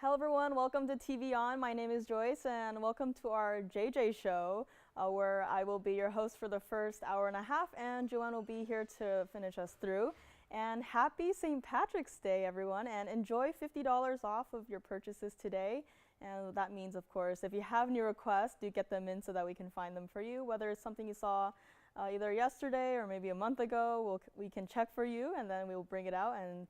Hello everyone, welcome to TVON. My name is Joyce and welcome to our JJ show where I will be your host for the first hour and a half and Joanne will be here to finish us through. And happy St. Patrick's Day everyone, and enjoy $50 off of your purchases today. And that means, of course, if you have new requests, do get them in so that we can find them for you. Whether it's something you saw either yesterday or maybe a month ago, we can check for you and then we will bring it out and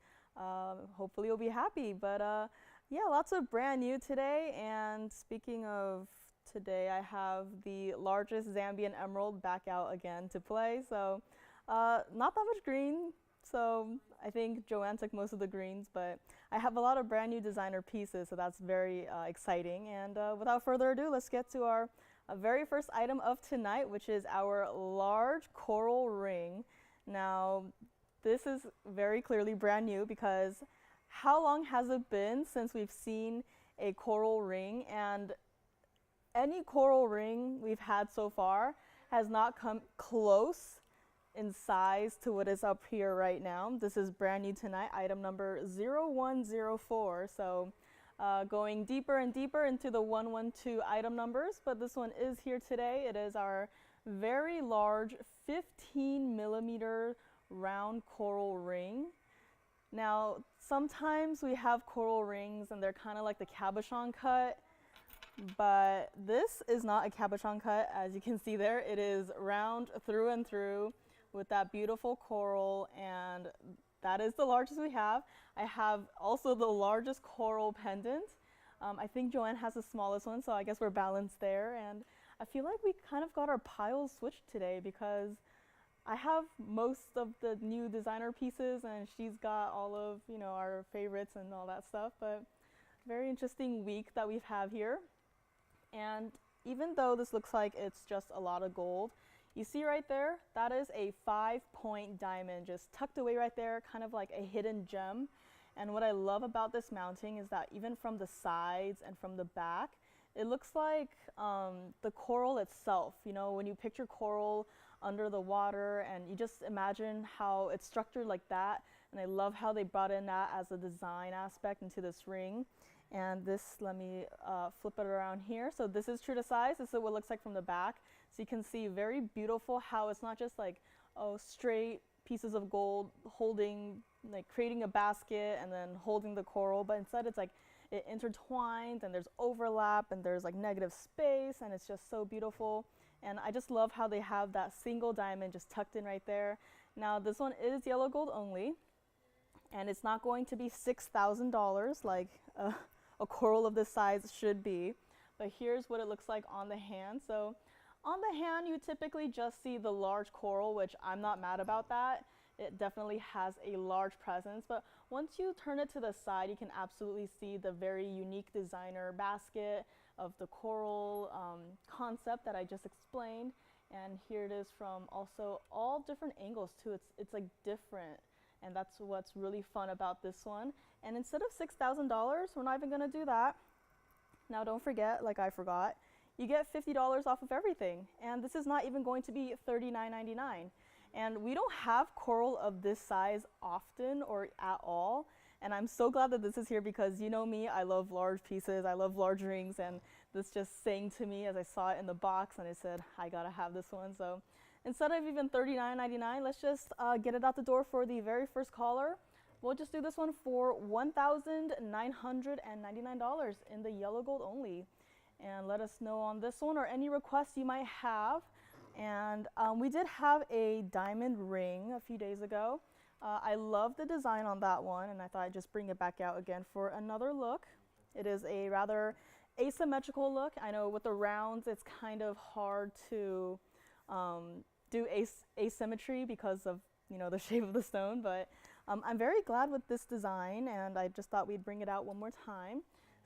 hopefully you'll be happy. But yeah, lots of brand new today. And speaking of today, I have the largest Zambian emerald back out again to play. So not that much green. So I think Joanne took most of the greens, but I have a lot of brand new designer pieces, so that's very exciting. And without further ado, let's get to our very first item of tonight, which is our large coral ring. Now, this is very clearly brand new because how long has it been since we've seen a coral ring? And any coral ring we've had so far has not come close in size to what is up here right now. This is brand new tonight, item number 0104. So going deeper and deeper into the 112 item numbers, but this one is here today. It is our very large 15 millimeter round coral ring. Now, sometimes we have coral rings and they're kind of like the cabochon cut, but this is not a cabochon cut. As you can see there, it is round through and through with that beautiful coral, and that is the largest we have. I have also the largest coral pendant. I think Joanne has the smallest one, so I guess we're balanced there. And I feel like we kind of got our piles switched today because I have most of the new designer pieces and she's got all of, you know, our favorites and all that stuff. But very interesting week that we've had here. And even though this looks like it's just a lot of gold, you see right there, that is a 5-point diamond just tucked away right there, kind of like a hidden gem. And what I love about this mounting is that even from the sides and from the back, it looks like the coral itself. You know, when you picture coral under the water and you just imagine how it's structured like that. And I love how they brought in that as a design aspect into this ring. And this, let me flip it around here. So this is true to size. This is what it looks like from the back. So you can see very beautiful how it's not just like, oh, straight pieces of gold holding, like creating a basket and then holding the coral, but instead it's like it intertwines and there's overlap and there's like negative space and it's just so beautiful. And I just love how they have that single diamond just tucked in right there. Now this one is yellow gold only, and it's not going to be $6,000 like a coral of this size should be. But here's what it looks like on the hand. So on the hand, you typically just see the large coral, which I'm not mad about that. It definitely has a large presence, but once you turn it to the side, you can absolutely see the very unique designer basket of the coral concept that I just explained. And here it is from also all different angles too. It's like different, and that's what's really fun about this one. And instead of $6,000, we're not even gonna do that. Now don't forget, like I forgot, you get $50 off of everything, and this is not even going to be $39.99. And we don't have coral of this size often or at all. And I'm so glad that this is here because you know me, I love large pieces, I love large rings, and this just sang to me as I saw it in the box and I said, I gotta have this one. So instead of even $39.99, let's just get it out the door for the very first caller. We'll just do this one for $1,999 in the yellow gold only. And let us know on this one or any requests you might have. And we did have a diamond ring a few days ago. I love the design on that one, and I thought I'd just bring it back out again for another look. It is a rather asymmetrical look. I know with the rounds, it's kind of hard to do asymmetry because of, you know, the shape of the stone, but I'm very glad with this design, and I just thought we'd bring it out one more time.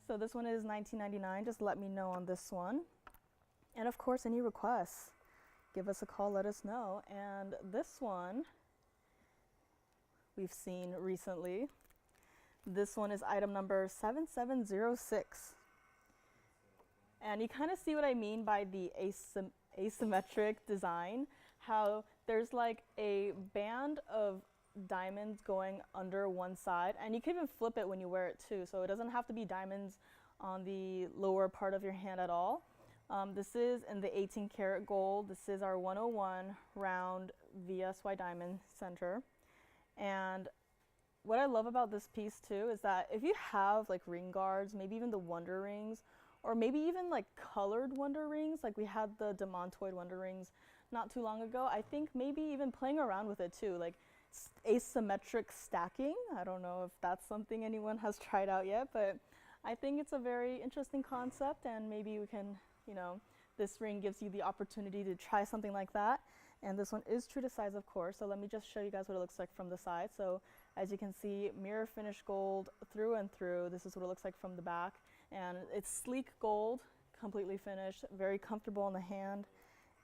So this one is $19.99. Just let me know on this one. And of course, any requests, give us a call, let us know. And this one we've seen recently. This one is item number 7706. And you kind of see what I mean by the asymmetric design, how there's like a band of diamonds going under one side, and you can even flip it when you wear it too, so it doesn't have to be diamonds on the lower part of your hand at all. This is in the 18 karat gold. This is our 101 round VSY diamond center. And what I love about this piece too is that if you have like ring guards, maybe even the wonder rings, or maybe even like colored wonder rings, like we had the demantoid wonder rings not too long ago, I think maybe even playing around with it too, like asymmetric stacking. I don't know if that's something anyone has tried out yet, but I think it's a very interesting concept, and maybe we can, you know, this ring gives you the opportunity to try something like that. And this one is true to size, of course, so let me just show you guys what it looks like from the side. So as you can see, mirror finish gold through and through. This is what it looks like from the back, and it's sleek gold, completely finished, very comfortable on the hand.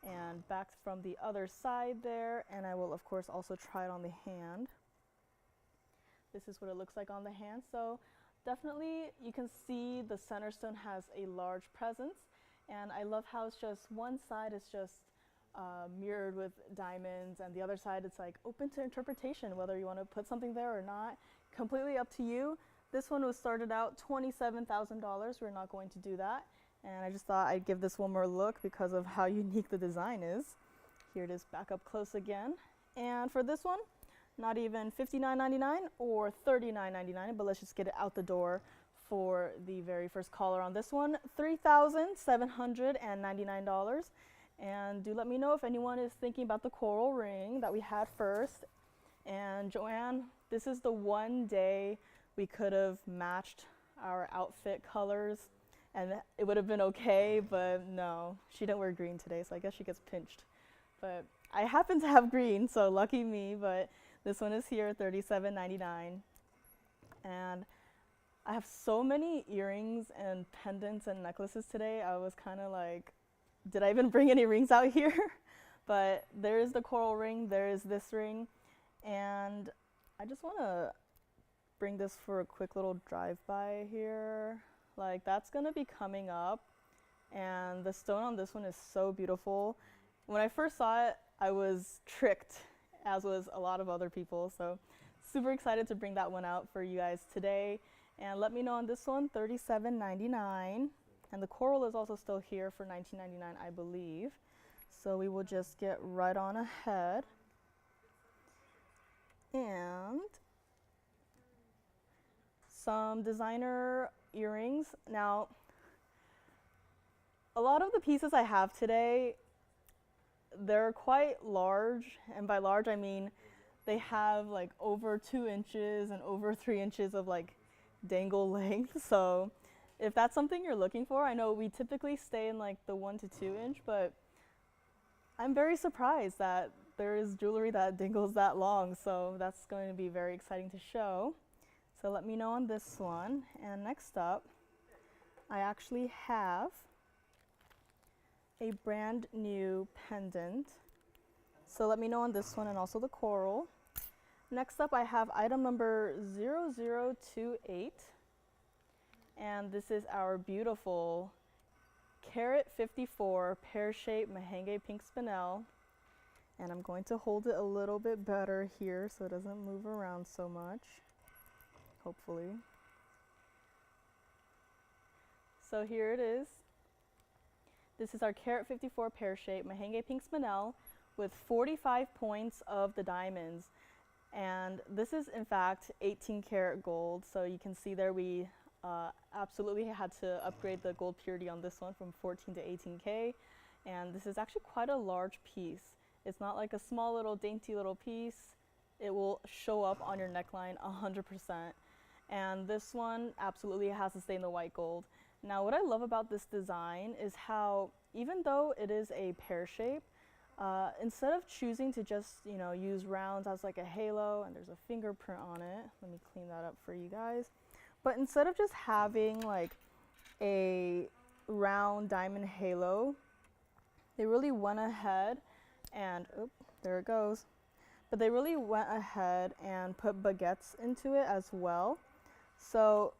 And back from the other side there, and I will of course also try it on the hand. This is what it looks like on the hand. So definitely you can see the center stone has a large presence, and I love how it's just one side is just mirrored with diamonds, and the other side it's like open to interpretation, whether you want to put something there or not, completely up to you. This one was started out $27,000. We're not going to do that, and I just thought I'd give this one more look because of how unique the design is. Here it is back up close again, and for this one, not even $59.99 or $39.99, but let's just get it out the door for the very first caller on this one, $3,799. And do let me know if anyone is thinking about the coral ring that we had first. And Joanne, this is the one day we could have matched our outfit colors and it would have been okay, but no, she didn't wear green today, so I guess she gets pinched. But I happen to have green, so lucky me, but this one is here, $37.99. And I have so many earrings and pendants and necklaces today. I was kind of like, did I even bring any rings out here? But there is the coral ring, there is this ring, and I just want to bring this for a quick little drive-by here. Like, that's going to be coming up, and the stone on this one is so beautiful. When I first saw it, I was tricked, as was a lot of other people, so super excited to bring that one out for you guys today. And let me know on this one, $37.99. And the coral is also still here for $19.99, I believe. So we will just get right on ahead. And some designer earrings. Now, a lot of the pieces I have today, they're quite large. And by large, I mean they have like over 2 inches and over 3 inches of like dangle length. So if that's something you're looking for, I know we typically stay in like the 1 to 2 inch, but I'm very surprised that there is jewelry that dangles that long, so that's going to be very exciting to show. So let me know on this one. And next up, I actually have a brand new pendant. So let me know on this one and also the coral. Next up, I have item number 0028. And this is our beautiful carat 54 pear-shaped Mahenge pink spinel. And I'm going to hold it a little bit better here so it doesn't move around so much, hopefully. So here it is. This is our carat 54 pear-shaped Mahenge pink spinel with 45 points of the diamonds. And this is in fact 18 karat gold, so you can see there we absolutely had to upgrade the gold purity on this one from 14 to 18K, and this is actually quite a large piece. It's not like a small little dainty little piece. It will show up on your neckline 100%, and this one absolutely has to stay in the white gold. Now what I love about this design is how even though it is a pear shape, instead of choosing to just use rounds as like a halo, and there's a fingerprint on it, let me clean that up for you guys. But instead of just having like a round diamond halo, they really went ahead and, oh, there it goes. But they really went ahead and put baguettes into it as well. So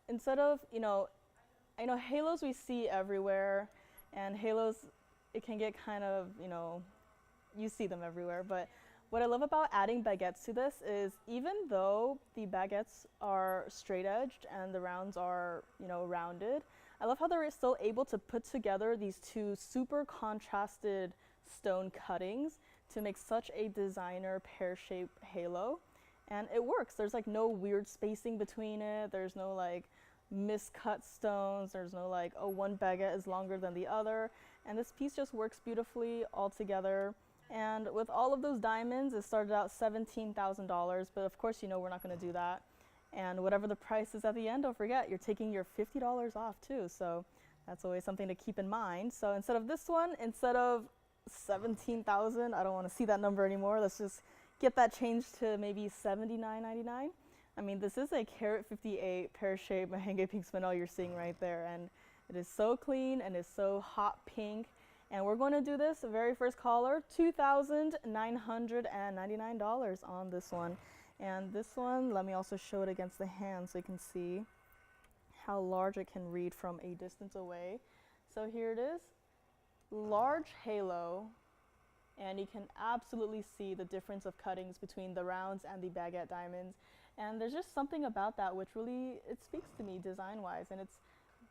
instead of, I know halos we see everywhere, and halos, it can get kind of, you see them everywhere. But what I love about adding baguettes to this is even though the baguettes are straight edged and the rounds are, you know, rounded, I love how they're still able to put together these two super contrasted stone cuttings to make such a designer pear-shaped halo. And it works. There's like no weird spacing between it. There's no like miscut stones. There's no like, oh, one baguette is longer than the other. And this piece just works beautifully all together. And with all of those diamonds, it started out $17,000, but of course, you know, we're not gonna do that. And whatever the price is at the end, don't forget, you're taking your $50 off too. So that's always something to keep in mind. So instead of this one, instead of 17,000, I don't wanna see that number anymore. Let's just get that changed to maybe $79.99. I mean, this is a carat 58 pear-shaped Mahenge pink spinel you're seeing right there. And it is so clean and is so hot pink. And we're going to do this, very first caller, $2,999 on this one. And this one, let me also show it against the hand so you can see how large it can read from a distance away. So here it is, large halo, and you can absolutely see the difference of cuttings between the rounds and the baguette diamonds. And there's just something about that which really, it speaks to me design-wise, and it's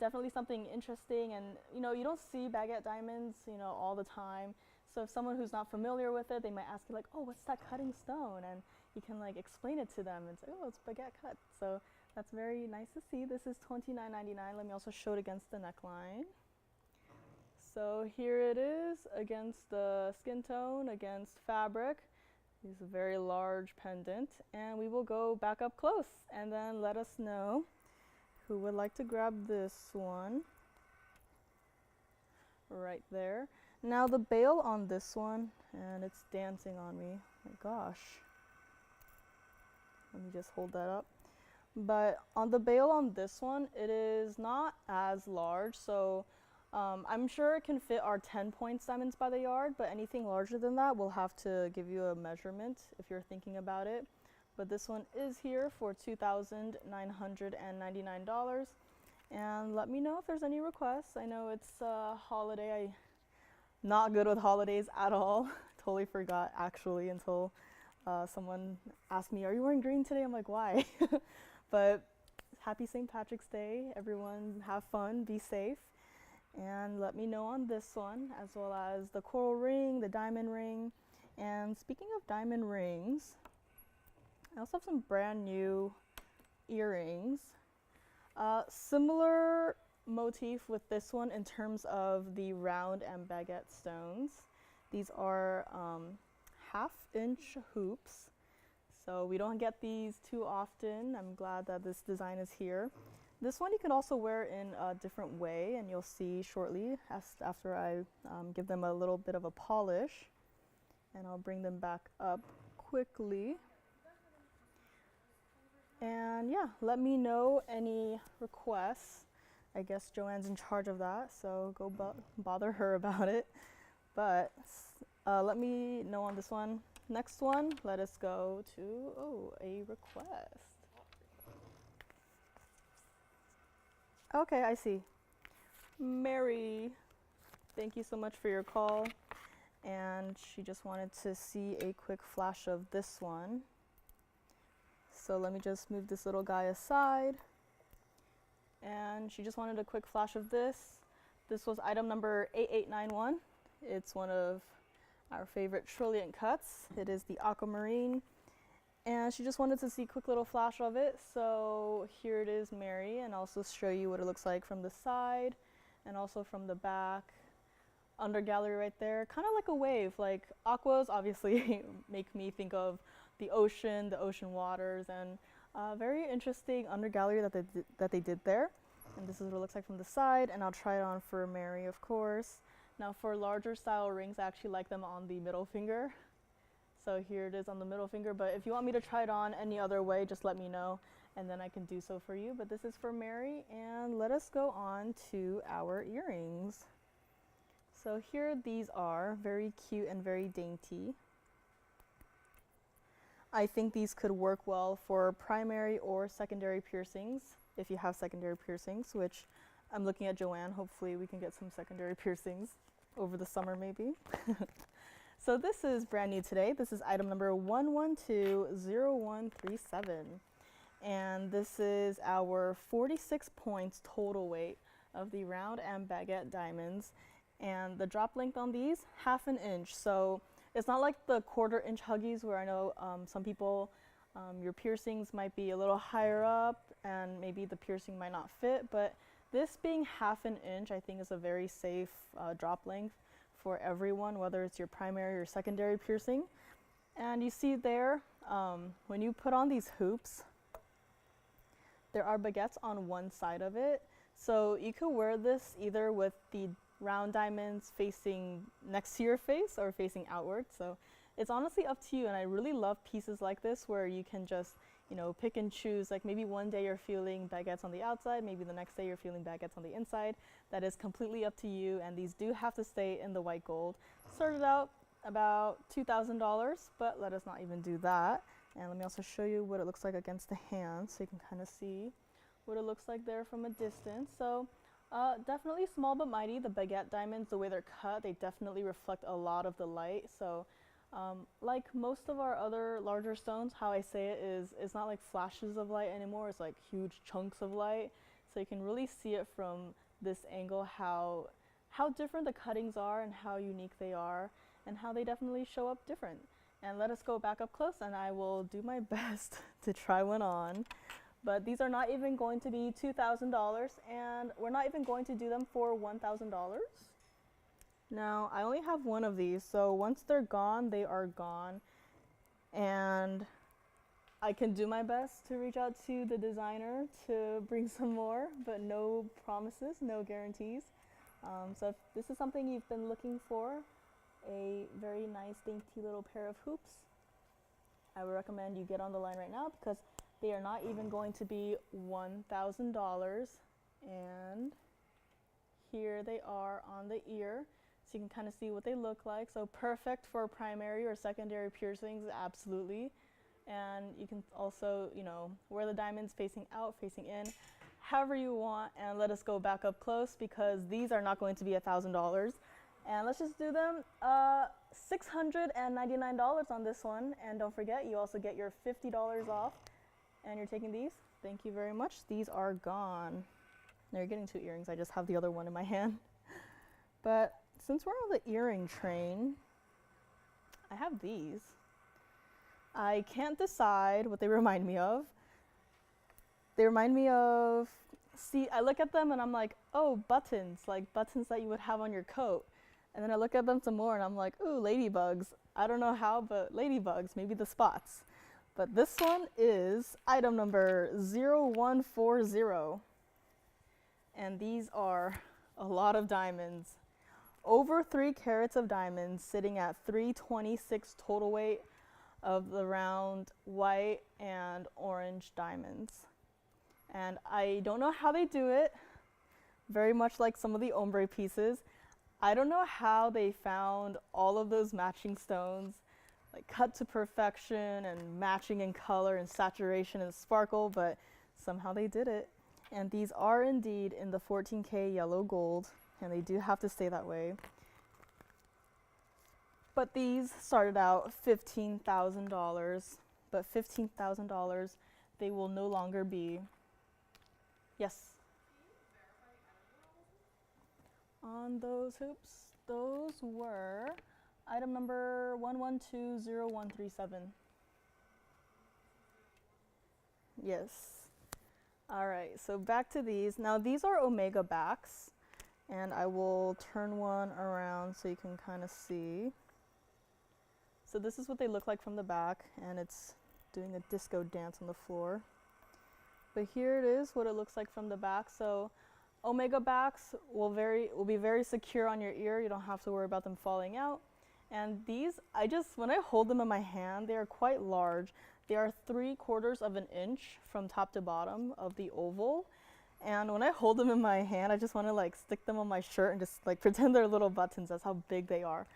definitely something interesting. And you know, you don't see baguette diamonds, you know, all the time. So if someone who's not familiar with it, they might ask you like, oh, what's that cutting stone? And you can like explain it to them and say, oh, it's baguette cut. So that's very nice to see. This is $29.99. Let me also show it against the neckline. So here it is against the skin tone, against fabric. It's a very large pendant, and we will go back up close and then let us know who would like to grab this one. Right there. Now the bail on this one, and it's dancing on me. Oh my gosh. Let me just hold that up. But on the bail on this one, it is not as large, so I'm sure it can fit our 10 points diamonds by the yard, but anything larger than that, we'll have to give you a measurement if you're thinking about it. But this one is here for $2,999. And let me know if there's any requests. I know it's a holiday. I'm not good with holidays at all. Totally forgot actually until someone asked me, are you wearing green today? I'm like, why? But happy St. Patrick's Day. Everyone have fun, be safe. And let me know on this one, as well as the coral ring, the diamond ring. And speaking of diamond rings, I also have some brand new earrings. Similar motif with this one in terms of the round and baguette stones. These are half-inch hoops. So we don't get these too often. I'm glad that this design is here. This one you can also wear in a different way, and you'll see shortly after I give them a little bit of a polish. And I'll bring them back up quickly. And yeah, let me know any requests. I guess Joanne's in charge of that, so go bother her about it. But let me know on this one. Next one, let us go to, oh, a request. Okay, I see. Mary, thank you so much for your call. And she just wanted to see a quick flash of this one. So let me just move this little guy aside. And she just wanted a quick flash of this. This was item number 8891. It's one of our favorite trilliant cuts. It is the Aquamarine. And she just wanted to see a quick little flash of it. So here it is, Mary, and I'll also show you what it looks like from the side and also from the back. Under gallery right there, kind of like a wave. Like aquas obviously make me think of the ocean waters, and very interesting under gallery that they did there. And this is what it looks like from the side, and I'll try it on for Mary, of course. Now for larger style rings, I actually like them on the middle finger. So here it is on the middle finger, but if you want me to try it on any other way, just let me know, and then I can do so for you. But this is for Mary, and let us go on to our earrings. So here these are, very cute and very dainty. I think these could work well for primary or secondary piercings, if you have secondary piercings, which I'm looking at Joanne. Hopefully we can get some secondary piercings over the summer maybe. So this is brand new today. This is item number 1120137. And this is our 46 points total weight of the round and baguette diamonds. And the drop length on these, 1/2 inch. So it's not like the 1/4 inch Huggies where I know some people, your piercings might be a little higher up and maybe the piercing might not fit. But this being 1/2 inch, I think is a very safe drop length for everyone, whether it's your primary or secondary piercing. And you see there, when you put on these hoops, there are baguettes on one side of it. So you could wear this either with the round diamonds facing next to your face or facing outward. So it's honestly up to you. And I really love pieces like this where you can just, you know, pick and choose. Like maybe one day you're feeling baguettes on the outside, maybe the next day you're feeling baguettes on the inside. That is completely up to you. And these do have to stay in the white gold. Started out about $2,000, but let us not even do that. And let me also show you what it looks like against the hand so you can kind of see what it looks like there from a distance. So definitely small but mighty. The baguette diamonds, the way they're cut, they definitely reflect a lot of the light. So like most of our other larger stones, how I say it is, it's not like flashes of light anymore. It's like huge chunks of light. So you can really see it from this angle how different the cuttings are and how unique they are and how they definitely show up different. And let us go back up close and I will do my best to try one on. But these are not even going to be $2,000 and we're not even going to do them for $1,000. Now, I only have one of these, so once they're gone, they are gone. And I can do my best to reach out to the designer to bring some more, but no promises, no guarantees. So if this is something you've been looking for, a very nice dainty little pair of hoops, I would recommend you get on the line right now because they are not even going to be $1,000. And here they are on the ear. So you can kind of see what they look like. So perfect for primary or secondary piercings, absolutely. And you can also, you know, wear the diamonds facing out, facing in, however you want. And let us go back up close because these are not going to be $1,000. And let's just do them $699 on this one. And don't forget, you also get your $50 off. And you're taking these. Thank you very much. These are gone. Now you're getting 2 earrings. I just have the other one in my hand. But since we're on the earring train, I have these. I can't decide what they remind me of. They remind me of, see, I look at them and I'm like, oh, buttons, like buttons that you would have on your coat. And then I look at them some more and I'm like, ooh, ladybugs. I don't know how, but ladybugs, maybe the spots. But this one is item number 0140. And these are a lot of diamonds. Over 3 carats of diamonds sitting at 326 total weight of the round white and orange diamonds. And I don't know how they do it, very much like some of the ombre pieces. I don't know how they found all of those matching stones, like cut to perfection and matching in color and saturation and sparkle, but somehow they did it. And these are indeed in the 14K yellow gold, and they do have to stay that way. But these started out $15,000, but $15,000 they will no longer be. Yes? On those hoops, those were item number 1120137. Yes. All right, so back to these. Now these are omega backs, and I will turn one around so you can kind of see. So this is what they look like from the back, and it's doing a disco dance on the floor. But here it is, what it looks like from the back. So omega backs will be very secure on your ear. You don't have to worry about them falling out. And these, when I hold them in my hand, they are quite large. They are 3/4 of an inch from top to bottom of the oval. And when I hold them in my hand, I just want to like stick them on my shirt and just like pretend they're little buttons. That's how big they are.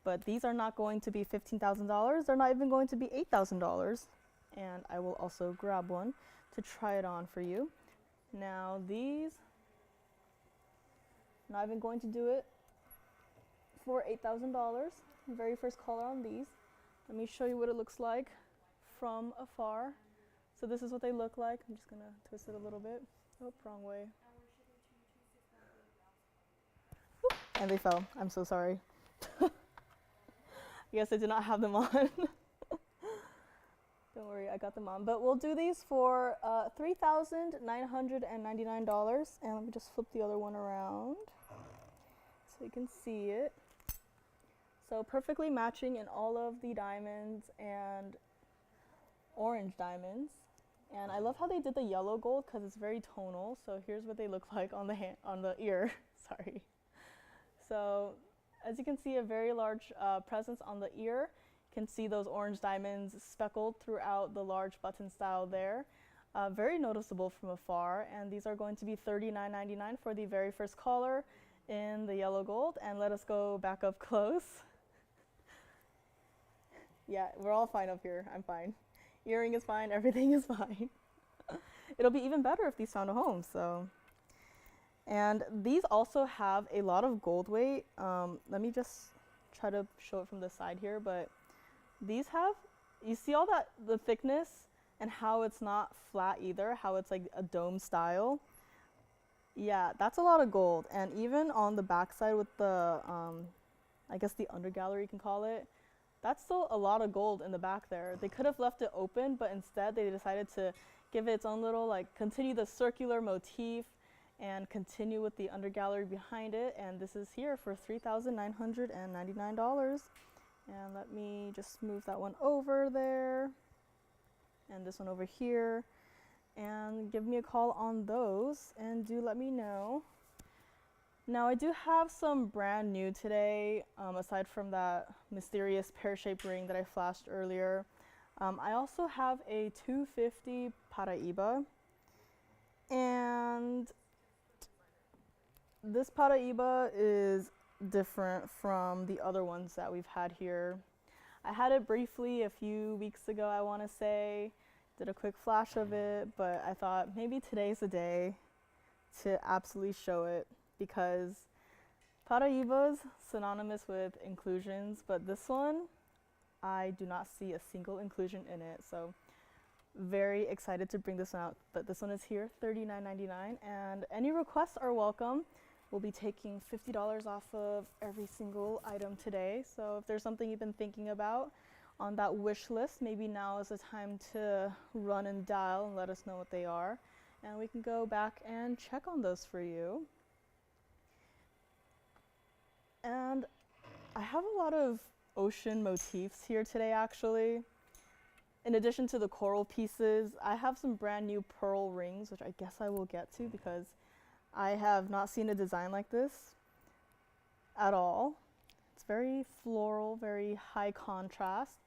But these are not going to be $15,000. They're not even going to be $8,000. And I will also grab one to try it on for you. Now these, not even going to do it for $8,000. Very first color on these. Let me show you what it looks like from afar. So this is what they look like. I'm just gonna twist it a little bit. Oh, wrong way. Oop, and they fell. I'm so sorry. Yes, I did not have them on. Don't worry, I got them on. But we'll do these for $3,999. And let me just flip the other one around so you can see it. So perfectly matching in all of the diamonds and orange diamonds. And I love how they did the yellow gold because it's very tonal. So here's what they look like on the ear. Sorry. So as you can see, a very large presence on the ear. You can see those orange diamonds speckled throughout the large button style there. Very noticeable from afar. And these are going to be $39.99 for the very first color in the yellow gold. And let us go back up close. Yeah, we're all fine up here. I'm fine. Earring is fine. Everything is fine. It'll be even better if these found a home. So, and these also have a lot of gold weight. Let me just try to show it from the side here. But these have, you see all that, the thickness and how it's not flat either, how it's like a dome style. Yeah, that's a lot of gold. And even on the back side with the, I guess the undergallery you can call it, that's still a lot of gold in the back there. They could have left it open, but instead they decided to give it its own little, like, continue the circular motif and continue with the undergallery behind it. And this is here for $3,999. And let me just move that one over there and this one over here. And give me a call on those and do let me know. Now I do have some brand new today, aside from that mysterious pear-shaped ring that I flashed earlier. I also have a 250 paraiba, and this paraiba is different from the other ones that we've had here. I had it briefly a few weeks ago, I want to say, did a quick flash of it, but I thought maybe today's the day to absolutely show it, because paraiba's synonymous with inclusions, but this one, I do not see a single inclusion in it. So very excited to bring this one out. But this one is here, $39.99, and any requests are welcome. We'll be taking $50 off of every single item today. So if there's something you've been thinking about on that wish list, maybe now is the time to run and dial and let us know what they are. And we can go back and check on those for you. And I have a lot of ocean motifs here today, actually. In addition to the coral pieces, I have some brand new pearl rings, which I guess I will get to because I have not seen a design like this at all. It's very floral, very high contrast.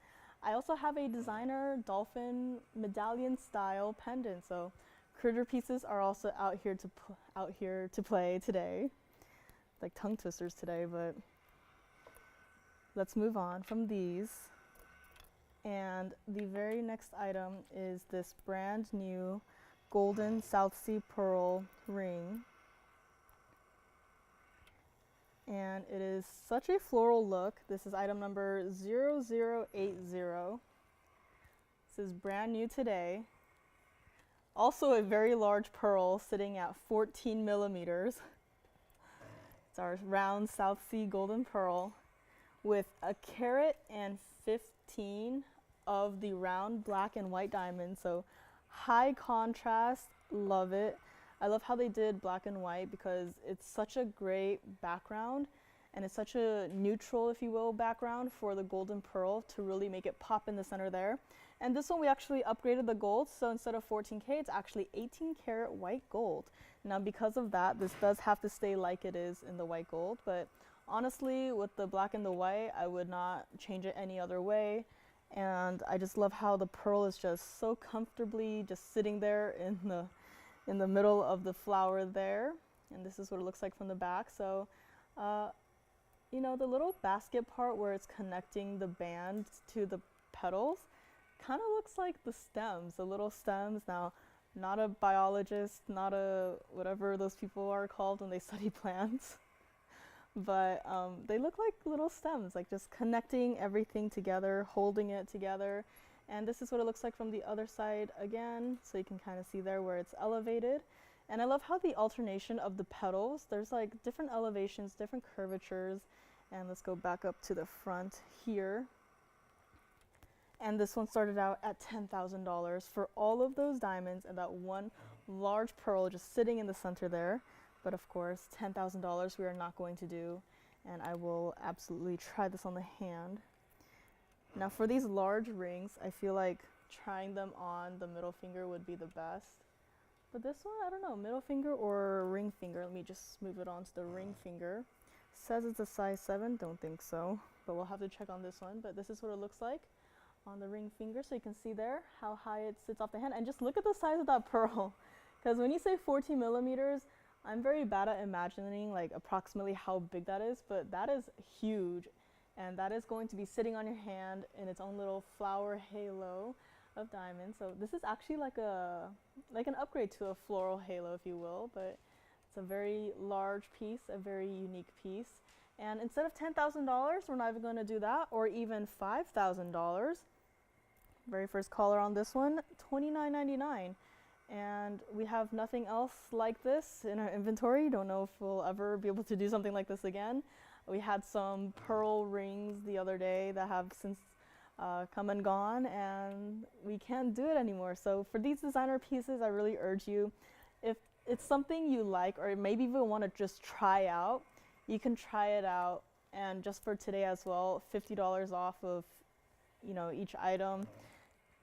I also have a designer Dolphin medallion style pendant, so critter pieces are also out here to play today. Like tongue twisters today, but let's move on from these. And the very next item is this brand new golden South Sea pearl ring. And it is such a floral look. This is item number 0080. This is brand new today. Also a very large pearl sitting at 14 millimeters. It's our round South Sea golden pearl with 1.15 of the round black and white diamond. So high contrast, love it. I love how they did black and white because it's such a great background and it's such a neutral, if you will, background for the golden pearl to really make it pop in the center there. And this one we actually upgraded the gold, so instead of 14K, it's actually 18 karat white gold. Now because of that, this does have to stay like it is in the white gold, but honestly, with the black and the white, I would not change it any other way. And I just love how the pearl is just so comfortably just sitting there in the middle of the flower there. And this is what it looks like from the back. So, you know, the little basket part where it's connecting the band to the petals kind of looks like the stems, the little stems. Now, not a biologist, not a whatever those people are called when they study plants. but they look like little stems, like just connecting everything together, holding it together. And this is what it looks like from the other side again, so you can kind of see there where it's elevated. And I love how the alternation of the petals, there's like different elevations, different curvatures. And let's go back up to the front here. And this one started out at $10,000 for all of those diamonds and that one large pearl just sitting in the center there. But of course, $10,000 we are not going to do. And I will absolutely try this on the hand. Now for these large rings, I feel like trying them on the middle finger would be the best. But this one, I don't know, middle finger or ring finger. Let me just move it on to the ring finger. Says it's a size 7, don't think so. But we'll have to check on this one. But this is what it looks like on the ring finger. So you can see there how high it sits off the hand. And just look at the size of that pearl. Because when you say 14 millimeters, I'm very bad at imagining like approximately how big that is. But that is huge. And that is going to be sitting on your hand in its own little flower halo of diamonds. So this is actually like an upgrade to a floral halo, if you will, but it's a very large piece, a very unique piece. And instead of $10,000, we're not even going to do that, or even $5,000. Very first color on this one, $29.99. And we have nothing else like this in our inventory. Don't know if we'll ever be able to do something like this again. We had some pearl rings the other day that have since come and gone, and we can't do it anymore. So for these designer pieces, I really urge you, if it's something you like or maybe even want to just try out, you can try it out. And just for today as well, $50 off of each item,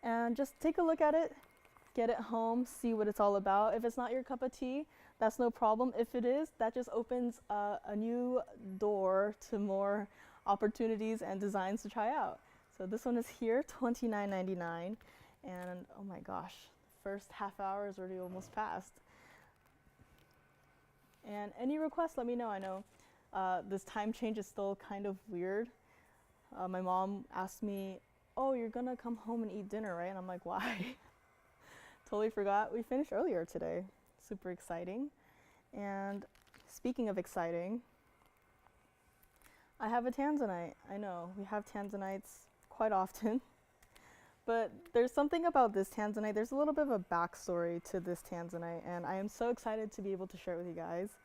and just take a look at it, get it home, see what it's all about. If it's not your cup of tea, that's no problem. If it is, that just opens a new door to more opportunities and designs to try out. So this one is here, $29.99, and oh my gosh, first half hour is already almost passed. And any requests, let me know. I know this time change is still kind of weird. My mom asked me, oh, you're gonna come home and eat dinner, right? And I'm like, why? Totally forgot. We finished earlier today. Super exciting. And speaking of exciting, I have a Tanzanite. I know, we have Tanzanites quite often, but there's something about this Tanzanite. There's a little bit of a backstory to this Tanzanite, and I am so excited to be able to share it with you guys,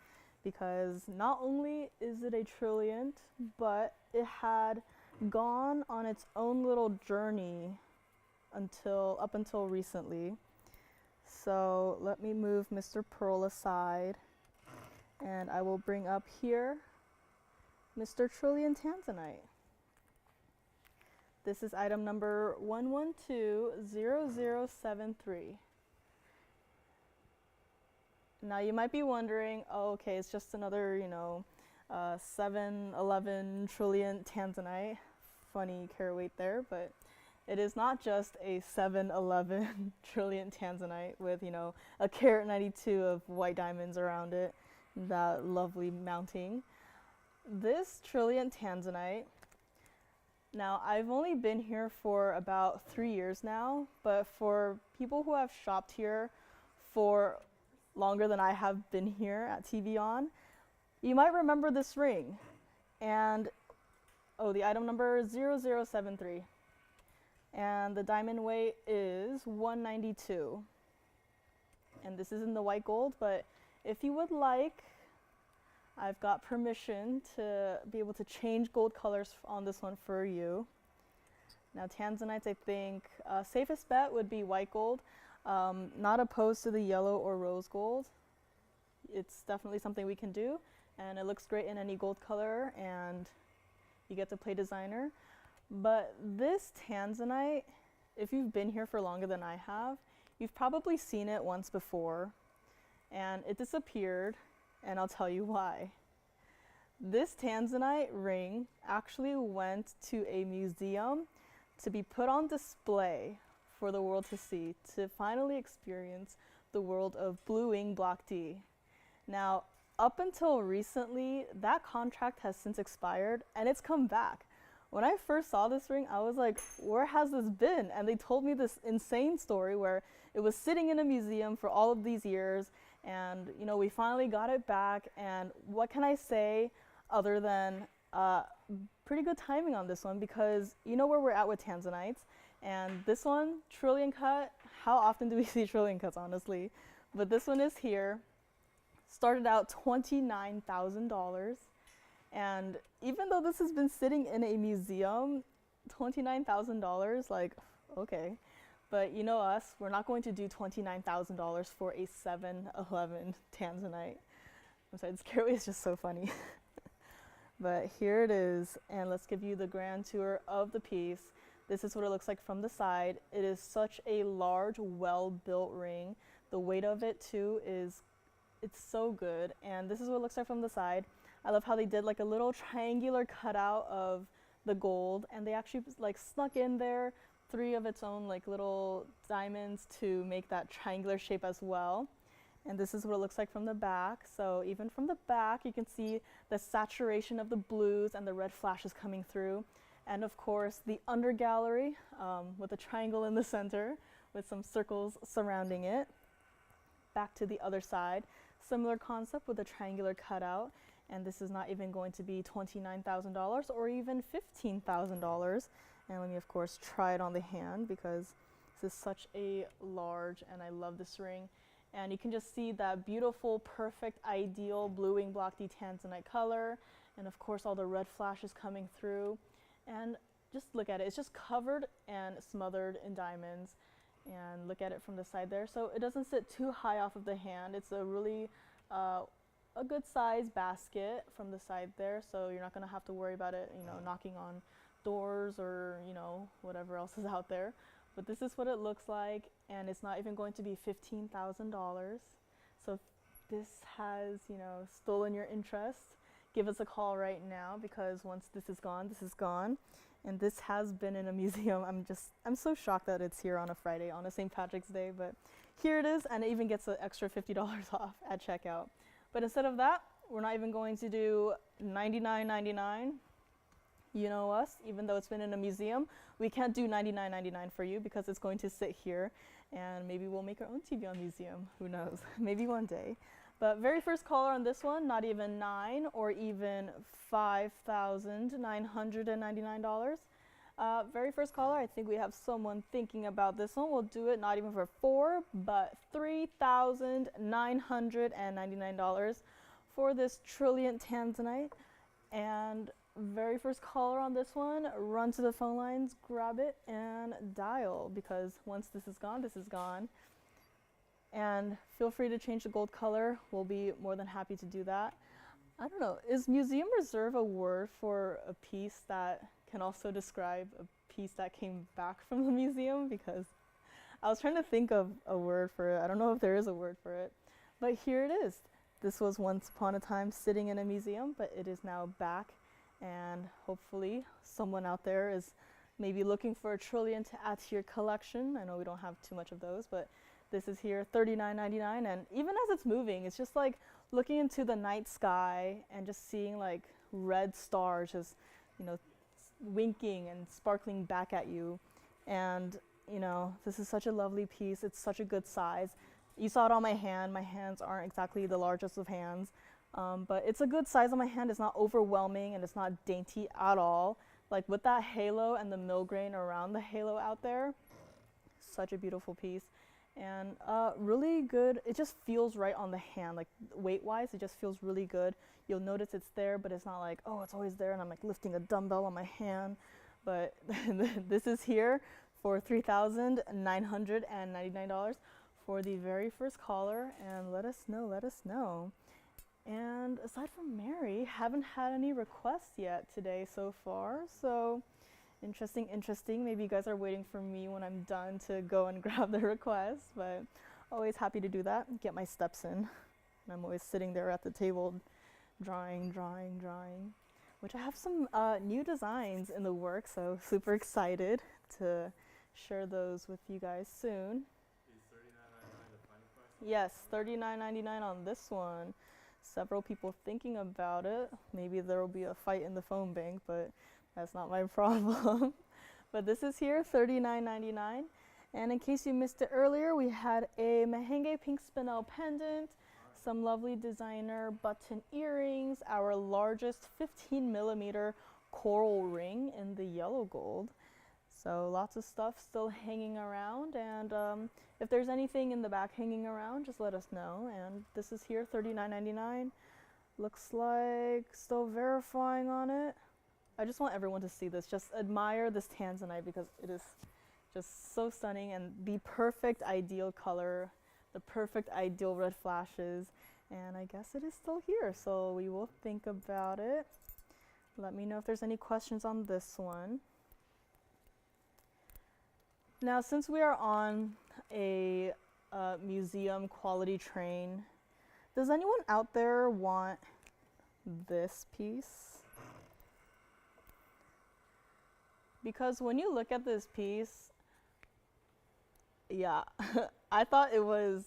because not only is it a trilliant, but it had gone on its own little journey up until recently. So let me move Mr. Pearl aside, and I will bring up here Mr. Trillion Tanzanite. This is item number 1120073. Now you might be wondering, oh, okay, it's just another, 711 trillion Tanzanite. Funny carat weight there, but it is not just a 711 trillion Tanzanite with, a carat 92 of white diamonds around it, that lovely mounting. This trillion Tanzanite, now I've only been here for about 3 years now, but for people who have shopped here for longer than I have been here at TVON, you might remember this ring. And, oh, the item number is 0073. And the diamond weight is 192. And this is in the white gold, but if you would like, I've got permission to be able to change gold colors on this one for you. Now Tanzanites, I think safest bet would be white gold, not opposed to the yellow or rose gold. It's definitely something we can do, and it looks great in any gold color, and you get to play designer. But this Tanzanite, if you've been here for longer than I have, you've probably seen it once before, and it disappeared, and I'll tell you why. This Tanzanite ring actually went to a museum to be put on display for the world to see, to finally experience the world of Blue Wing Block D. Now, up until recently, that contract has since expired, and it's come back. When I first saw this ring, I was like, where has this been? And they told me this insane story where it was sitting in a museum for all of these years, and we finally got it back. And what can I say? other than pretty good timing on this one, because you know where we're at with Tanzanites, and this one, trillion cut, how often do we see trillion cuts, honestly? But this one is here, started out $29,000, and even though this has been sitting in a museum, $29,000, like, okay. But you know us, we're not going to do $29,000 for a 711 Tanzanite. I'm sorry, this Caraway is just so funny. But here it is, and let's give you the grand tour of the piece. This is what it looks like from the side. It is such a large, well-built ring. The weight of it too is, it's so good. And this is what it looks like from the side. I love how they did like a little triangular cutout of the gold, and they actually like snuck in there 3 of its own like little diamonds to make that triangular shape as well. And this is what it looks like from the back. So even from the back, you can see the saturation of the blues and the red flashes coming through. And of course, the under gallery with a triangle in the center with some circles surrounding it. Back to the other side, similar concept with a triangular cutout. And this is not even going to be $29,000 or even $15,000. And let me, of course, try it on the hand, because this is such a large, and I love this ring. And you can just see that beautiful, perfect, ideal bluing block Tanzanite color. And of course, all the red flashes coming through. And just look at it. It's just covered and smothered in diamonds. And look at it from the side there. So it doesn't sit too high off of the hand. It's a really a good size basket from the side there. So you're not going to have to worry about it, you know, knocking on doors or, you know, whatever else is out there. But this is what it looks like, and it's not even going to be $15,000. So if this has, you know, stolen your interest, give us a call right now, because once this is gone, this is gone. And this has been in a museum. I'm so shocked that it's here on a Friday, on a St. Patrick's Day, but here it is, and it even gets an extra $50 off at checkout. But instead of that, we're not even going to do $99.99. You know us, even though it's been in a museum, we can't do $99.99 for you, because it's going to sit here, and maybe we'll make our own TVON museum. Who knows? Maybe one day. But very first caller on this one, not even $9 or even $5,999. Very first caller, I think we have someone thinking about this one. We'll do it not even for $4, but $3,999 for this trillion Tanzanite. And very first caller on this one, run to the phone lines, grab it, and dial, because once this is gone, this is gone. And feel free to change the gold color. We'll be more than happy to do that. I don't know, is museum reserve a word for a piece that can also describe a piece that came back from the museum? Because I was trying to think of a word for it. I don't know if there is a word for it, but here it is. This was once upon a time sitting in a museum, but it is now back. And hopefully someone out there is maybe looking for a trillion to add to your collection. I know we don't have too much of those, but this is here, $39.99. And even as it's moving, it's just like looking into the night sky and just seeing like red stars just, you know, winking and sparkling back at you. And, you know, this is such a lovely piece. It's such a good size. You saw it on my hand. My hands aren't exactly the largest of hands. But it's a good size on my hand. It's not overwhelming, and it's not dainty at all. Like with that halo and the millgrain around the halo out there, such a beautiful piece. And really good. It just feels right on the hand, like weight-wise, it just feels really good. You'll notice it's there, but it's not like, oh, it's always there, and I'm like lifting a dumbbell on my hand. But this is here for $3,999 for the very first caller, and let us know. And aside from Mary, haven't had any requests yet today so far. So interesting. Maybe you guys are waiting for me when I'm done to go and grab the requests, but always happy to do that, get my steps in. And I'm always sitting there at the table drawing, which I have some new designs in the works, so super excited to share those with you guys soon. Is $39.99 the final price? Yes, $39.99 on this one. Several people thinking about it. Maybe there will be a fight in the phone bank, but that's not my problem. But this is here, $39.99. And in case you missed it earlier, we had a Mahenge pink spinel pendant, some lovely designer button earrings, our largest 15mm coral ring in the yellow gold. So lots of stuff still hanging around, and if there's anything in the back hanging around, just let us know. And this is here, $39.99. Looks like still verifying on it. I just want everyone to see this. Just admire this Tanzanite because it is just so stunning and the perfect ideal color, the perfect ideal red flashes. And I guess it is still here, so we will think about it. Let me know if there's any questions on this one. Now, since we are on a museum quality train, does anyone out there want this piece? Because when you look at this piece, yeah, I thought it was,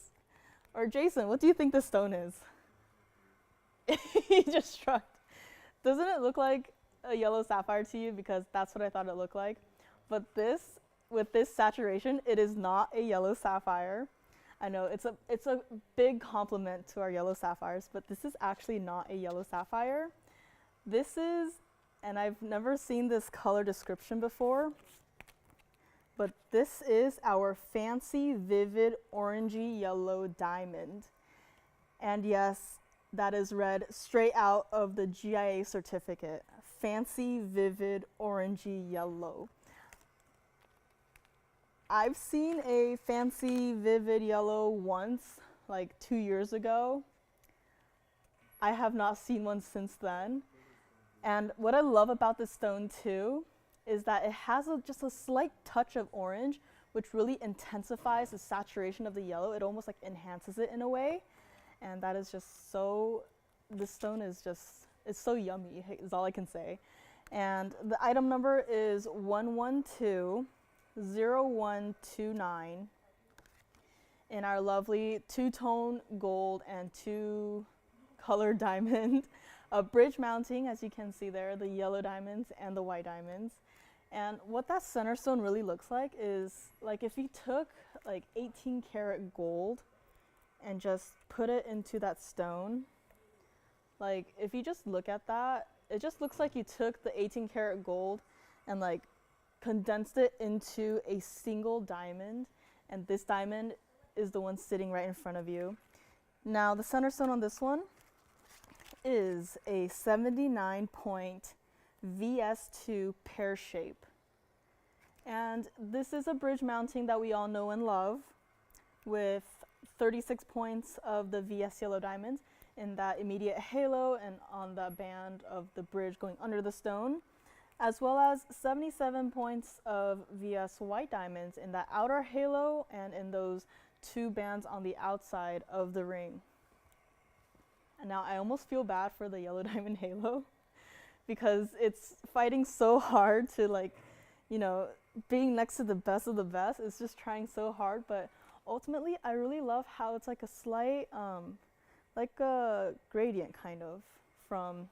or Jason, what do you think this stone is? He just shrugged. Doesn't it look like a yellow sapphire to you? Because that's what I thought it looked like. But this, with this saturation, it is not a yellow sapphire. I know it's a big compliment to our yellow sapphires, but this is actually not a yellow sapphire. This is, and I've never seen this color description before, but this is our fancy vivid orangey yellow diamond. And yes, that is read straight out of the GIA certificate. Fancy vivid orangey yellow. I've seen a fancy vivid yellow once, like 2 years ago. I have not seen one since then. And what I love about this stone too is that it has just a slight touch of orange, which really intensifies the saturation of the yellow. It almost like enhances it in a way. And that is just so, this stone is just, it's so yummy, is all I can say. And the item number is 1120129 in our lovely two-tone gold and two-color diamond. A bridge mounting, as you can see there, the yellow diamonds and the white diamonds. And what that center stone really looks like is like if you took like 18 karat gold and just put it into that stone, like if you just look at that, it just looks like you took the 18 karat gold and like condensed it into a single diamond, and this diamond is the one sitting right in front of you. Now the center stone on this one is a 79-point VS2 pear shape. And this is a bridge mounting that we all know and love, with 36 points of the VS yellow diamonds in that immediate halo and on the band of the bridge going under the stone, as well as 77 points of VS white diamonds in that outer halo and in those two bands on the outside of the ring. And now I almost feel bad for the yellow diamond halo because it's fighting so hard to, like, you know, being next to the best of the best. It's just trying so hard, but ultimately I really love how it's like a slight, like a gradient kind of from,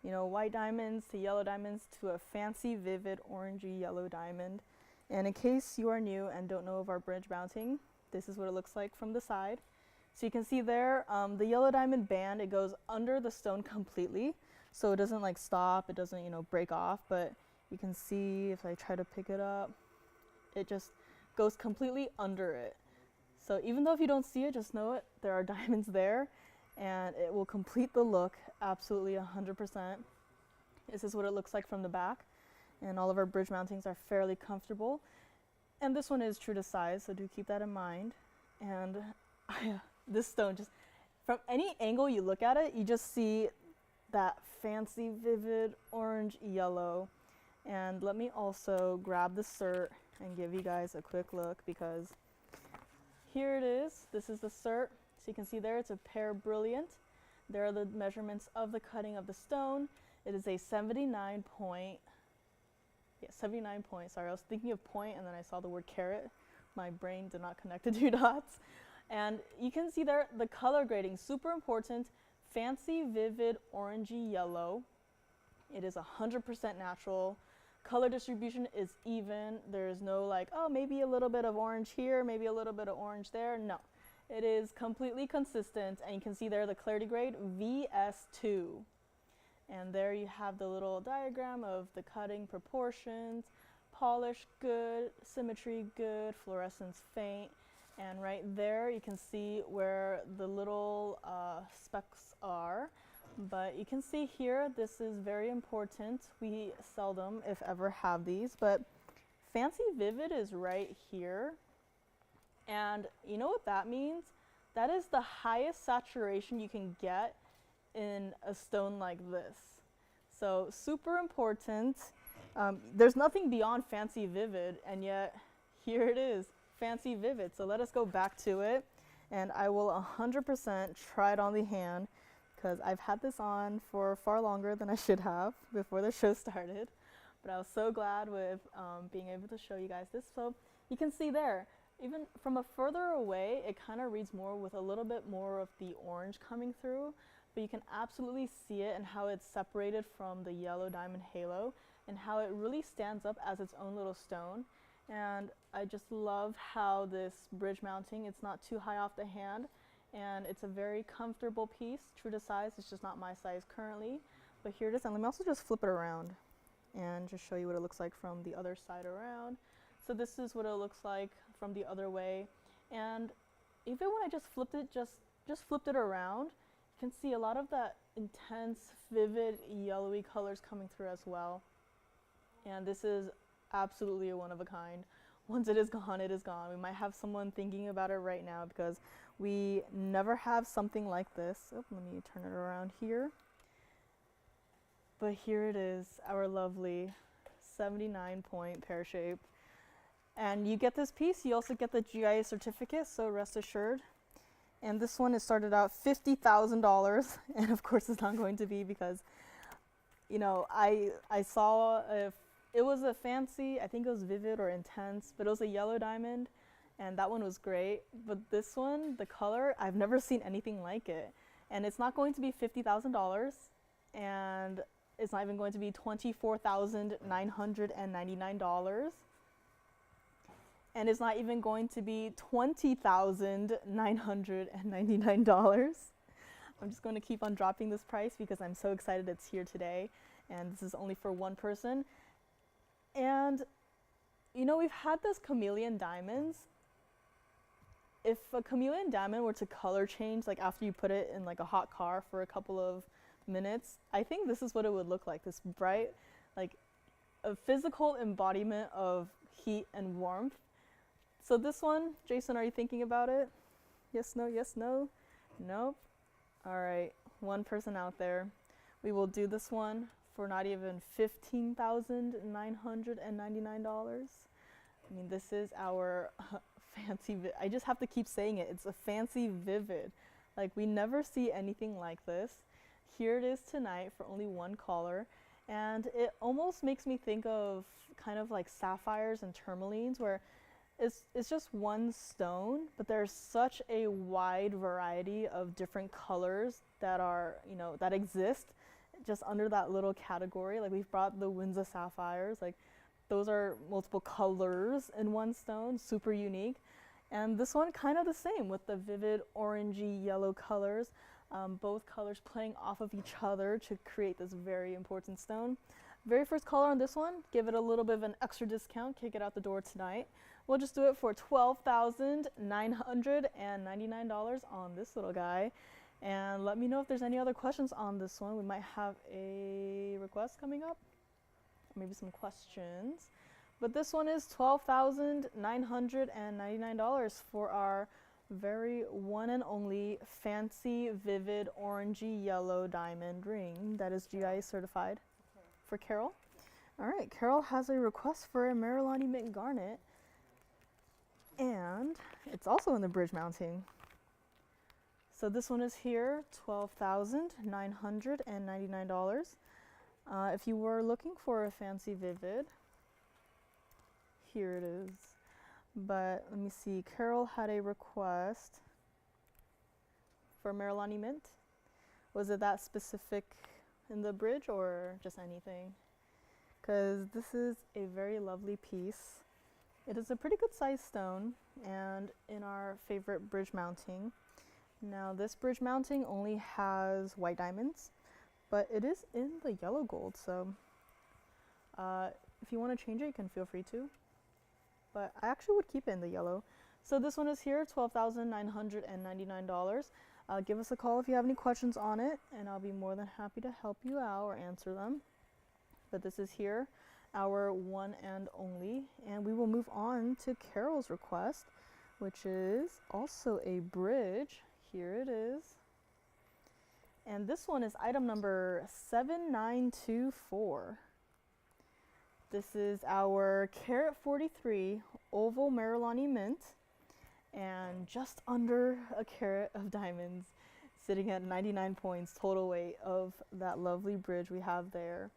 you know, white diamonds to yellow diamonds to a fancy vivid orangey yellow diamond. And in case you are new and don't know of our bridge mounting, this is what it looks like from the side. So you can see there, the yellow diamond band, it goes under the stone completely. So it doesn't like stop, it doesn't, you know, break off, but you can see if I try to pick it up, it just goes completely under it. So even though if you don't see it, just know it, there are diamonds there, and it will complete the look absolutely 100%. This is what it looks like from the back, and all of our bridge mountings are fairly comfortable. And this one is true to size, so do keep that in mind. And this stone, just from any angle you look at it, you just see that fancy vivid orange yellow. And let me also grab the cert and give you guys a quick look, because here it is. This is the cert. So you can see there, it's a pear brilliant. There are the measurements of the cutting of the stone. It is a 79 point, sorry, I was thinking of point and then I saw the word carat. My brain did not connect the two dots. And you can see there, the color grading, super important. Fancy vivid orangey yellow. It is 100% natural. Color distribution is even. There's no like, oh, maybe a little bit of orange here, maybe a little bit of orange there. No, It is completely consistent, and you can see there the clarity grade VS2. And there you have the little diagram of the cutting proportions, polish good, symmetry good, fluorescence faint, and right there you can see where the little specks are. But you can see here, this is very important. We seldom, if ever, have these, but Fancy Vivid is right here. And you know what that means? That is the highest saturation you can get in a stone like this. So super important. There's nothing beyond Fancy Vivid, and yet here it is, Fancy Vivid. So let us go back to it, and I will 100% try it on the hand, because I've had this on for far longer than I should have before the show started. But I was so glad with being able to show you guys this. So you can see there, even from a further away, it kind of reads more with a little bit more of the orange coming through, but you can absolutely see it and how it's separated from the yellow diamond halo and how it really stands up as its own little stone. And I just love how this bridge mounting, it's not too high off the hand, and it's a very comfortable piece, true to size. It's just not my size currently, but here it is. And let me also just flip it around and just show you what it looks like from the other side around. So this is what it looks like from the other way, and even when I just flipped it around, you can see a lot of that intense, vivid, yellowy colors coming through as well. And this is absolutely a one of a kind. Once it is gone, it is gone. We might have someone thinking about it right now because we never have something like this. Oh, let me turn it around here. But here it is, our lovely 79-point pear shape. And you get this piece, you also get the GIA certificate, so rest assured. And this one, it started out $50,000, and of course it's not going to be, because, you know, I saw if it was a fancy, I think it was vivid or intense, but it was a yellow diamond, and that one was great. But this one, the color, I've never seen anything like it. And it's not going to be $50,000, and it's not even going to be $24,999. And it's not even going to be $20,999. I'm just going to keep on dropping this price because I'm so excited it's here today. And this is only for one person. And, you know, we've had this chameleon diamonds. If a chameleon diamond were to color change, like after you put it in like a hot car for a couple of minutes, I think this is what it would look like. This bright, like a physical embodiment of heat and warmth. So this one, Jason, are you thinking about it? Yes, no, yes, no? Nope. All right, one person out there. We will do this one for not even $15,999. I mean, this is our fancy, I just have to keep saying it. It's a Fancy Vivid. Like, we never see anything like this. Here it is tonight for only one caller. And it almost makes me think of kind of like sapphires and tourmalines, where it's just one stone, but there's such a wide variety of different colors that are, you know, that exist just under that little category. Like, we've brought the Winza sapphires, like those are multiple colors in one stone, super unique. And this one kind of the same with the vivid orangey yellow colors, both colors playing off of each other to create this very important stone. Very first caller on this one, give it a little bit of an extra discount, kick it out the door tonight. We'll just do it for $12,999 on this little guy. And let me know if there's any other questions on this one. We might have a request coming up, maybe some questions. But this one is $12,999 for our very one and only Fancy Vivid Orangey Yellow Diamond ring that is GIA certified. For Carol. All right, Carol has a request for a Marilani Mint Garnet, and it's also in the bridge mounting. So this one is here, $12,999. If you were looking for a Fancy Vivid, here it is. But let me see, Carol had a request for Marilani Mint. Was it that specific in the bridge or just anything? Because this is a very lovely piece, It is a pretty good sized stone and in our favorite bridge mounting. Now this bridge mounting only has white diamonds, but it is in the yellow gold, so if you want to change it, you can feel free to. But I actually would keep it in the yellow. So this one is here, $12,999. Give us a call if you have any questions on it, and I'll be more than happy to help you out or answer them. But this is here, our one and only, and we will move on to Carol's request, which is also a bridge. Here it is. And this one is item number 7924. This is our carat 43 oval Marilani mint, and just under a carat of diamonds, sitting at 99 points total weight of that lovely bridge we have there.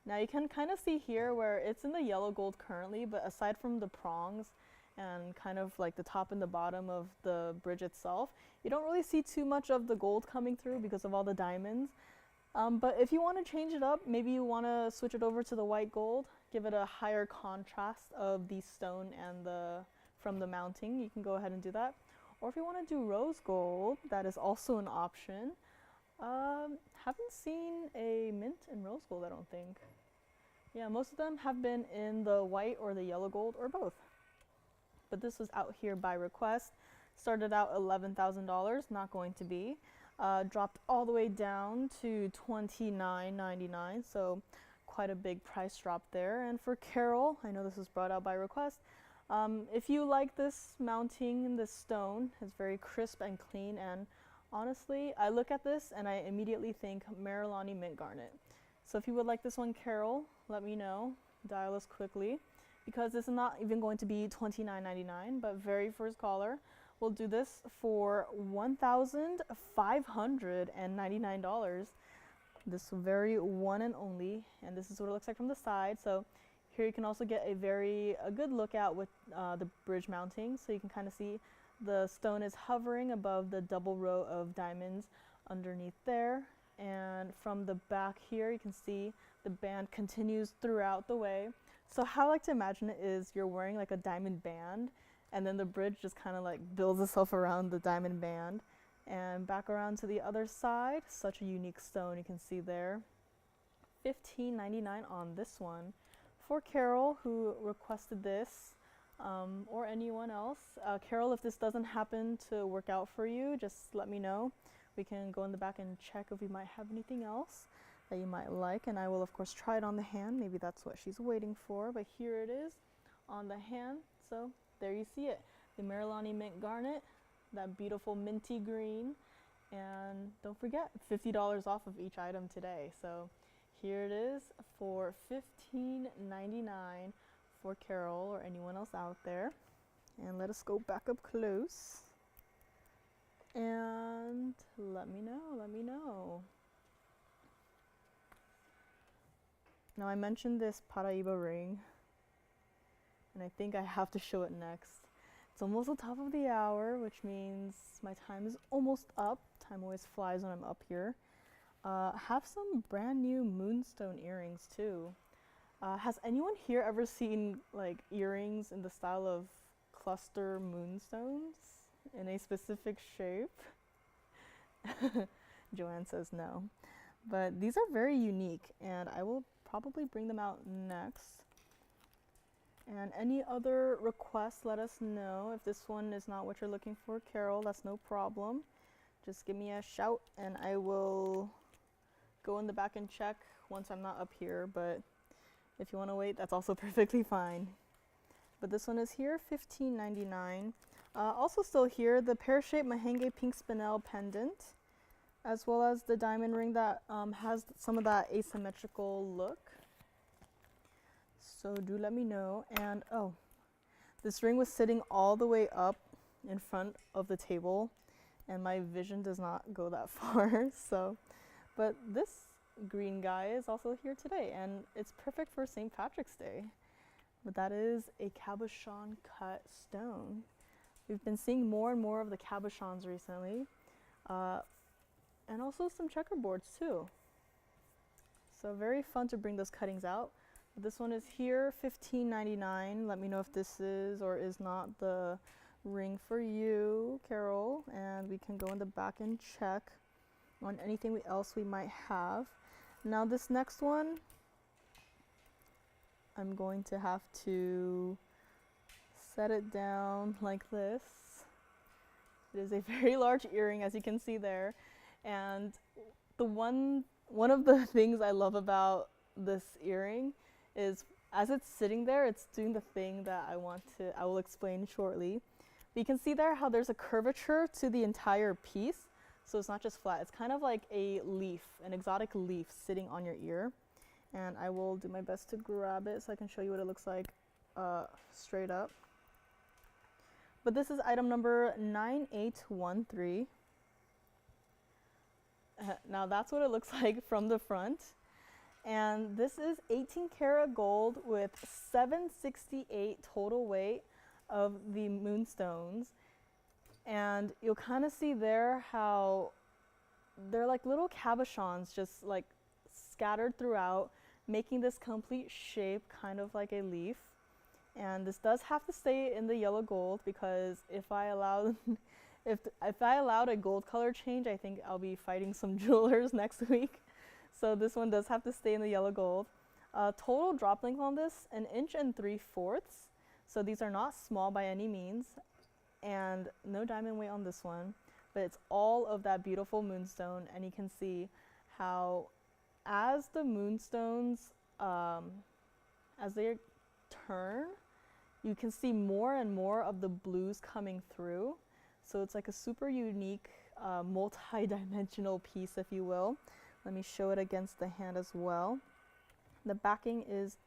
Now you can kind of see here where it's in the yellow gold currently, but aside from the prongs and kind of like the top and the bottom of the bridge itself, you don't really see too much of the gold coming through because of all the diamonds. But if you want to change it up, maybe you want to switch it over to the white gold, give it a higher contrast of the stone and from the mounting, you can go ahead and do that. Or if you want to do rose gold, that is also an option. Haven't seen a mint in rose gold, I don't think. Yeah, most of them have been in the white or the yellow gold or both. But this was out here by request. Started out $11,000, not going to be. Dropped all the way down to $29.99, so quite a big price drop there. And for Carol, I know this was brought out by request. If you like this mounting, this stone, it's very crisp and clean, and honestly, I look at this and I immediately think Marilani mint garnet. So if you would like this one, Carol, let me know. Dial us quickly, because this is not even going to be $29.99, but very first caller, we'll do this for $1,599. This very one and only, and this is what it looks like from the side. So here you can also get a good look at with the bridge mounting, so you can kind of see the stone is hovering above the double row of diamonds underneath there. And from the back here, you can see the band continues throughout the way. So how I like to imagine it is you're wearing like a diamond band, and then the bridge just kind of like builds itself around the diamond band. And back around to the other side, such a unique stone you can see there. $15.99 on this one. For Carol, who requested this, or anyone else. Carol, if this doesn't happen to work out for you, just let me know. We can go in the back and check if we might have anything else that you might like, and I will of course try it on the hand. Maybe that's what she's waiting for, but here it is on the hand. So there you see it, the Marilani mint garnet, that beautiful minty green, and don't forget, $50 off of each item today. So here it is for $15.99 for Carol or anyone else out there. And let us go back up close and let me know. Now I mentioned this paraiba ring, and I think I have to show it next. It's almost the top of the hour, which means my time is almost up. Time always flies when I'm up here. Have some brand new Moonstone earrings too. Has anyone here ever seen like earrings in the style of cluster moonstones in a specific shape? Joanne says no. But these are very unique, and I will probably bring them out next. And any other requests, let us know. If this one is not what you're looking for, Carol, that's no problem. Just give me a shout and I will go in the back and check once I'm not up here. But if you want to wait, that's also perfectly fine. But this one is here, $15.99. Also still here, the pear-shaped Mahenge pink spinel pendant, as well as the diamond ring that has some of that asymmetrical look. So do let me know. And oh, this ring was sitting all the way up in front of the table, and my vision does not go that far. So, but this green guy is also here today, and it's perfect for St. Patrick's Day. But that is a cabochon cut stone. We've been seeing more and more of the cabochons recently, and also some checkerboards too. So very fun to bring those cuttings out. This one is here, $15.99. Let me know if this is or is not the ring for you, Carol, and we can go in the back and check on anything else we might have. Now this next one, I'm going to have to set it down like this. It is a very large earring, as you can see there, and the one of the things I love about this earring is as it's sitting there, it's doing the thing that I will explain shortly. But you can see there how there's a curvature to the entire piece, so it's not just flat. It's kind of like a leaf, an exotic leaf sitting on your ear. And I will do my best to grab it so I can show you what it looks like straight up. But this is item number 9813. Now that's what it looks like from the front. And this is 18 karat gold with 768 total weight of the moonstones. And you'll kind of see there how they're like little cabochons just like scattered throughout, making this complete shape kind of like a leaf. And this does have to stay in the yellow gold, because if I allowed if I allowed a gold color change, I think I'll be fighting some jewelers next week. So this one does have to stay in the yellow gold. Total drop length on this, 1 3/4 inches. So these are not small by any means, and no diamond weight on this one, but it's all of that beautiful moonstone. And you can see how as the moonstones, as they turn, you can see more and more of the blues coming through. So it's like a super unique, multi-dimensional piece, if you will. Let me show it against the hand as well. The backing is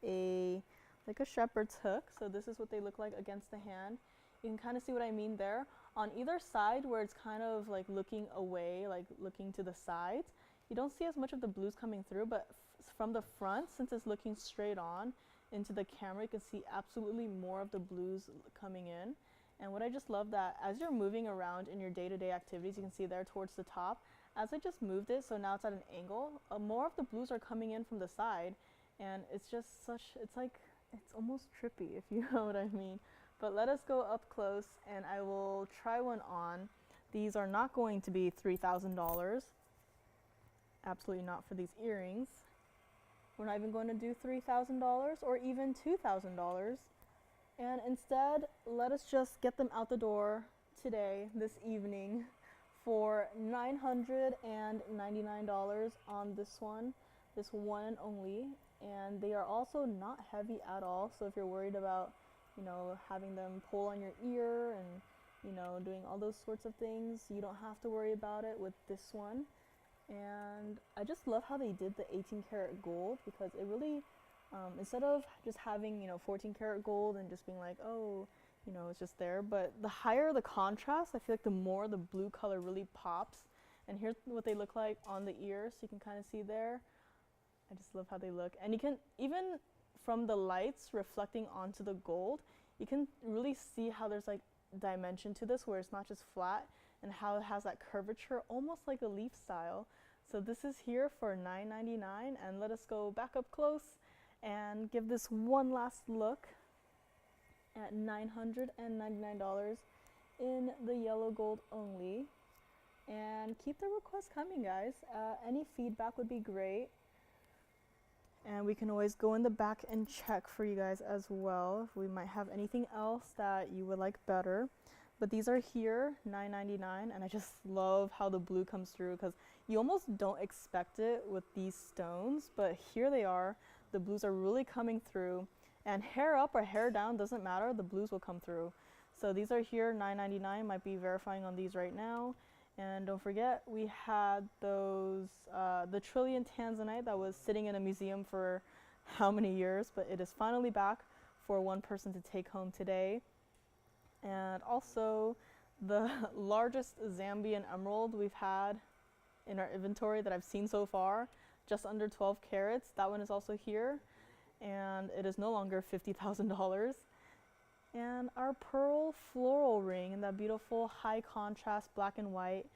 like a shepherd's hook. So this is what they look like against the hand. You can kind of see what I mean there. On either side, where it's kind of like looking away, like looking to the sides, you don't see as much of the blues coming through, but from the front, since it's looking straight on into the camera, you can see absolutely more of the blues coming in. And what I just love that as you're moving around in your day-to-day activities, you can see there towards the top, as I just moved it, so now it's at an angle, more of the blues are coming in from the side, and it's just it's almost trippy, if you know what I mean. But let us go up close and I will try one on. These are not going to be $3,000. Absolutely not for these earrings. We're not even going to do $3,000 or even $2,000. And instead, let us just get them out the door today, this evening, for $999 on this one and only. And they are also not heavy at all, so if you're worried about, having them pull on your ear and, doing all those sorts of things, you don't have to worry about it with this one. And I just love how they did the 18 karat gold, because it really, instead of just having, 14 karat gold and just being like, oh, it's just there, but the higher the contrast, I feel like the more the blue color really pops. And here's what they look like on the ear, so you can kind of see there. I just love how they look. And you can, even from the lights reflecting onto the gold, you can really see how there's like dimension to this, where it's not just flat, and how it has that curvature, almost like a leaf style. So this is here for $9.99, and let us go back up close and give this one last look at $999 in the yellow gold only. And keep the requests coming, guys. Any feedback would be great. And we can always go in the back and check for you guys as well if we might have anything else that you would like better. But these are here, $9.99, and I just love how the blue comes through, because you almost don't expect it with these stones, but here they are. The blues are really coming through, and hair up or hair down doesn't matter, the blues will come through. So these are here, $9.99, might be verifying on these right now. And don't forget, we had those, the Trillion Tanzanite that was sitting in a museum for how many years, but it is finally back for one person to take home today. And also the largest Zambian emerald we've had in our inventory that I've seen so far, just under 12 carats. That one is also here, and it is no longer $50,000. And our pearl floral ring in that beautiful high contrast black and white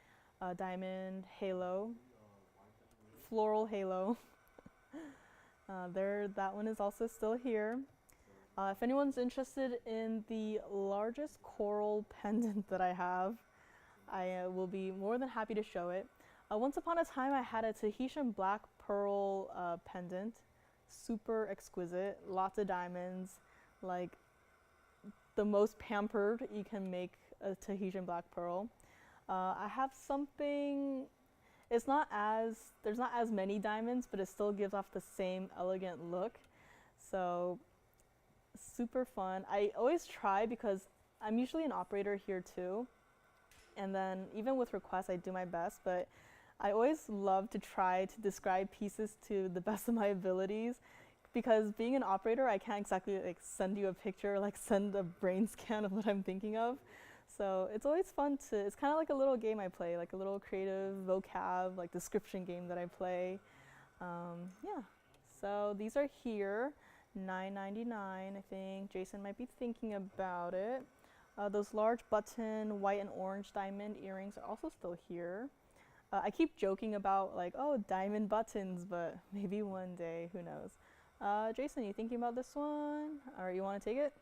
diamond halo, floral halo. That one is also still here. If anyone's interested in the largest coral pendant that I have, I will be more than happy to show it. Once upon a time, I had a Tahitian black pearl pendant, super exquisite, lots of diamonds, like the most pampered you can make a Tahitian black pearl. I have something, there's not as many diamonds, but it still gives off the same elegant look. So super fun. I always try because I'm usually an operator here too. And then even with requests, I do my best, but I always love to try to describe pieces to the best of my abilities, because being an operator, I can't exactly like send you a picture or like send a brain scan of what I'm thinking of. So it's always fun it's kind of like a little game I play, like a little creative vocab, like description game that I play. Yeah, so these are here, $9.99, I think. Jason might be thinking about it. Those large button white and orange diamond earrings are also still here. I keep joking about like, oh, diamond buttons, but maybe one day, who knows. Jason, you thinking about this one? Or you want to take it?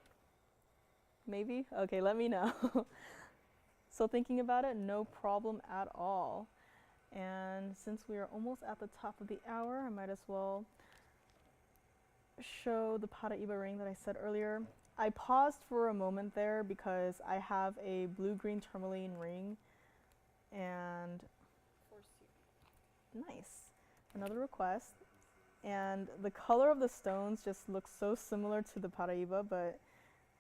Maybe? Okay, let me know. So thinking about it, no problem at all. And since we are almost at the top of the hour, I might as well show the paraiba ring that I said earlier. I paused for a moment there because I have a blue-green tourmaline ring, and nice, another request. And the color of the stones just looks so similar to the paraiba, but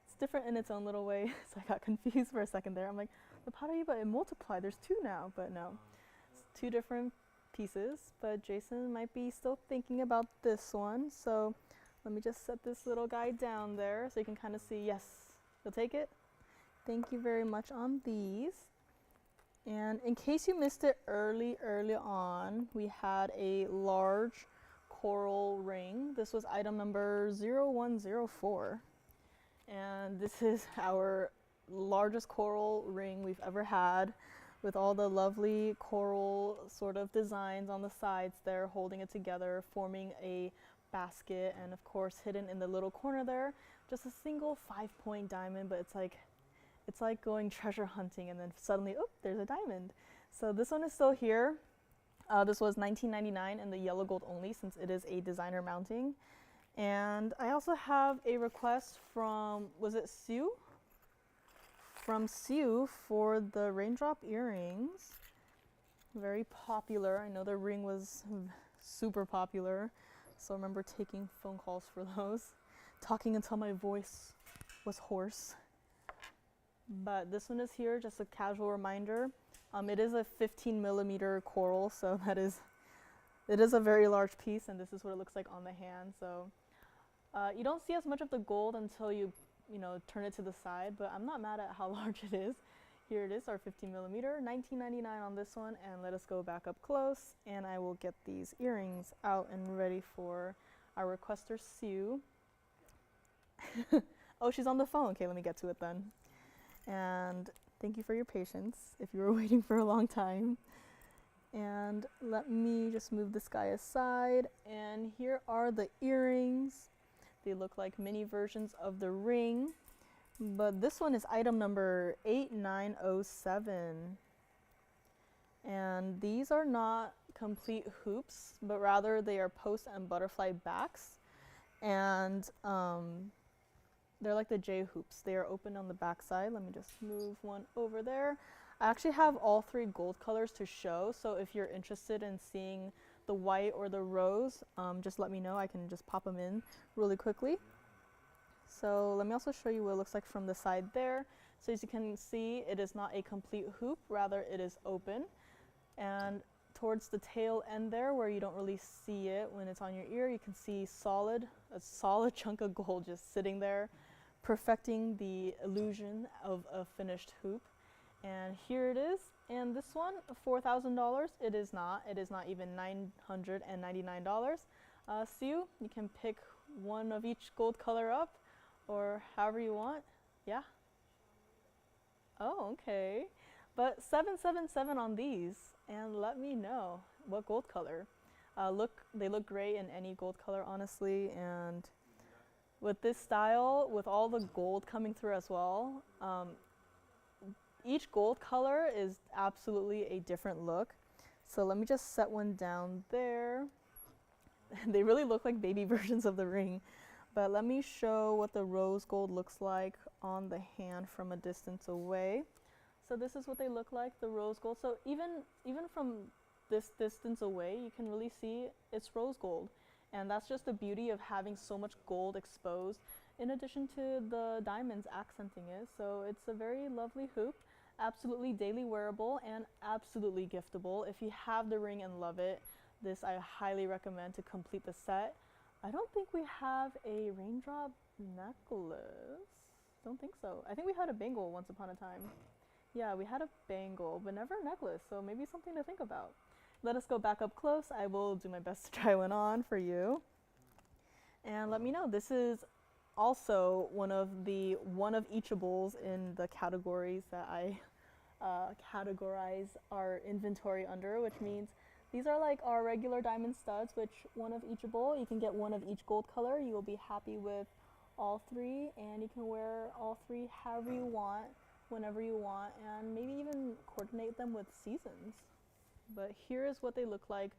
it's different in its own little way. So I got confused for a second there. I'm like, the paraiba, it multiplied, there's two now, but no, it's two different pieces. But Jason might be still thinking about this one, so let me just set this little guy down there so you can kind of see. Yes, you'll take it. Thank you very much on these. And in case you missed it early on, we had a large coral ring. This was item number 0104. And this is our largest coral ring we've ever had, with all the lovely coral sort of designs on the sides there, holding it together, forming a basket, and of course hidden in the little corner there, just a single 5-point diamond, but it's like going treasure hunting and then suddenly, oh, there's a diamond. So this one is still here. This was $19.99 in the yellow gold only, since it is a designer mounting. And I also have a request from, was it Sue? From Sue for the Raindrop earrings. Very popular. I know the ring was super popular, so I remember taking phone calls for those, talking until my voice was hoarse. But this one is here, just a casual reminder. It is a 15mm coral, so it is a very large piece, and this is what it looks like on the hand. So you don't see as much of the gold until you turn it to the side, but I'm not mad at how large it is. Here it is, our 15mm, $19.99 on this one, and let us go back up close, and I will get these earrings out and ready for our requester, Sue. Oh, she's on the phone. Okay, let me get to it then. And thank you for your patience if you were waiting for a long time. And let me just move this guy aside, and here are the earrings. They look like mini versions of the ring, but this one is item number 8907. And these are not complete hoops, but rather they are post and butterfly backs. And they're like the J hoops. They are open on the back side. Let me just move one over there. I actually have all three gold colors to show, so if you're interested in seeing the white or the rose, just let me know. I can just pop them in really quickly. So let me also show you what it looks like from the side there. So as you can see, it is not a complete hoop, rather it is open. And towards the tail end there, where you don't really see it when it's on your ear, you can see a solid chunk of gold just sitting there, perfecting the illusion of a finished hoop. And here it is. And this one, $4,000. It is not even $999. Sue, you can pick one of each gold color up, or however you want. Yeah? Oh, okay. But 777 on these, and let me know what gold color. They look great in any gold color, honestly. And with this style, with all the gold coming through as well, each gold color is absolutely a different look. So let me just set one down there. They really look like baby versions of the ring. But let me show what the rose gold looks like on the hand from a distance away. So this is what they look like, the rose gold. So even from this distance away, you can really see it's rose gold. And that's just the beauty of having so much gold exposed, in addition to the diamonds accenting it. So it's a very lovely hoop, absolutely daily wearable and absolutely giftable. If you have the ring and love it, this I highly recommend to complete the set. I don't think we have a raindrop necklace. Don't think so. I think we had a bangle once upon a time. Yeah, we had a bangle, but never a necklace, so maybe something to think about. Let us go back up close. I will do my best to try one on for you. And let me know. This is also one of eachables in the categories that I categorize our inventory under, which means these are like our regular diamond studs, which one of eachable. You can get one of each gold color. You will be happy with all three, and you can wear all three however you want, whenever you want, and maybe even coordinate them with seasons. But here is what they look like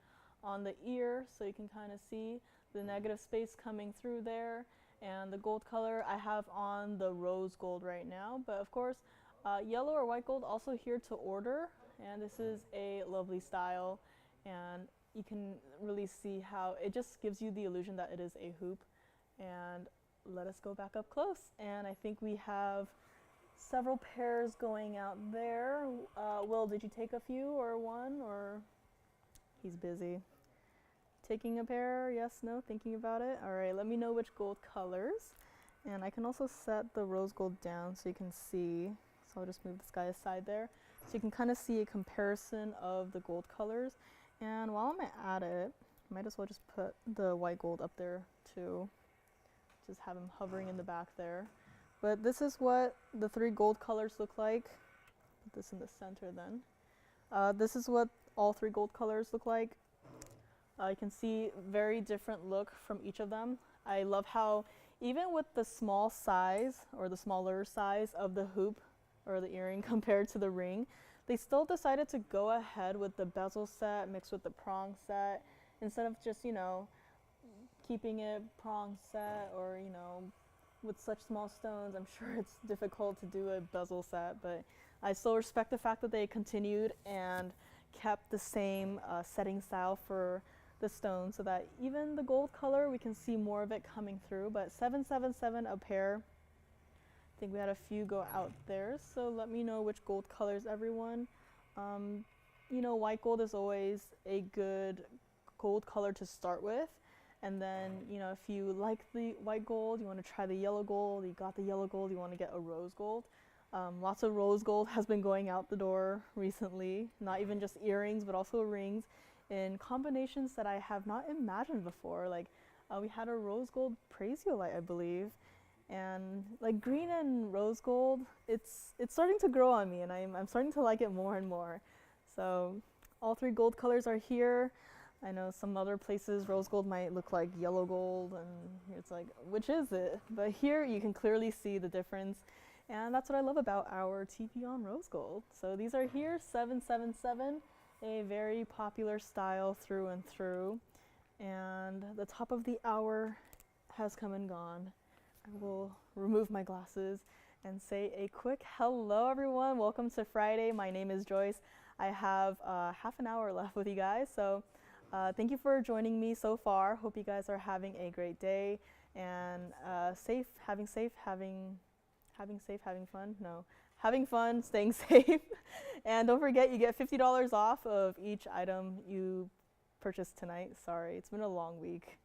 on the ear, so you can kind of see the negative space coming through there. And the gold color I have on the rose gold right now, but of course yellow or white gold also here to order. And this is a lovely style, and you can really see how it just gives you the illusion that it is a hoop. And let us go back up close, and I think we have several pairs going out there. Will, did you take a few or one, or he's busy? Taking a pair, yes, no, thinking about it. All right, let me know which gold colors. And I can also set the rose gold down so you can see. So I'll just move this guy aside there. So you can kind of see a comparison of the gold colors. And while I'm at it, I might as well just put the white gold up there too. Just have him hovering in the back there. But this is what the three gold colors look like. Put this in the center then. This is what all three gold colors look like. You can see very different look from each of them. I love how even with the small size or the smaller size of the hoop or the earring compared to the ring, they still decided to go ahead with the bezel set mixed with the prong set instead of just, you know, keeping it prong set, or, you know, with such small stones, I'm sure it's difficult to do a bezel set, but I still respect the fact that they continued and kept the same setting style for the stone, so that even the gold color, we can see more of it coming through. But 777 a pair. I think we had a few go out there, so let me know which gold colors, everyone. You know, white gold is always a good gold color to start with. And then, you know, if you like the white gold, you want to try the yellow gold, you got the yellow gold, you want to get a rose gold. Lots of rose gold has been going out the door recently, not even just earrings, but also rings in combinations that I have not imagined before. Like we had a rose gold prasiolite, I believe, and like green and rose gold, it's starting to grow on me, and I'm starting to like it more and more. So all three gold colors are here. I know some other places rose gold might look like yellow gold, and it's like, which is it? But here you can clearly see the difference, and that's what I love about our TVON rose gold. So these are here, 777, a very popular style through and through. And the top of the hour has come and gone. I will remove my glasses and say a quick hello, everyone. Welcome to Friday. My name is Joyce. I have half an hour left with you guys, so thank you for joining me so far. Hope you guys are having a great day and having fun, staying safe. And don't forget, you get $50 off of each item you purchase tonight. Sorry, it's been a long week.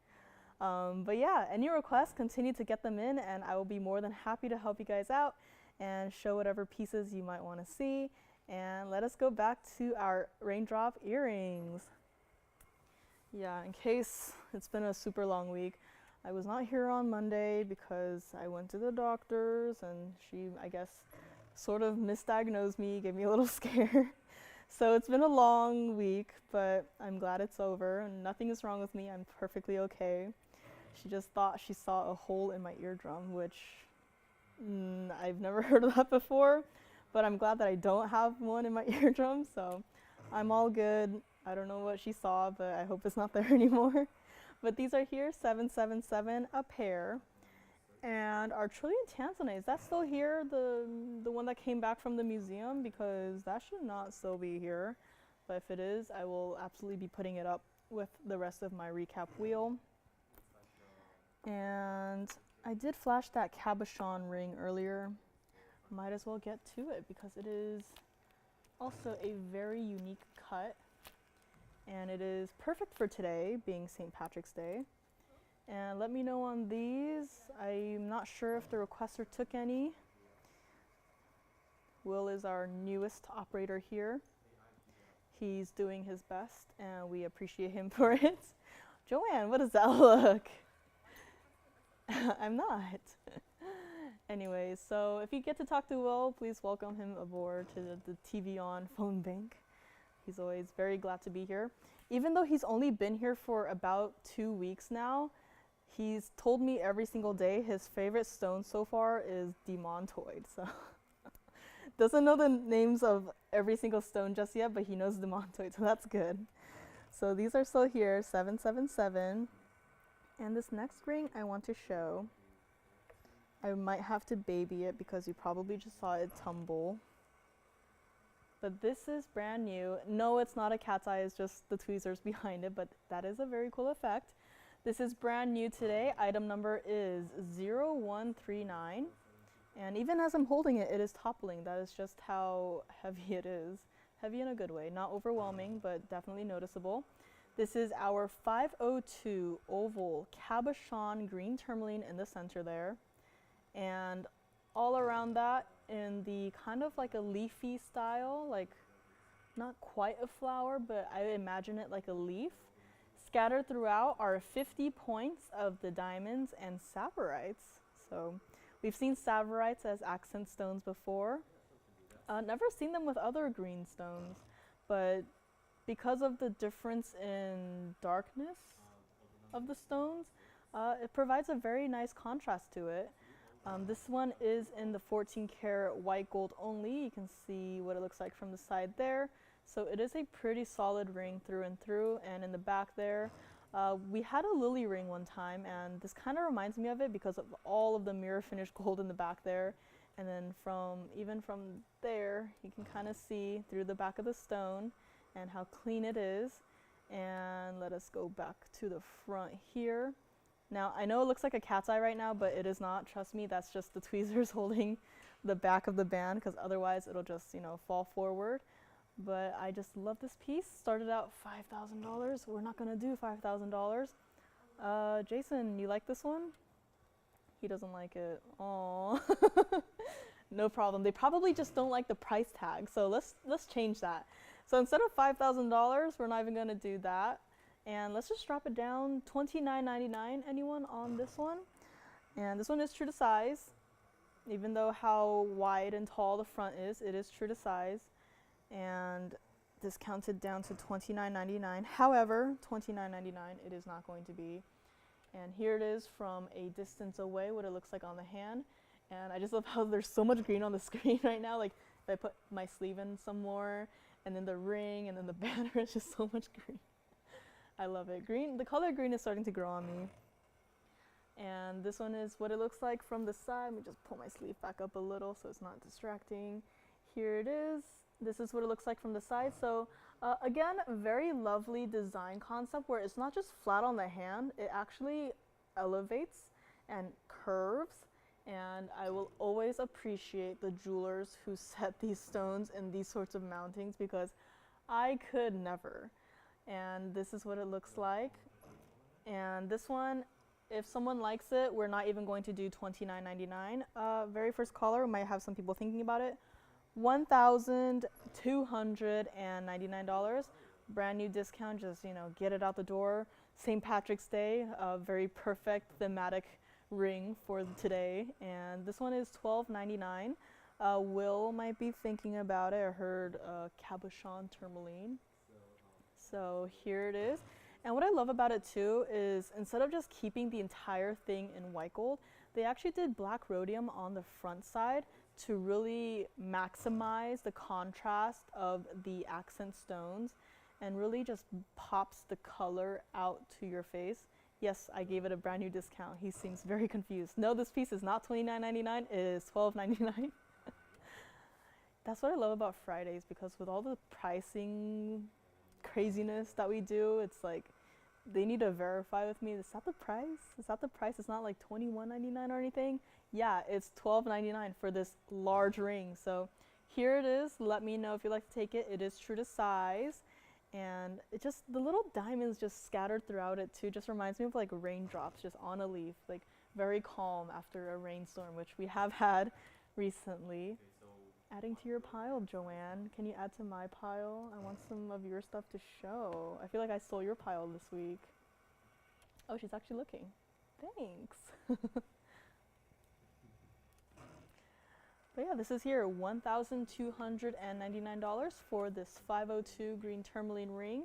But yeah, any requests, continue to get them in, and I will be more than happy to help you guys out and show whatever pieces you might want to see. And let us go back to our raindrop earrings. Yeah, in case it's been a super long week, I was not here on Monday because I went to the doctor's, and she, I guess, sort of misdiagnosed me, gave me a little scare. So it's been a long week, but I'm glad it's over. And nothing is wrong with me. I'm perfectly okay. She just thought she saw a hole in my eardrum, which I've never heard of that before. But I'm glad that I don't have one in my eardrum, so I'm all good. I don't know what she saw, but I hope it's not there anymore. But these are here, 777 a pair. And our trillion Tanzanite, is that still here? The one that came back from the museum? Because that should not still be here. But if it is, I will absolutely be putting it up with the rest of my recap wheel. And I did flash that cabochon ring earlier. Might as well get to it because it is also a very unique cut. And it is perfect for today, being St. Patrick's Day. And let me know on these. I'm not sure if the requester took any. Will is our newest operator here. He's doing his best and we appreciate him for it. Joanne, what does that look? I'm not. Anyways, so if you get to talk to Will, please welcome him aboard to the TVON phone bank. He's always very glad to be here. Even though he's only been here for about 2 weeks now, he's told me every single day his favorite stone so far is demantoid. So doesn't know the names of every single stone just yet, but he knows demantoid, so that's good. So these are still here, 777. And this next ring I want to show, I might have to baby it because you probably just saw it tumble. But this is brand new. No, it's not a cat's eye, it's just the tweezers behind it, but that is a very cool effect. This is brand new today. Item number is 0139. And even as I'm holding it, it is toppling. That is just how heavy it is. Heavy in a good way. Not overwhelming, but definitely noticeable. This is our 502 oval cabochon green tourmaline in the center there. And all around that in the kind of like a leafy style, like not quite a flower, but I imagine it like a leaf. Scattered throughout are 50 points of the diamonds and sapphirites. So we've seen sapphirites as accent stones before. Never seen them with other green stones, but because of the difference in darkness of the stones, it provides a very nice contrast to it. This one is in the 14 karat white gold only. You can see what it looks like from the side there. So it is a pretty solid ring through and through. And in the back there, we had a lily ring one time, and this kind of reminds me of it because of all of the mirror finished gold in the back there. And then even from there, you can kind of see through the back of the stone and how clean it is. And let us go back to the front here. Now, I know it looks like a cat's eye right now, but it is not. Trust me, that's just the tweezers holding the back of the band, because otherwise it'll just, fall forward. But I just love this piece. Started out $5,000. We're not going to do $5,000. Jason, you like this one? He doesn't like it. Aww. No problem. They probably just don't like the price tag. So let's change that. So instead of $5,000, we're not even going to do that. And let's just drop it down, $29.99. Anyone on this one? And this one is true to size. Even though how wide and tall the front is, it is true to size. And discounted down to $29.99. However, $29.99 it is not going to be. And here it is from a distance away, what it looks like on the hand. And I just love how there's so much green on the screen right now. Like if I put my sleeve in some more, and then the ring, and then the banner, it's just so much green. I love it. Green, the color green is starting to grow on me. And this one is what it looks like from the side. Let me just pull my sleeve back up a little so it's not distracting. Here it is. This is what it looks like from the side. So again, very lovely design concept where it's not just flat on the hand, it actually elevates and curves. And I will always appreciate the jewelers who set these stones in these sorts of mountings because I could never. And this is what it looks like. And this one, if someone likes it, we're not even going to do $29.99. Very first caller, we might have some people thinking about it. $1,299. Brand new discount, just get it out the door. St. Patrick's Day, a very perfect thematic ring for today. And this one is $12.99. Will might be thinking about it. I heard cabochon tourmaline. So here it is. And what I love about it too is instead of just keeping the entire thing in white gold, they actually did black rhodium on the front side to really maximize the contrast of the accent stones and really just pops the color out to your face. Yes, I gave it a brand new discount. He seems very confused. No, this piece is not $29.99, it is $12.99. That's what I love about Fridays, because with all the pricing craziness that we do, it's like they need to verify with me, is that the price? Is that the price? It's not like $21.99 or anything? Yeah, it's $12.99 for this large ring. So here it is. Let me know if you'd like to take it. It is true to size. And it just, the little diamonds just scattered throughout it too, just reminds me of like raindrops just on a leaf, like very calm after a rainstorm, which we have had recently. Adding to your pile, Joanne. Can you add to my pile? I want some of your stuff to show. I feel like I stole your pile this week. Oh, she's actually looking. Thanks. But yeah, this is here, $1,299 for this 502 green tourmaline ring.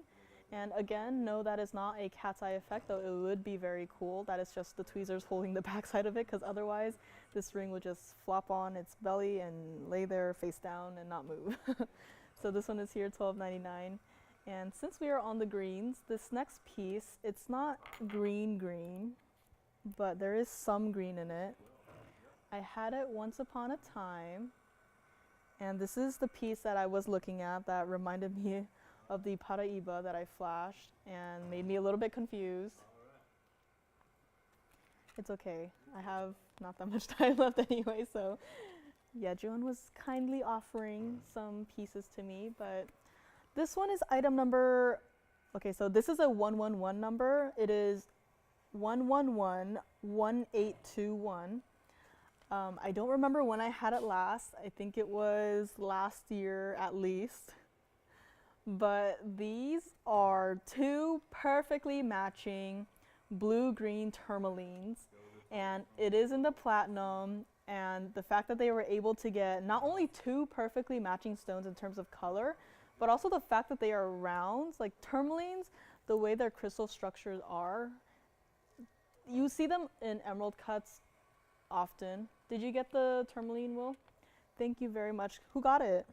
And again, no, that is not a cat's eye effect, though it would be very cool. That is just the tweezers holding the backside of it, because otherwise this ring would just flop on its belly and lay there face down and not move. So this one is here, $12.99. And since we are on the greens, this next piece, it's not green, but there is some green in it. I had it once upon a time, and this is the piece that I was looking at that reminded me of the paraiba that I flashed and made me a little bit confused. It's okay. I have not that much time left anyway, so yeah, Joanne was kindly offering some pieces to me, but this one is item number, okay, so this is a 111 number. It is 1111821. I don't remember when I had it last. I think it was last year at least. But these are two perfectly matching blue-green tourmalines, and it is in the platinum, and the fact that they were able to get not only two perfectly matching stones in terms of color, but also the fact that they are rounds, like tourmalines, the way their crystal structures are, you see them in emerald cuts often. Did you get the tourmaline, Will? Thank you very much. Who got it?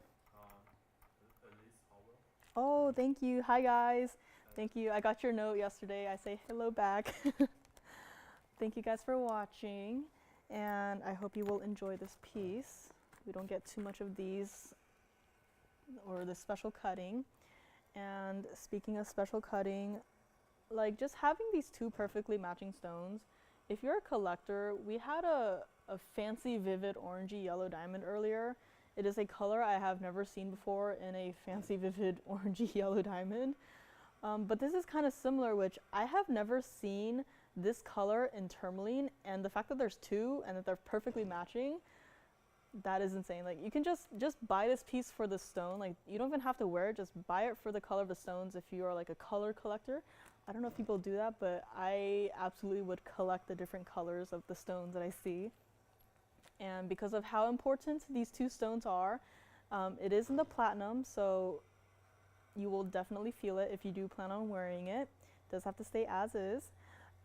Oh, thank you. Hi, guys. Thank you. I got your note yesterday. I say hello back. Thank you guys for watching, and I hope you will enjoy this piece. We don't get too much of these or this special cutting. And speaking of special cutting, like just having these two perfectly matching stones, if you're a collector, we had a fancy vivid orangey yellow diamond earlier. It is a color I have never seen before in a fancy vivid orangey yellow diamond. But this is kind of similar, which I have never seen this color in tourmaline, and the fact that there's two and that they're perfectly matching, that is insane. Like you can just buy this piece for the stone. Like you don't even have to wear it, just buy it for the color of the stones if you are like a color collector. I don't know if people do that, but I absolutely would collect the different colors of the stones that I see. And because of how important these two stones are, it is in the platinum, so you will definitely feel it if you do plan on wearing it. It does have to stay as is.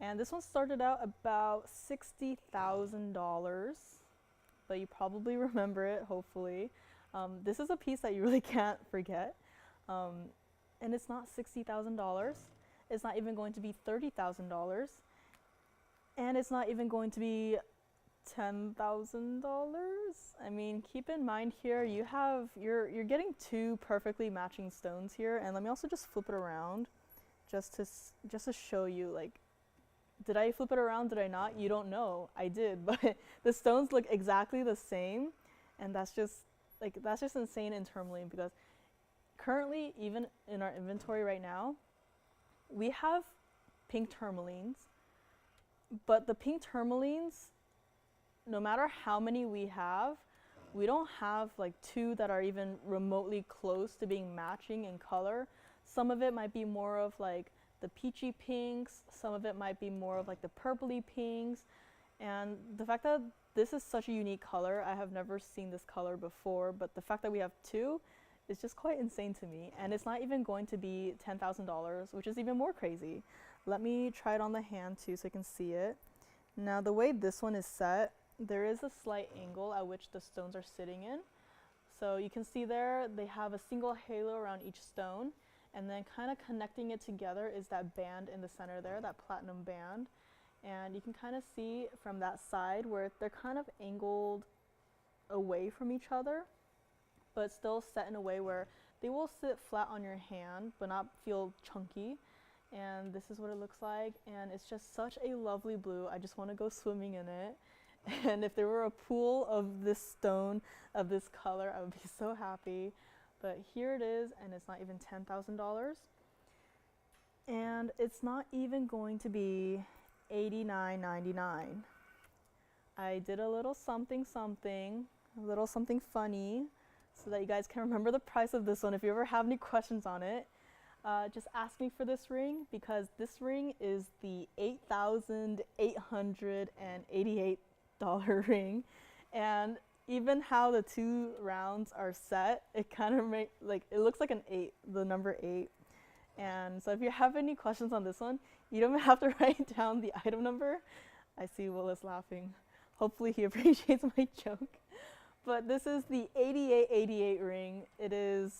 And this one started out about $60,000, but you probably remember it, hopefully. This is a piece that you really can't forget. And it's not $60,000. It's not even going to be $30,000. And it's not even going to be $10,000. I mean, keep in mind here, you're getting two perfectly matching stones here. And let me also just flip it around just to show you, like, did I flip it around? Did I not? You don't know. I did, but the stones look exactly the same, and that's just insane in tourmaline, because currently, even in our inventory right now, we have pink tourmalines, but the pink tourmalines, no matter how many we have, we don't have like two that are even remotely close to being matching in color. Some of it might be more of like the peachy pinks, some of it might be more of like the purpley pinks, And the fact that this is such a unique color, I have never seen this color before, but the fact that we have two is just quite insane to me. And it's not even going to be $10,000, which is even more crazy. Let me try it on the hand too so you can see it. Now the way this one is set, there is a slight angle at which the stones are sitting in. So you can see there, they have a single halo around each stone, and then kind of connecting it together is that band in the center there, that platinum band. And you can kind of see from that side where they're kind of angled away from each other, but still set in a way where they will sit flat on your hand, but not feel chunky. And this is what it looks like, and it's just such a lovely blue. I just want to go swimming in it. And if there were a pool of this stone, of this color, I would be so happy. But here it is, and it's not even $10,000. And it's not even going to be $89.99. I did a little something, a little something funny, so that you guys can remember the price of this one. If you ever have any questions on it, just ask me for this ring, because this ring is the $8,888 ring. And even how the two rounds are set, it kind of it looks like an 8, the number 8. And so if you have any questions on this one, you don't have to write down the item number. I see Willis laughing. Hopefully he appreciates my joke. But this is the 8888 ring. It is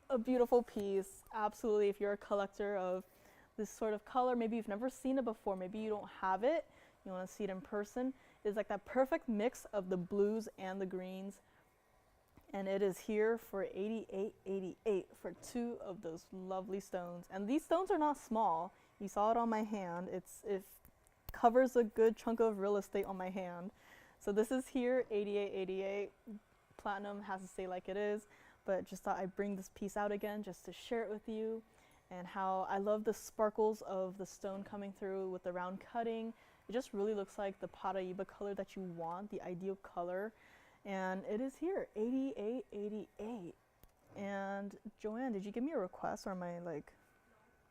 a beautiful piece. Absolutely, if you're a collector of this sort of color, maybe you've never seen it before, maybe you don't have it, you want to see it in person, it's like that perfect mix of the blues and the greens. And it is here for $88.88 for two of those lovely stones. And these stones are not small. You saw it on my hand. It covers a good chunk of real estate on my hand. So this is here, $88.88. Platinum has to stay like it is, but just thought I'd bring this piece out again just to share it with you, and how I love the sparkles of the stone coming through with the round cutting. It just really looks like the paraiba color that you want, the ideal color. And it is here, $88.88. And Joanne, did you give me a request, or am I like,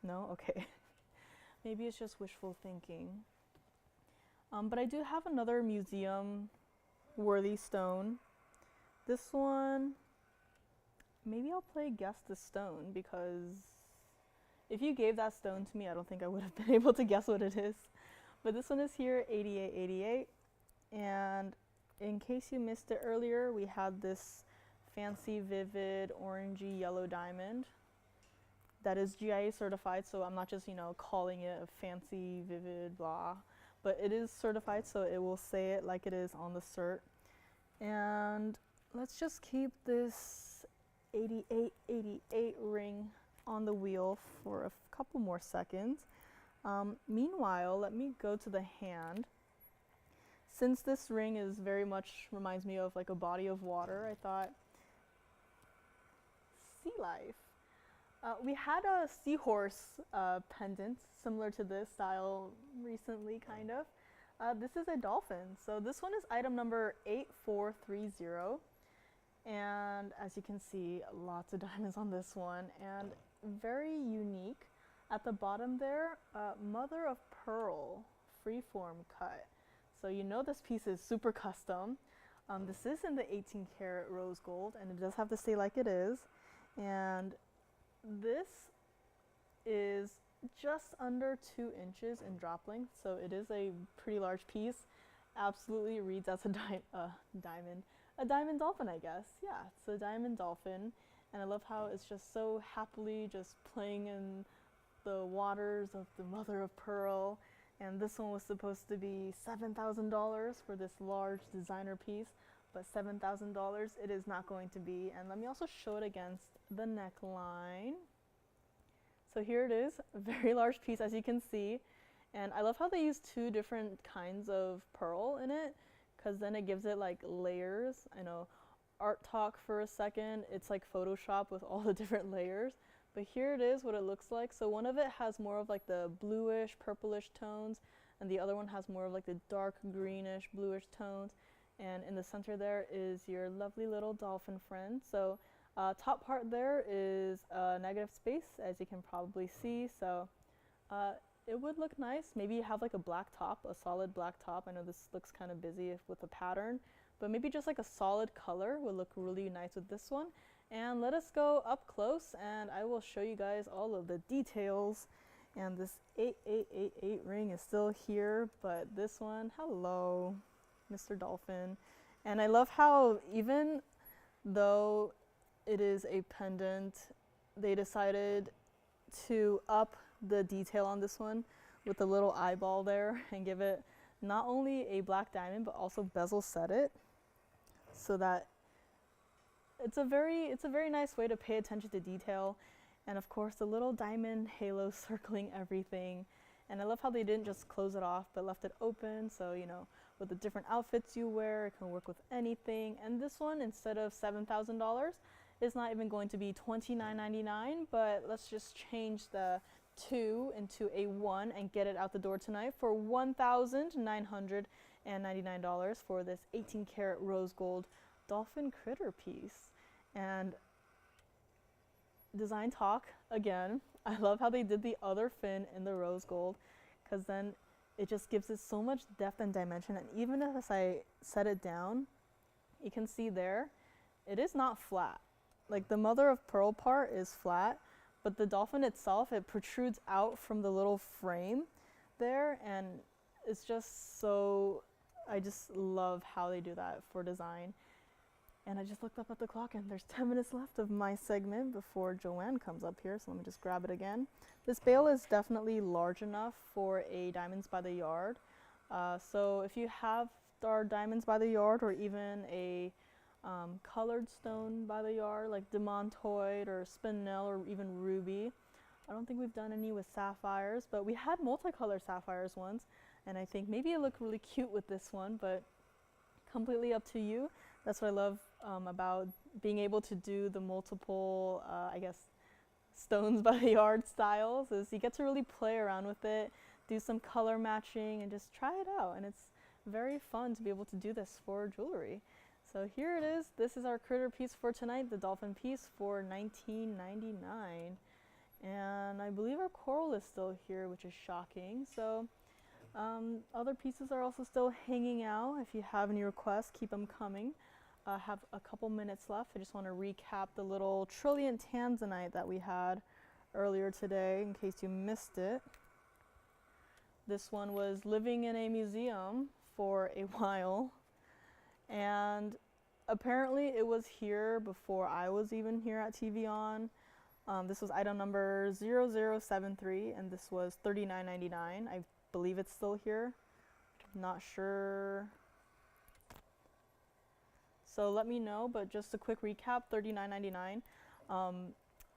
no? Okay. Maybe it's just wishful thinking. But I do have another museum-worthy stone. This one, maybe I'll play Guess the Stone, because if you gave that stone to me, I don't think I would have been able to guess what it is. But this one is here, $88.88. And in case you missed it earlier, we had this fancy, vivid, orangey yellow diamond that is GIA certified, so I'm not just, calling it a fancy, vivid, blah, but it is certified, so it will say it like it is on the cert. And let's just keep this 8888 ring on the wheel for a couple more seconds. Meanwhile, let me go to the hand. Since this ring is very much reminds me of like a body of water, I thought sea life. We had a seahorse pendant similar to this style recently, kind of. This is a dolphin. So this one is item number 8430. And as you can see, lots of diamonds on this one, and very unique. At the bottom there, mother of pearl, freeform cut. So this piece is super custom. This is in the 18 karat rose gold, and it does have to stay like it is. And this is just under 2 inches in drop length, so it is a pretty large piece. Absolutely reads as a diamond. A diamond dolphin, I guess. Yeah, it's a diamond dolphin. And I love how it's just so happily just playing in the waters of the mother of pearl. And this one was supposed to be $7,000 for this large designer piece, but $7,000 it is not going to be. And let me also show it against the neckline. So here it is, a very large piece, as you can see. And I love how they use 2 different kinds of pearl in it, because then it gives it like layers. I know, art talk for a second, it's like Photoshop with all the different layers. But here it is, what it looks like. So one of it has more of like the bluish, purplish tones, and the other one has more of like the dark greenish, bluish tones. And in the center there is your lovely little dolphin friend. So top part there is a negative space, as you can probably see. So it would look nice. Maybe have like a black top, a solid black top. I know this looks kind of busy with the pattern, but maybe just like a solid color would look really nice with this one. And let us go up close and I will show you guys all of the details. And this 8888 ring is still here, but this one, hello, Mr. Dolphin. And I love how even though it is a pendant, they decided to up the detail on this one with a little eyeball there and give it not only a black diamond but also bezel set it, so that it's a very nice way to pay attention to detail. And of course the little diamond halo circling everything. And I love how they didn't just close it off but left it open, so you know, with the different outfits you wear, it can work with anything. And this one, instead of $7,000, is not even going to be $29.99, but let's just change the 2 into a 1 and get it out the door tonight for $1,999 for this 18 karat rose gold dolphin critter piece. And design talk again, I love how they did the other fin in the rose gold, because then it just gives it so much depth and dimension. And even as I set it down, you can see there, it is not flat. Like the mother of pearl part is flat, but the dolphin itself, it protrudes out from the little frame there, and it's just so, I just love how they do that for design. And I just looked up at the clock and there's 10 minutes left of my segment before Joanne comes up here, so let me just grab it again. This bale is definitely large enough for a diamonds by the yard. So if you have our diamonds by the yard or even a colored stone by the yard like demantoid or spinel or even ruby. I don't think we've done any with sapphires, but we had multicolored sapphires once, and I think maybe it looked really cute with this one, but completely up to you. That's what I love about being able to do the multiple, I guess, stones by the yard styles, is you get to really play around with it, do some color matching, and just try it out. And it's very fun to be able to do this for jewelry. So here it is. This is our critter piece for tonight, the dolphin piece for $19.99. And I believe our coral is still here, which is shocking. So other pieces are also still hanging out. If you have any requests, keep them coming. I have a couple minutes left. I just want to recap the little trillion Tanzanite that we had earlier today in case you missed it. This one was living in a museum for a while, and apparently it was here before I was even here at TVON. This was item number 0073, and this was $39.99. I believe it's still here. Not sure. So let me know, but just a quick recap, $39.99.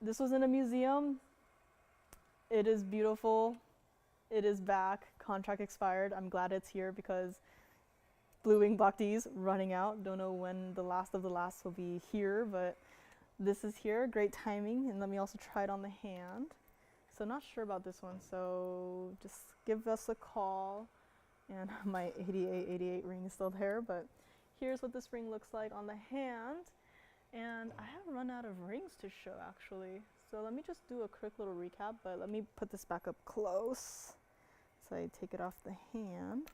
This was in a museum. It is beautiful. It is back. Contract expired. I'm glad it's here because Blue Wing Block D's running out. Don't know when the last of the last will be here, but this is here. Great timing. And let me also try it on the hand. So not sure about this one, so just give us a call. And my 8888 ring is still there, but here's what this ring looks like on the hand. And I have run out of rings to show actually. So let me just do a quick little recap, but let me put this back up close so I take it off the hand.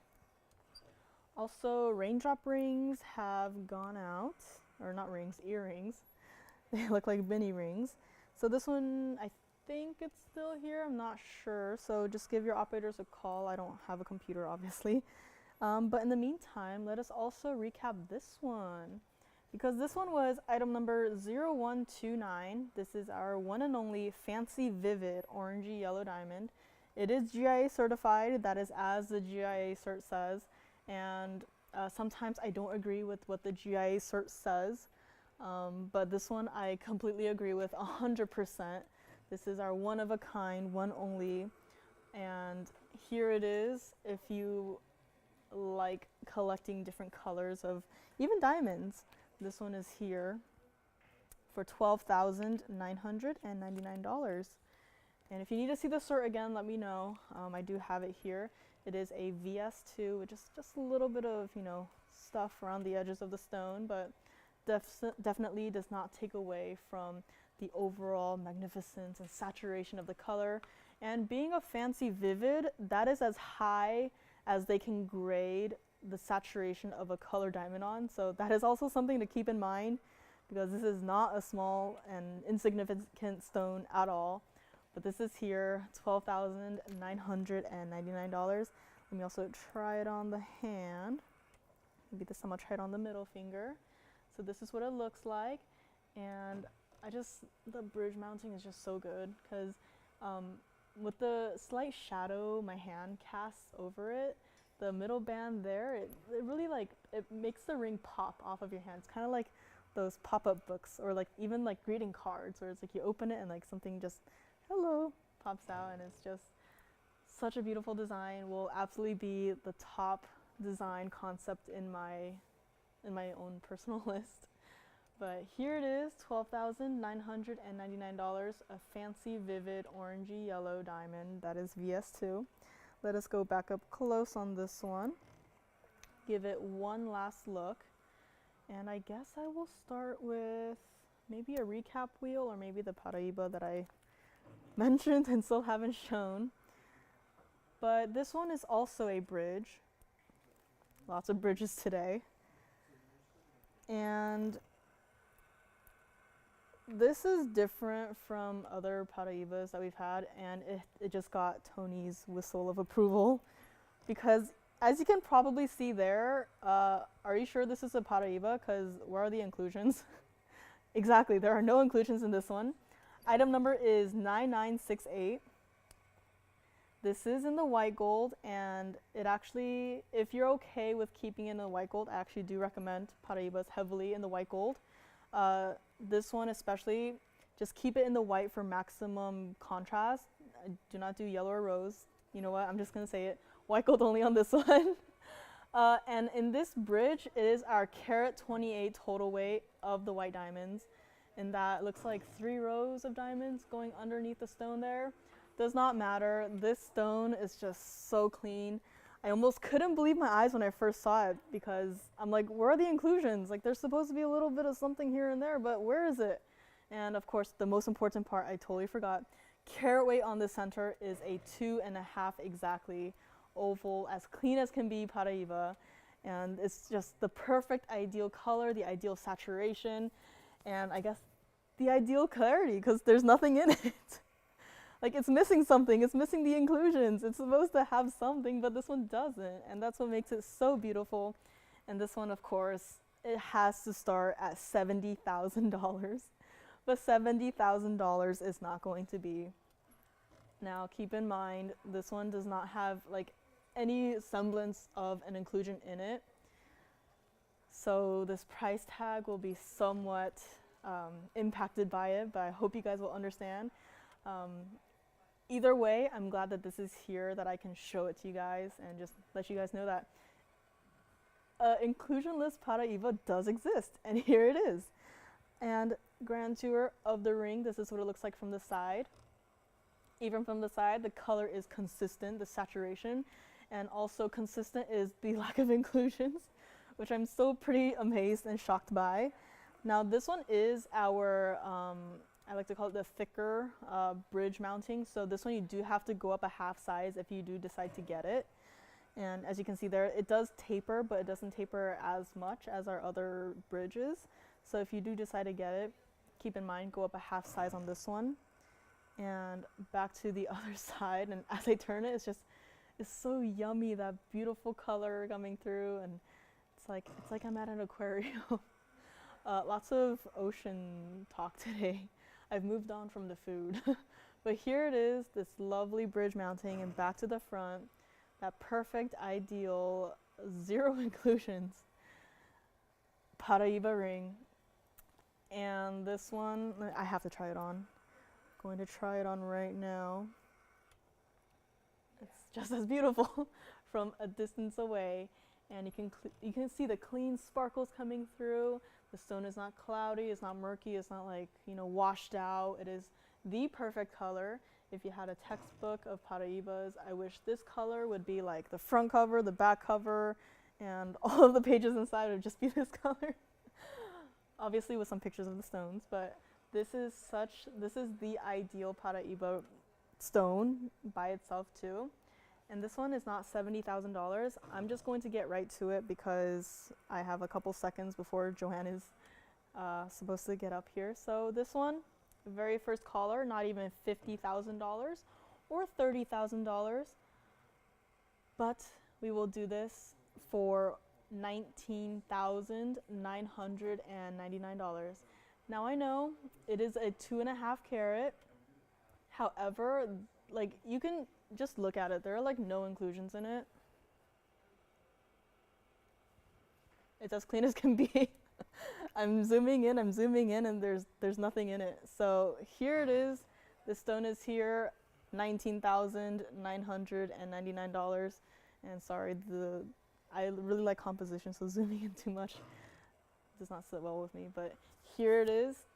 Also, raindrop rings have gone out, or not rings, earrings. They look like Benny rings. So this one, I think it's still here, I'm not sure. So just give your operators a call. I don't have a computer, obviously. But in the meantime, let us also recap this one, because this one was item number 0129. This is our one and only Fancy Vivid Orangey Yellow Diamond. It is GIA certified, that is as the GIA cert says, and sometimes I don't agree with what the GIA cert says, but this one I completely agree with 100%. This is our one of a kind, one only, and here it is. If you like collecting different colors of even diamonds, this one is here for $12,999. And if you need to see the cert again, let me know. I do have it here. It is a VS2 with just a little bit of, you know, stuff around the edges of the stone, but definitely does not take away from the overall magnificence and saturation of the color. And being a fancy vivid, that is as high as they can grade the saturation of a color diamond on. So that is also something to keep in mind, because this is not a small and insignificant stone at all. But this is here, $12,999. Let me also try it on the hand. Maybe this time I'll try it on the middle finger. So this is what it looks like. And the bridge mounting is just so good, because with the slight shadow my hand casts over it, the middle band there, it really it makes the ring pop off of your hand. It's kind of like those pop-up books, or like even like greeting cards, where it's like you open it and like something just, hello, pops out, and it's just such a beautiful design. Will absolutely be the top design concept in my own personal list. But here it is, $12,999, a fancy vivid orangey yellow diamond. That is VS2. Let us go back up close on this one. Give it one last look. And I guess I will start with maybe a recap wheel, or maybe the paraiba that I mentioned and still haven't shown. But this one is also a bridge. Lots of bridges today. And this is different from other paraibas that we've had, and it just got Tony's whistle of approval, because as you can probably see there, are you sure this is a paraiba? Because where are the inclusions? Exactly, there are no inclusions in this one. Item number is 9968. This is in the white gold, and it actually, if you're okay with keeping it in the white gold, I actually do recommend paraibas heavily in the white gold. This one especially, just keep it in the white for maximum contrast. Do not do yellow or rose. You know what, I'm just gonna say it. White gold only on this one. And in this bridge, it is our carat 28 total weight of the white diamonds. And that looks like 3 rows of diamonds going underneath the stone there. Does not matter. This stone is just so clean. I almost couldn't believe my eyes when I first saw it, because I'm like, where are the inclusions? Like, there's supposed to be a little bit of something here and there, but where is it? And of course, the most important part, I totally forgot. Carat weight on the center is a 2.5 exactly oval, as clean as can be paraiba. And it's just the perfect ideal color, the ideal saturation, and I guess the ideal clarity, because there's nothing in it. Like, it's missing something, it's missing the inclusions. It's supposed to have something, but this one doesn't. And that's what makes it so beautiful. And this one, of course, it has to start at $70,000. But $70,000 is not going to be. Now, keep in mind, this one does not have like any semblance of an inclusion in it. So this price tag will be somewhat impacted by it, but I hope you guys will understand. Either way, I'm glad that this is here, that I can show it to you guys and just let you guys know that inclusionless paraiba does exist, and here it is. And grand tour of the ring, this is what it looks like from the side. Even from the side, the color is consistent, the saturation, and also consistent is the lack of inclusions, which I'm still pretty amazed and shocked by. Now this one is our I like to call it the thicker bridge mounting. So this one you do have to go up a half size if you do decide to get it. And as you can see there, it does taper, but it doesn't taper as much as our other bridges. So if you do decide to get it, keep in mind, go up a half size on this one. And back to the other side, and as I turn it, it's so yummy, that beautiful color coming through, and it's like I'm at an aquarium. Lots of ocean talk today. I've moved on from the food. But here it is, this lovely bridge mounting, and back to the front, that perfect, ideal, 0 inclusions paraiba ring. And this one, I have to try it on. Going to try it on right now. It's just as beautiful from a distance away, and you can see the clean sparkles coming through. The stone is not cloudy, it's not murky, it's not like, washed out. It is the perfect color. If you had a textbook of paraibas, I wish this color would be like the front cover, the back cover, and all of the pages inside would just be this color. Obviously with some pictures of the stones, but this is the ideal paraiba stone by itself too. And this one is not $70,000. I'm just going to get right to it because I have a couple seconds before Joanne is supposed to get up here. So this one, very first caller, not even $50,000 or $30,000, but we will do this for $19,999. Now I know it is a 2.5 carat. However, like, you can just look at it. There are like no inclusions in it. It's as clean as can be. I'm zooming in, and there's nothing in it. So here it is. The stone is here, $19,999. And sorry, I really like composition, so zooming in too much does not sit well with me. But here it is,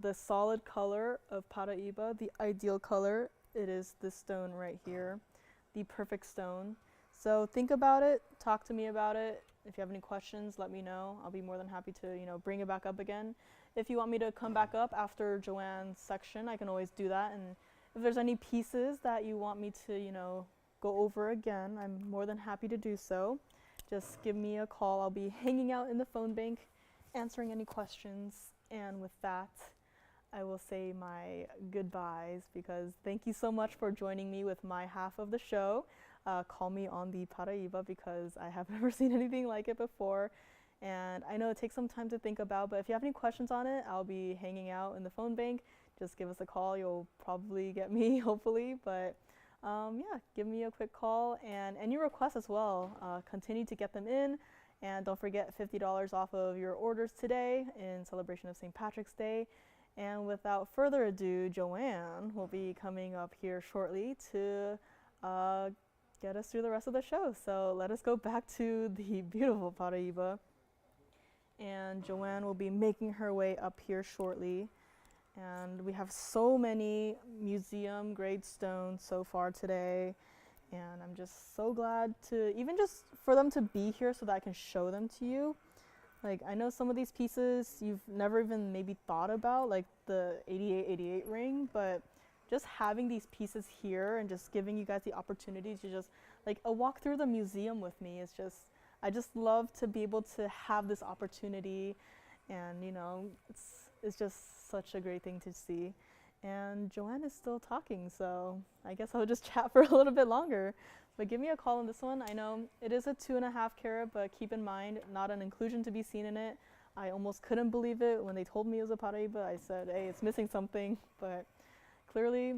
the solid color of paraiba, the ideal color. It is this stone right here, the perfect stone. So think about it, talk to me about it. If you have any questions, let me know. I'll be more than happy to, bring it back up again. If you want me to come back up after Joanne's section, I can always do that. And if there's any pieces that you want me to, go over again, I'm more than happy to do so. Just give me a call. I'll be hanging out in the phone bank, answering any questions. And with that, I will say my goodbyes, because thank you so much for joining me with my half of the show. Call me on the paraiba because I have never seen anything like it before. And I know it takes some time to think about, but if you have any questions on it, I'll be hanging out in the phone bank. Just give us a call. You'll probably get me, hopefully. But yeah, give me a quick call, and any requests as well. Continue to get them in. And don't forget $50 off of your orders today in celebration of St. Patrick's Day. And without further ado, Joanne will be coming up here shortly to get us through the rest of the show. So let us go back to the beautiful paraiba. And Joanne will be making her way up here shortly. And we have so many museum grade stones so far today. And I'm just so glad to, even just for them to be here so that I can show them to you. Like, I know some of these pieces you've never even maybe thought about, like the 8888 ring, but just having these pieces here and just giving you guys the opportunity to just, like, a walk through the museum with me is just, I just love to be able to have this opportunity, and, it's just such a great thing to see. And Joanne is still talking, so I guess I'll just chat for a little bit longer. But give me a call on this one. I know it is a 2.5 carat, but keep in mind, not an inclusion to be seen in it. I almost couldn't believe it when they told me it was a paraiba. I said, hey, it's missing something, but clearly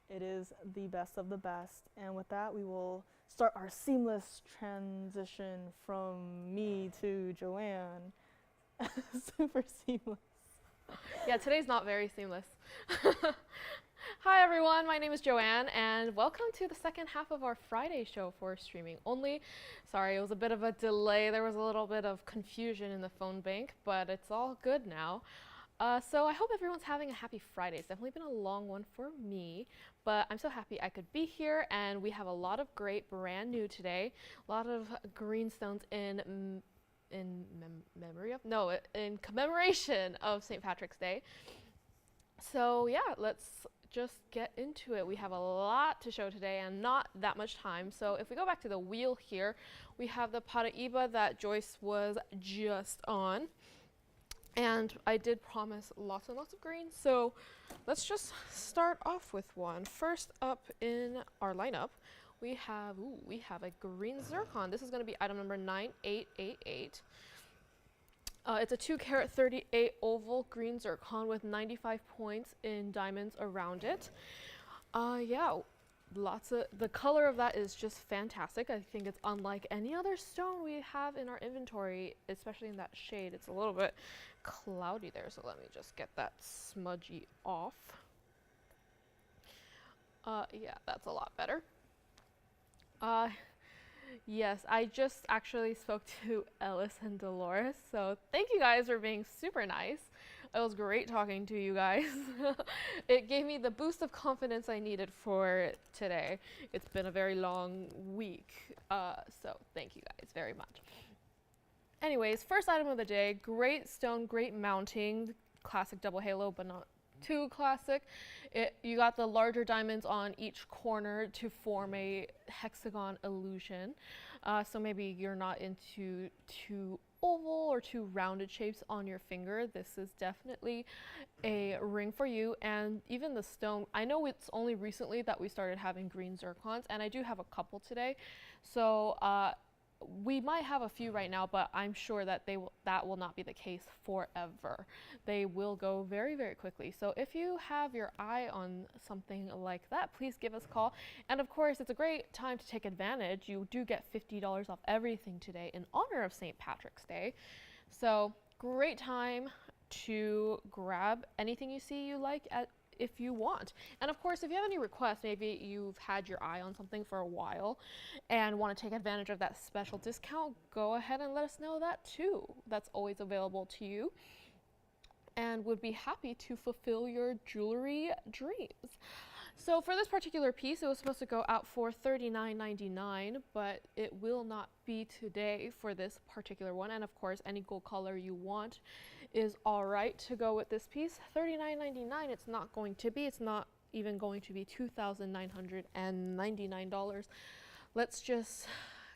it is the best of the best. And with that, we will start our seamless transition from me to Joanne. Super seamless. Yeah, today's not very seamless. Hi everyone, my name is Joanne, and welcome to the second half of our Friday show for streaming only. Sorry, it was a bit of a delay. There was a little bit of confusion in the phone bank, but it's all good now. So I hope everyone's having a happy Friday. It's definitely been a long one for me, but I'm so happy I could be here, and we have a lot of great brand new today. A lot of green stones in commemoration of St. Patrick's Day. So yeah, let's just get into it. We have a lot to show today and not that much time. So if we go back to the wheel here, we have the paraiba that Joyce was just on. And I did promise lots and lots of green. So let's just start off with one. First up in our lineup, we have a green zircon. This is going to be item number 9888. It's a 2 carat 38 oval green zircon with 95 points in diamonds around it. Yeah, the color of that is just fantastic. I think it's unlike any other stone we have in our inventory, especially in that shade. It's a little bit cloudy there, so let me just get that smudgy off. Yeah, that's a lot better. Yes, I just actually spoke to Ellis and Dolores, so thank you guys for being super nice. It was great talking to you guys. It gave me the boost of confidence I needed for today. It's been a very long week, so thank you guys very much. Anyways, first item of the day, great stone, great mounting, classic double halo, but not too classic. You got the larger diamonds on each corner to form a hexagon illusion. So maybe you're not into too oval or too rounded shapes on your finger. This is definitely a ring for you. And even the stone, I know it's only recently that we started having green zircons, and I do have a couple today. So we might have a few right now, but I'm sure that that will not be the case forever. They will go very, very quickly. So if you have your eye on something like that, please give us a call. And of course, it's a great time to take advantage. You do get $50 off everything today in honor of St. Patrick's Day. So great time to grab anything you see you like if you want. And of course, if you have any requests, maybe you've had your eye on something for a while and want to take advantage of that special discount, go ahead and let us know that too. That's always available to you, and would be happy to fulfill your jewelry dreams. So for this particular piece, it was supposed to go out for $39.99, but it will not be today for this particular one. And of course, any gold color you want is all right to go with this piece. $39.99, it's not going to be. It's not even going to be $2,999. Let's just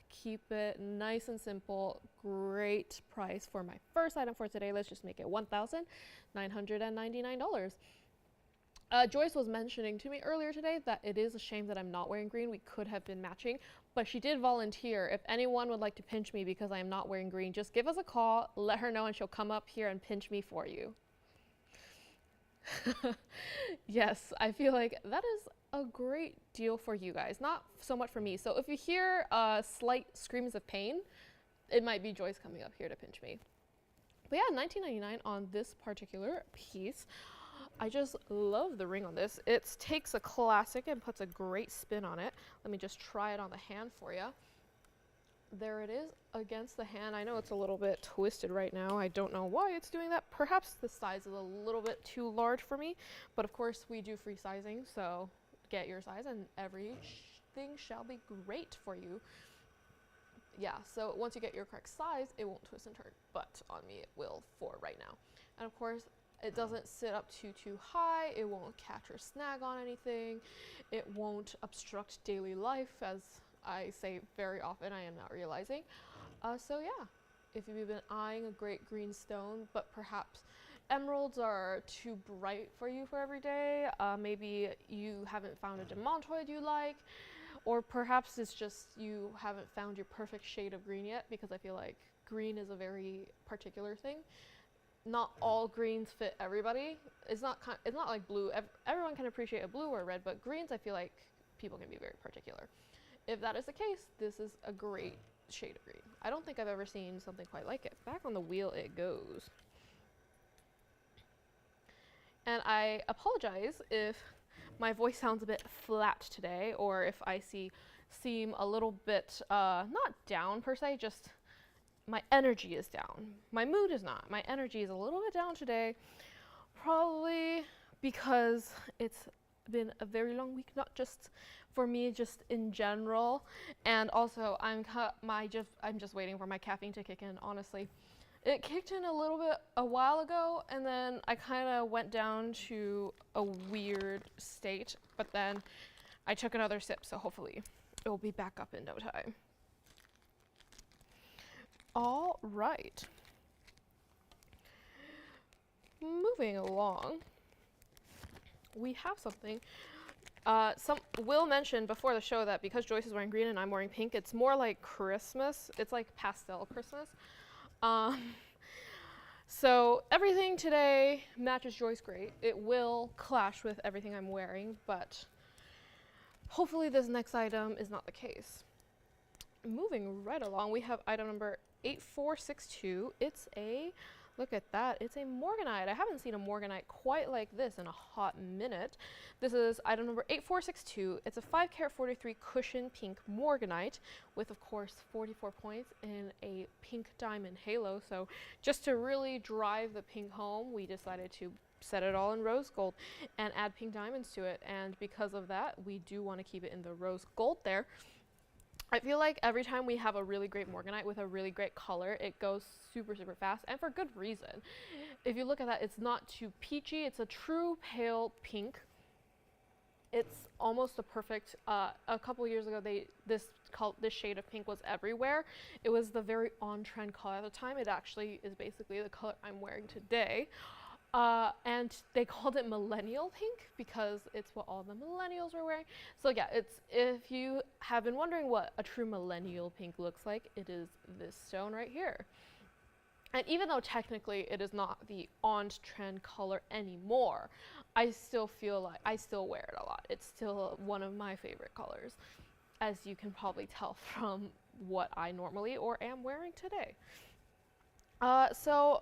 keep it nice and simple. Great price for my first item for today. Let's just make it $1,999. Joyce was mentioning to me earlier today that it is a shame that I'm not wearing green. We could have been matching, but she did volunteer. If anyone would like to pinch me because I am not wearing green, just give us a call, let her know, and she'll come up here and pinch me for you. Yes, I feel like that is a great deal for you guys, not so much for me. So if you hear slight screams of pain, it might be Joyce coming up here to pinch me. But yeah, $19.99 on this particular piece. I just love the ring on this. It takes a classic and puts a great spin on it. Let me just try it on the hand for you. There it is against the hand. I know it's a little bit twisted right now. I don't know why it's doing that. Perhaps the size is a little bit too large for me, but of course we do free sizing, so get your size and everything shall be great for you. Yeah, so once you get your correct size, it won't twist and turn, but on me it will for right now. And of course, it doesn't sit up too high. It won't catch or snag on anything. It won't obstruct daily life, as I say very often. I am not realizing. So yeah, if you've been eyeing a great green stone, but perhaps emeralds are too bright for you for every day, maybe you haven't found a demantoid you like, or perhaps it's just you haven't found your perfect shade of green yet, because I feel like green is a very particular thing. Not all greens fit everybody. It's not like blue. Everyone can appreciate a blue or a red, but greens, I feel like people can be very particular. If that is the case, this is a great shade of green. I don't think I've ever seen something quite like it. Back on the wheel it goes. And I apologize if my voice sounds a bit flat today, or if I seem a little bit, not down per se, just my energy is down. My mood is not. My energy is a little bit down today, probably because it's been a very long week, not just for me, just in general. And also, I'm just waiting for my caffeine to kick in, honestly. It kicked in a while ago, and then I kind of went down to a weird state, but then I took another sip, so hopefully it will be back up in no time. All right. Moving along, we have something. Will mentioned before the show that because Joyce is wearing green and I'm wearing pink, it's more like Christmas. It's like pastel Christmas. So everything today matches Joyce great. It will clash with everything I'm wearing, but hopefully this next item is not the case. Moving right along, we have item number 8462. Look at that, it's a Morganite. I haven't seen a Morganite quite like this in a hot minute. This is item number 8462. It's a 5 carat 43 cushion pink Morganite with, of course, 44 points in a pink diamond halo. So just to really drive the pink home, we decided to set it all in rose gold and add pink diamonds to it. And because of that, we do want to keep it in the rose gold there. I feel like every time we have a really great Morganite with a really great color, it goes super, super fast, and for good reason. if you look at that, it's not too peachy. It's a true pale pink. It's almost a perfect, a couple years ago, this shade of pink was everywhere. It was the very on-trend color at the time. It actually is basically the color I'm wearing today. And they called it millennial pink because it's what all the millennials were wearing. So yeah, if you have been wondering what a true millennial pink looks like, it is this stone right here. And even though technically it is not the on-trend color anymore, I still feel like I still wear it a lot. It's still one of my favorite colors, as you can probably tell from what I normally or am wearing today. So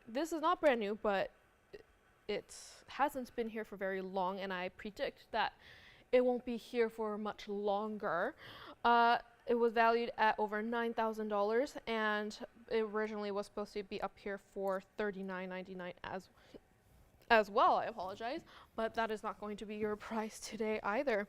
this is not brand new, but it hasn't been here for very long, and I predict that it won't be here for much longer. It was valued at over $9,000, and it originally was supposed to be up here for $39.99 as well. I apologize, but that is not going to be your price today either.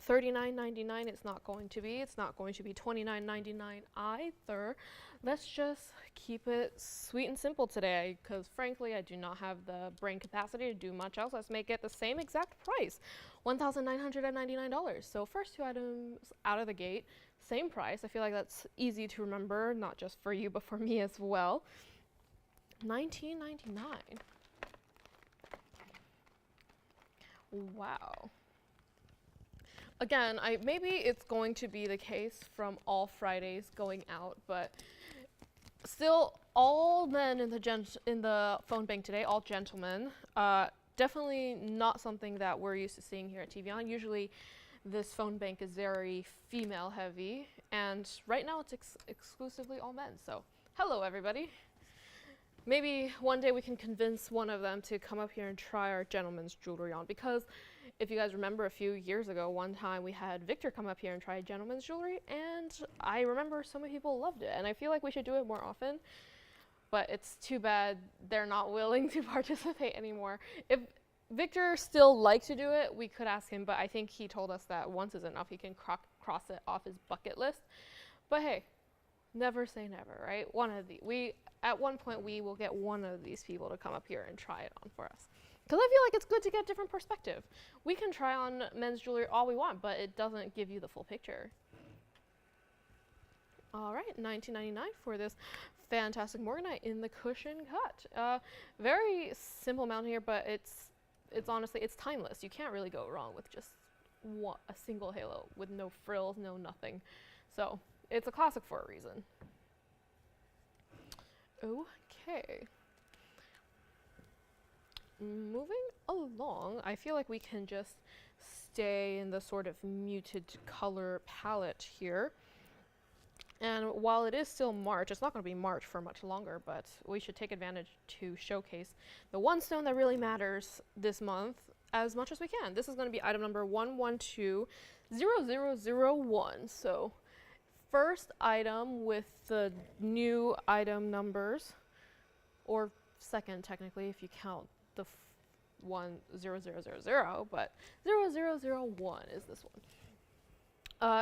$39.99 it's not going to be. It's not going to be $29.99 either. Let's just keep it sweet and simple today, because frankly I do not have the brain capacity to do much else. Let's make it the same exact price, $1,999. So first two items out of the gate, same price. I feel like that's easy to remember, not just for you but for me as well. $19.99. Wow. Again, maybe it's going to be the case from all Fridays going out, but still, all men in the phone bank today, all gentlemen, definitely not something that we're used to seeing here at TVON. Usually, this phone bank is very female heavy, and right now it's exclusively all men. So, hello everybody. Maybe one day we can convince one of them to come up here and try our gentleman's jewelry on, because if you guys remember a few years ago, one time we had Victor come up here and try gentleman's jewelry, and I remember so many people loved it, and I feel like we should do it more often, but it's too bad they're not willing to participate anymore. If Victor still likes to do it, we could ask him, but I think he told us that once is enough. He can cross it off his bucket list. But hey, never say never, right? At one point we will get one of these people to come up here and try it on for us. Because I feel like it's good to get different perspective. We can try on men's jewelry all we want, but it doesn't give you the full picture. All right, $19.99 for this fantastic Morganite in the cushion cut. Very simple mount here, but it's honestly, it's timeless. You can't really go wrong with just a single halo with no frills, no nothing. So it's a classic for a reason. Okay. Moving along, I feel like we can just stay in the sort of muted color palette here. And while it is still March, it's not going to be March for much longer, but we should take advantage to showcase the one stone that really matters this month as much as we can. This is going to be item number 1120001. So first item with the new item numbers, or second technically if you count the 10000, but 0001 is this one.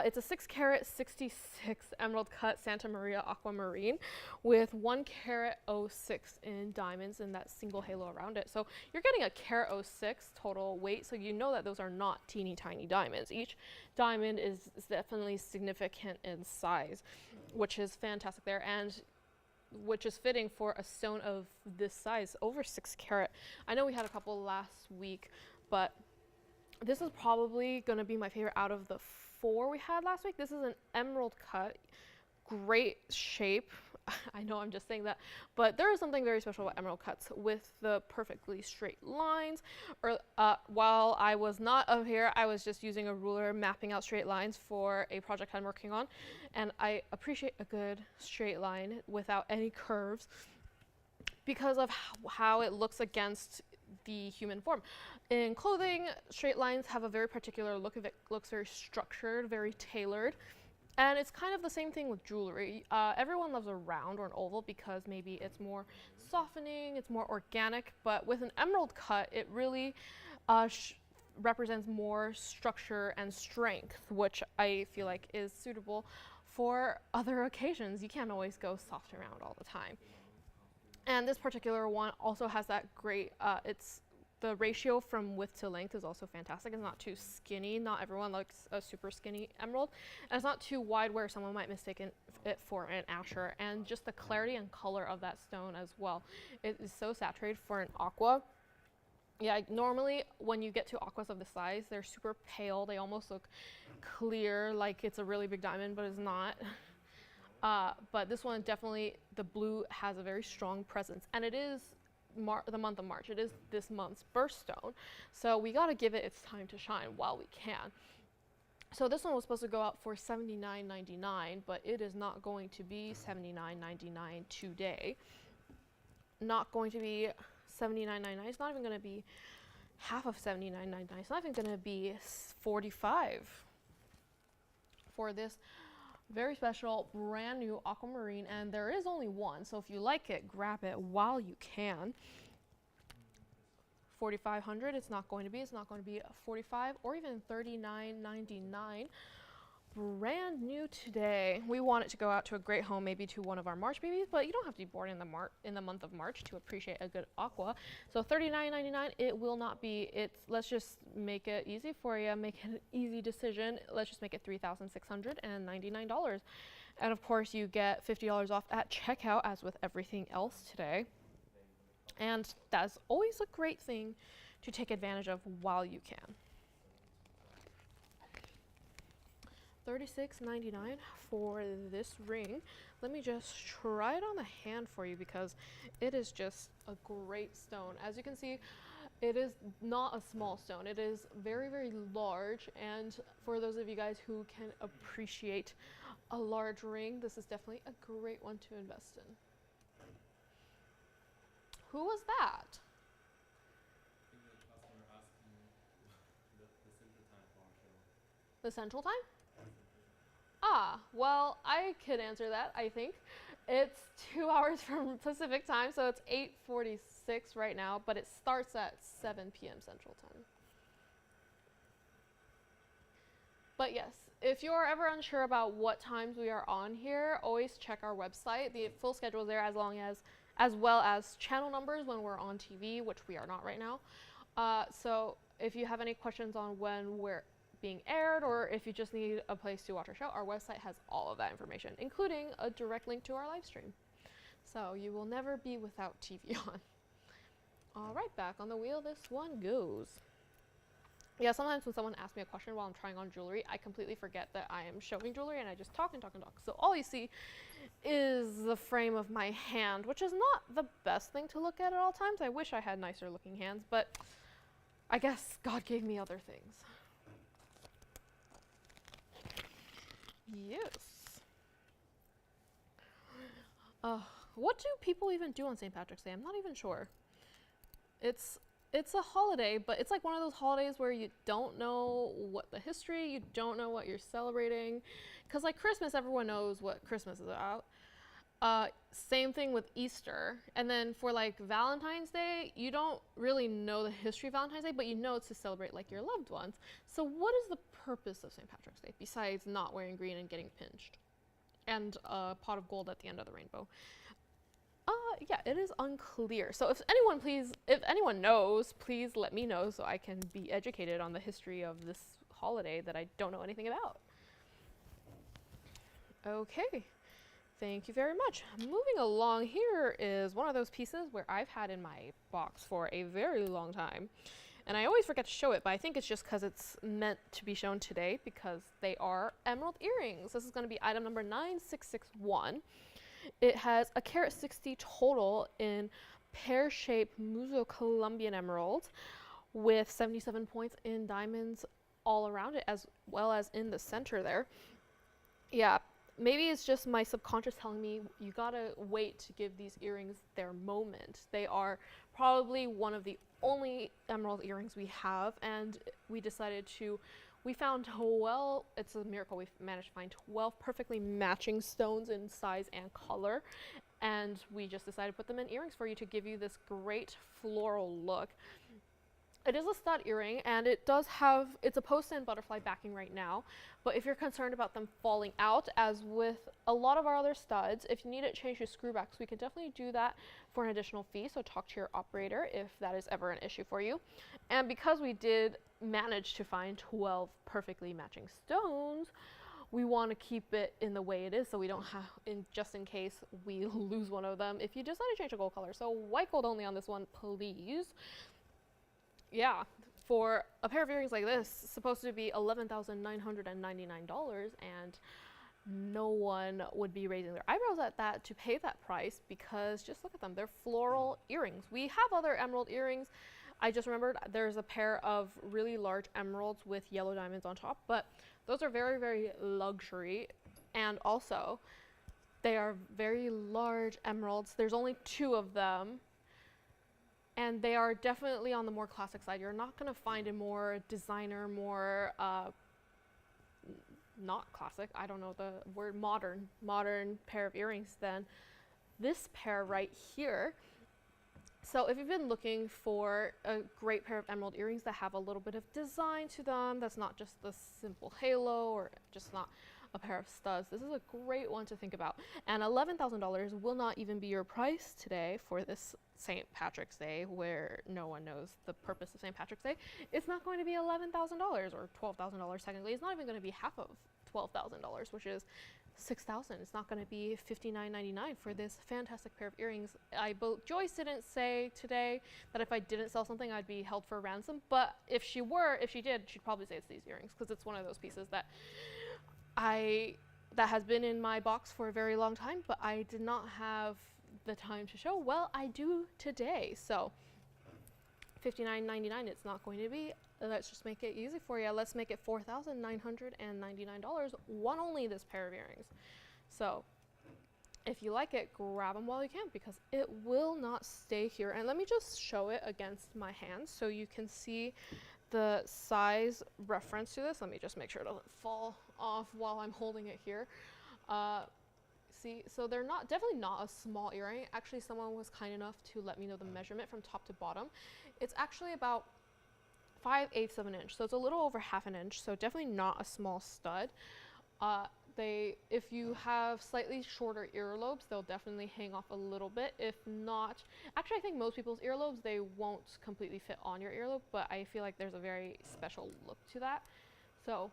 It's a 6 carat 66 emerald cut Santa Maria Aquamarine with 1 carat 06 in diamonds in that single halo around it. So you're getting a carat 06 total weight, so you know that those are not teeny tiny diamonds. Each diamond is definitely significant in size, which is fantastic there, and which is fitting for a stone of this size, over 6 carat. I know we had a couple last week, but this is probably going to be my favorite out of the 4 we had last week. This is an emerald cut, great shape. I know I'm just saying that, but there is something very special about emerald cuts with the perfectly straight lines. While I was not up here, I was just using a ruler mapping out straight lines for a project I'm working on, and I appreciate a good straight line without any curves because of how it looks against the human form. In clothing, straight lines have a very particular look. It looks very structured, very tailored. And it's kind of the same thing with jewelry. Everyone loves a round or an oval because maybe it's more softening, it's more organic, but with an emerald cut, it really represents more structure and strength, which I feel like is suitable for other occasions. You can't always go soft around all the time. And this particular one also has that great, the ratio from width to length is also fantastic. It's not too skinny. Not everyone likes a super skinny emerald. And it's not too wide where someone might mistake it for an azure. And just the clarity and color of that stone as well. It is so saturated for an aqua. Yeah, normally when you get to aquas of this size, they're super pale. They almost look clear, like it's a really big diamond, but it's not. But this one definitely, the blue has a very strong presence. And it is the month of March. It is this month's birthstone. So we got to give it its time to shine while we can. So this one was supposed to go out for $79.99, but it is not going to be $79.99 today. Not going to be $79.99. It's not even going to be half of $79.99. It's not even going to be $45 for this very special brand new aquamarine, and there is only one, so if you like it, grab it while you can. $4,500. It's not going to be $45 or even $39.99. Brand new today. We want it to go out to a great home, maybe to one of our March babies, but you don't have to be born in the month of March to appreciate a good aqua. So $39.99, it will not be. Let's just make it easy for you, make it an easy decision. Let's just make it $3,699. And of course you get $50 off at checkout, as with everything else today. And that's always a great thing to take advantage of while you can. $36.99 for this ring. Let me just try it on the hand for you because it is just a great stone. As you can see, it is not a small stone. It is very, very large, and for those of you guys who can appreciate a large ring, this is definitely a great one to invest in. Who was that? I think the customer asking the central time for our show. The central time? Ah, well, I could answer that, I think. It's 2 hours from Pacific time, so it's 8:46 right now, but it starts at 7 p.m. Central time. But yes, if you're ever unsure about what times we are on here, always check our website. The full schedule is there, as well as channel numbers when we're on TV, which we are not right now. So if you have any questions on when we're being aired, or if you just need a place to watch our show, our website has all of that information, including a direct link to our live stream. So you will never be without TVON. All right, back on the wheel this one goes. Yeah, sometimes when someone asks me a question while I'm trying on jewelry, I completely forget that I am showing jewelry and I just talk and talk and talk. So all you see is the frame of my hand, which is not the best thing to look at all times. I wish I had nicer looking hands, but I guess God gave me other things. Yes. What do people even do on St. Patrick's Day? I'm not even sure. It's a holiday, but it's like one of those holidays where you don't know what the history, you don't know what you're celebrating. Because like Christmas, everyone knows what Christmas is about. Same thing with Easter. And then for like Valentine's Day, you don't really know the history of Valentine's Day, but you know it's to celebrate like your loved ones. So what is the purpose of St. Patrick's Day besides not wearing green and getting pinched? And a pot of gold at the end of the rainbow. Yeah, it is unclear. So if anyone knows, please let me know so I can be educated on the history of this holiday that I don't know anything about. Okay, thank you very much. Moving along, here is one of those pieces where I've had in my box for a very long time. And I always forget to show it, but I think it's just because it's meant to be shown today because they are emerald earrings. This is going to be item number 9661. It has a carat 60 total in pear-shaped Muso-Colombian emeralds with 77 points in diamonds all around it, as well as in the center there. Yeah, maybe it's just my subconscious telling me you gotta wait to give these earrings their moment. They are probably one of the only emerald earrings we have, and we decided to we found 12, it's a miracle, we managed to find 12 perfectly matching stones in size and color, and we just decided to put them in earrings for you to give you this great floral look. It is a stud earring, and it does have, it's a post and butterfly backing right now, but if you're concerned about them falling out, as with a lot of our other studs, if you need it changed to screwbacks, we can definitely do that for an additional fee, so talk to your operator if that is ever an issue for you. And because we did manage to find 12 perfectly matching stones, we want to keep it in the way it is, so we don't have, just in case we lose one of them if you decide to change a gold color. So white gold only on this one, please. Yeah, for a pair of earrings like this, it's supposed to be $11,999, and no one would be raising their eyebrows at that to pay that price, because just look at them, they're floral earrings. We have other emerald earrings. I just remembered there's a pair of really large emeralds with yellow diamonds on top, but those are very, very luxury, and also they are very large emeralds. There's only 2 of them. And they are definitely on the more classic side. You're not going to find a more designer, more, not classic, I don't know the word, modern pair of earrings than this pair right here. So if you've been looking for a great pair of emerald earrings that have a little bit of design to them, that's not just the simple halo or just not a pair of studs, this is a great one to think about. And $11,000 will not even be your price today for this St. Patrick's Day, where no one knows the purpose of St. Patrick's Day. It's not going to be $11,000 or $12,000 technically. It's not even going to be half of $12,000, which is $6,000. It's not going to be $59.99 for this fantastic pair of earrings. Joyce didn't say today that if I didn't sell something, I'd be held for ransom. But if she did, she'd probably say it's these earrings, because it's one of those pieces that has been in my box for a very long time, but I did not have the time to show. Well, I do today. So $59.99 it's not going to be. Let's just make it easy for you. Let's make it $4,999, one only this pair of earrings. So if you like it, grab them while you can, because it will not stay here. And let me just show it against my hands so you can see the size reference to this. Let me just make sure it doesn't fall off while I'm holding it here. See, so they're definitely not a small earring. Actually, someone was kind enough to let me know the measurement from top to bottom. It's actually about 5/8 of an inch, so it's a little over half an inch, so definitely not a small stud. If you have slightly shorter earlobes, they'll definitely hang off a little bit. If not, actually I think most people's earlobes, they won't completely fit on your earlobe, but I feel like there's a very special look to that. So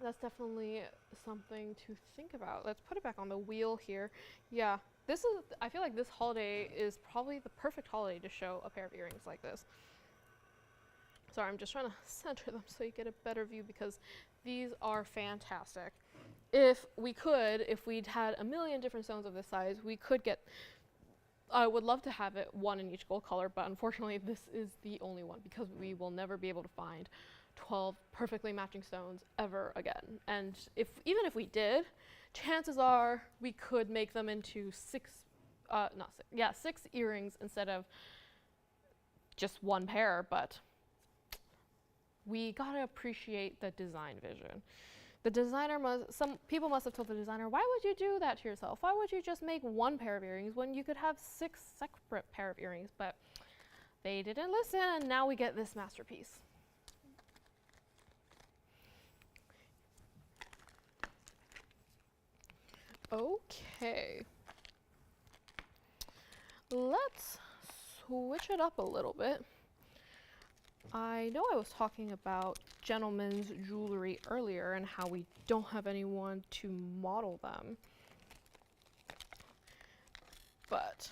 that's definitely something to think about. Let's put it back on the wheel here. Yeah, I feel like this holiday is probably the perfect holiday to show a pair of earrings like this. Sorry, I'm just trying to center them so you get a better view, because these are fantastic. If we'd had a million different stones of this size, I would love to have it one in each gold color, but unfortunately this is the only one, because we will never be able to find 12 perfectly matching stones ever again. And even if we did, chances are we could make them into 6 earrings instead of just one pair, but we gotta appreciate the design vision. The designer some people must have told the designer, why would you do that to yourself? Why would you just make one pair of earrings when you could have 6 separate pair of earrings? But they didn't listen, and now we get this masterpiece. Okay. Let's switch it up a little bit. I know I was talking about gentlemen's jewelry earlier and how we don't have anyone to model them. But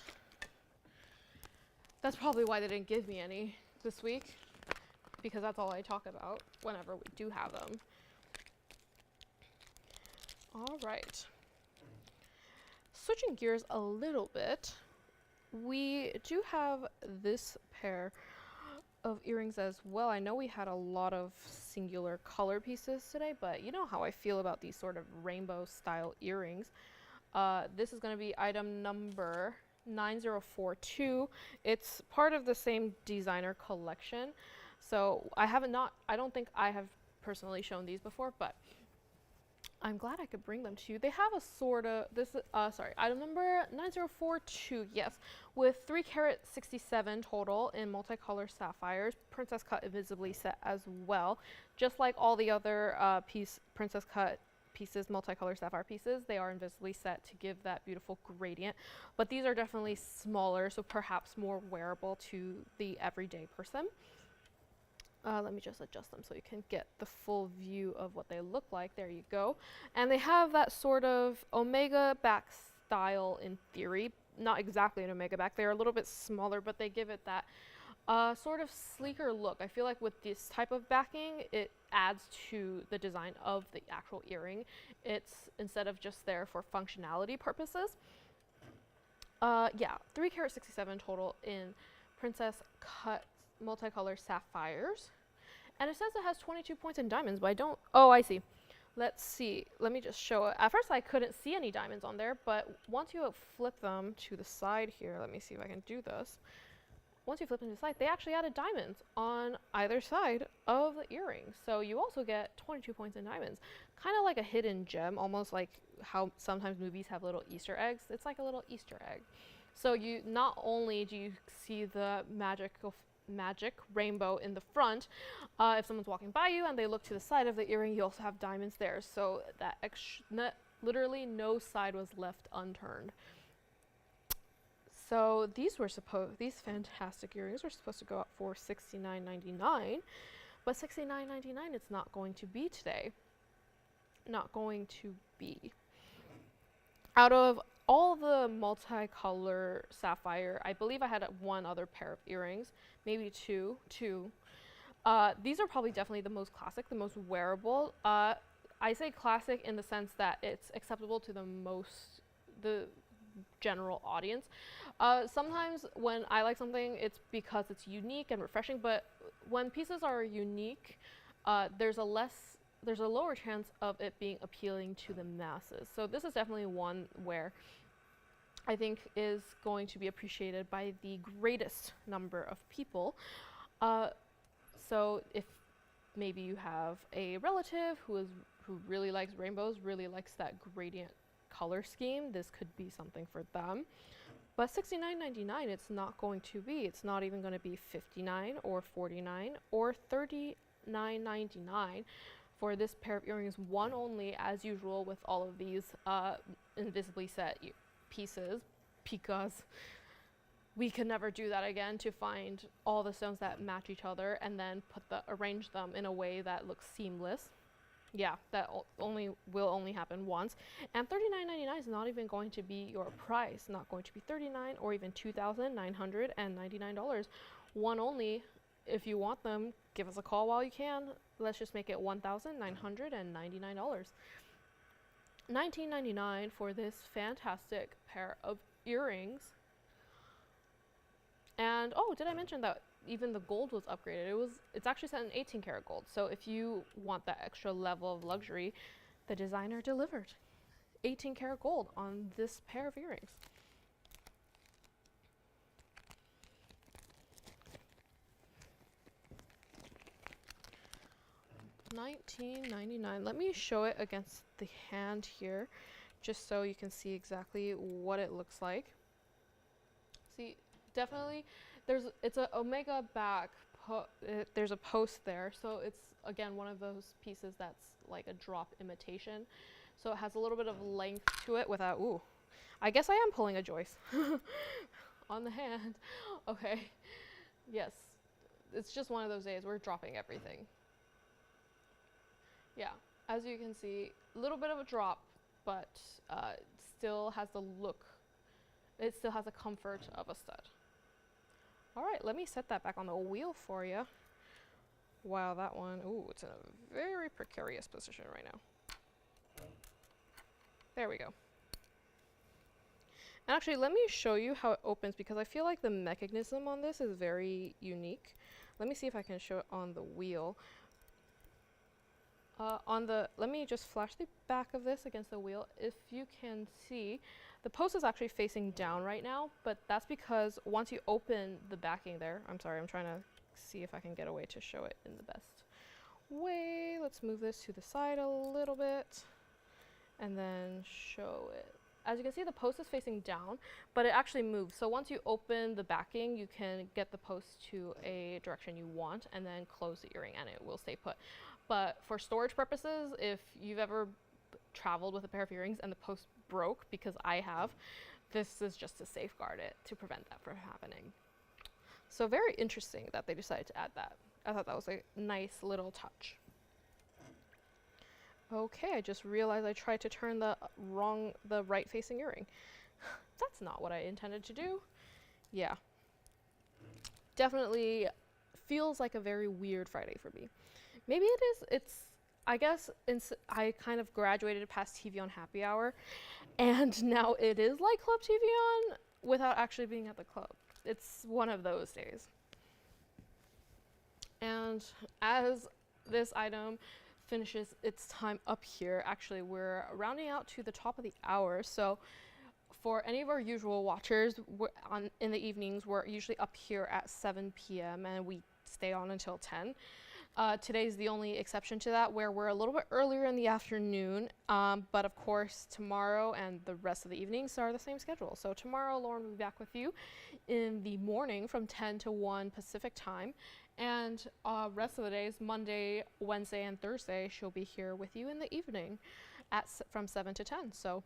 that's probably why they didn't give me any this week, because that's all I talk about whenever we do have them. All right. Switching gears a little bit, we do have this pair of earrings as well. I know we had a lot of singular color pieces today, but you know how I feel about these sort of rainbow style earrings. This is going to be item number 9042. It's part of the same designer collection. So I don't think I have personally shown these before, but I'm glad I could bring them to you. They have a sort of, item number 9042, yes, with 3 carat 67 total in multicolor sapphires, princess cut invisibly set as well. Just like all the other princess cut pieces, multicolor sapphire pieces, they are invisibly set to give that beautiful gradient. But these are definitely smaller, so perhaps more wearable to the everyday person. Let me just adjust them so you can get the full view of what they look like. There you go. And they have that sort of omega back style in theory. Not exactly an omega back. They're a little bit smaller, but they give it that sort of sleeker look. I feel like with this type of backing, it adds to the design of the actual earring. It's instead of just there for functionality purposes. Yeah, 3 carat 67 total in princess cut multicolor sapphires. And it says it has 22 points in diamonds, but I don't, oh, I see. Let's see, let me just show it. At first I couldn't see any diamonds on there, but once you flip them to the side here, let me see if I can do this. Once you flip them to the side, they actually added diamonds on either side of the earring. So you also get 22 points in diamonds. Kind of like a hidden gem, almost like how sometimes movies have little Easter eggs. It's like a little Easter egg. So you not only do you see the magic rainbow in the front, if someone's walking by you and they look to the side of the earring, you also have diamonds there, so that literally no side was left unturned. So these fantastic earrings were supposed to go up for $69.99, but $69.99 it's not going to be today. Not going to be. Out of all the multicolor sapphire, I believe I had one other pair of earrings, maybe two. These are probably definitely the most classic, the most wearable. I say classic in the sense that it's acceptable to the general audience. Sometimes when I like something, it's because it's unique and refreshing, but when pieces are unique, there's a lower chance of it being appealing to the masses. So this is definitely one where I think is going to be appreciated by the greatest number of people. So if maybe you have a relative who really likes rainbows, really likes that gradient color scheme, this could be something for them. But $69.99 it's not going to be. It's not even going to be $59 or $49 or $39.99 for this pair of earrings, one only, as usual with all of these invisibly set pieces, because we could never do that again, to find all the stones that match each other and then arrange them in a way that looks seamless. Yeah, that will only happen once. And $39.99 is not even going to be your price, not going to be $39 or even $2,999. One only. If you want them, give us a call while you can. Let's just make it $1,999. $19.99 for this fantastic pair of earrings. And oh, did I mention that even the gold was upgraded? It's actually set in 18 karat gold. So if you want that extra level of luxury, the designer delivered 18 karat gold on this pair of earrings. $19.99. Let me show it against the hand here, just so you can see exactly what it looks like. See, definitely, it's an omega back. There's a post there, so it's again one of those pieces that's like a drop imitation. So it has a little bit of length to it without. Ooh, I guess I am pulling a Joyce on the hand. Okay, yes, it's just one of those days. We're dropping everything. Yeah, as you can see, a little bit of a drop, but still has the look. It still has the comfort of a stud. All right, let me set that back on the wheel for you. Wow, that one, ooh, it's in a very precarious position right now. There we go. And actually, let me show you how it opens, because I feel like the mechanism on this is very unique. Let me see if I can show it on the wheel. Let me just flash the back of this against the wheel. If you can see, the post is actually facing down right now, but that's because once you open the backing there, I'm sorry, I'm trying to see if I can get a way to show it in the best way. Let's move this to the side a little bit. and then show it. As you can see, the post is facing down, but it actually moves. So once you open the backing, you can get the post to a direction you want and then close the earring and it will stay put. But for storage purposes, if you've ever traveled with a pair of earrings and the post broke, because I have, this is just to safeguard it, to prevent that from happening. So very interesting that they decided to add that. I thought that was a nice little touch. Okay, I just realized I tried to turn the right facing earring. That's not what I intended to do. Yeah. Definitely feels like a very weird Friday for me. Maybe it is, I guess I kind of graduated past TVON happy hour, and now it is like Club TVON without actually being at the club. It's one of those days. And as this item finishes its time up here, actually we're rounding out to the top of the hour, so for any of our usual watchers in the evenings, we're usually up here at 7 p.m. and we stay on until 10. Today's the only exception to that, where we're a little bit earlier in the afternoon, but of course tomorrow and the rest of the evenings are the same schedule. So tomorrow Lauren will be back with you in the morning from 10 to 1 Pacific time, and rest of the days, Monday, Wednesday, and Thursday, she'll be here with you in the evening from 7 to 10. So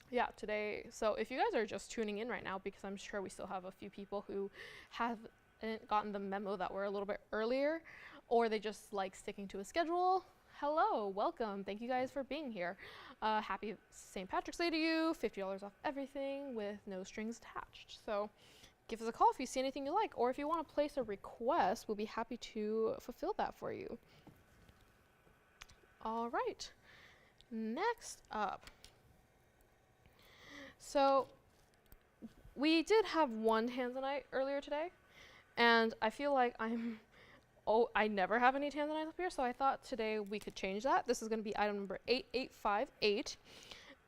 yeah, today, so if you guys are just tuning in right now, because I'm sure we still have a few people who haven't gotten the memo that we're a little bit earlier, or they just like sticking to a schedule, hello, welcome, thank you guys for being here. Happy St. Patrick's Day to you, $50 off everything with no strings attached. So give us a call if you see anything you like, or if you want to place a request, we'll be happy to fulfill that for you. All right, next up. So we did have one Tanzanite earlier today, and I feel like I never have any Tanzanite up here, so I thought today we could change that. This is going to be item number 8858.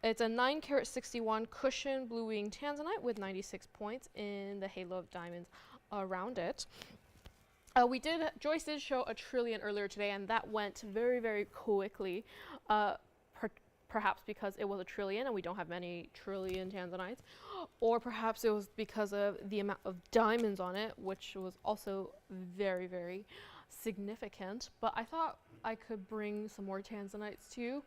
It's a 9-carat 61 cushion blue wing Tanzanite with 96 points in the halo of diamonds around it. Joyce did show a trillion earlier today, and that went very, very quickly. Perhaps because it was a trillion and we don't have many trillion Tanzanites, or perhaps it was because of the amount of diamonds on it, which was also very, very significant. But I thought I could bring some more Tanzanites to you.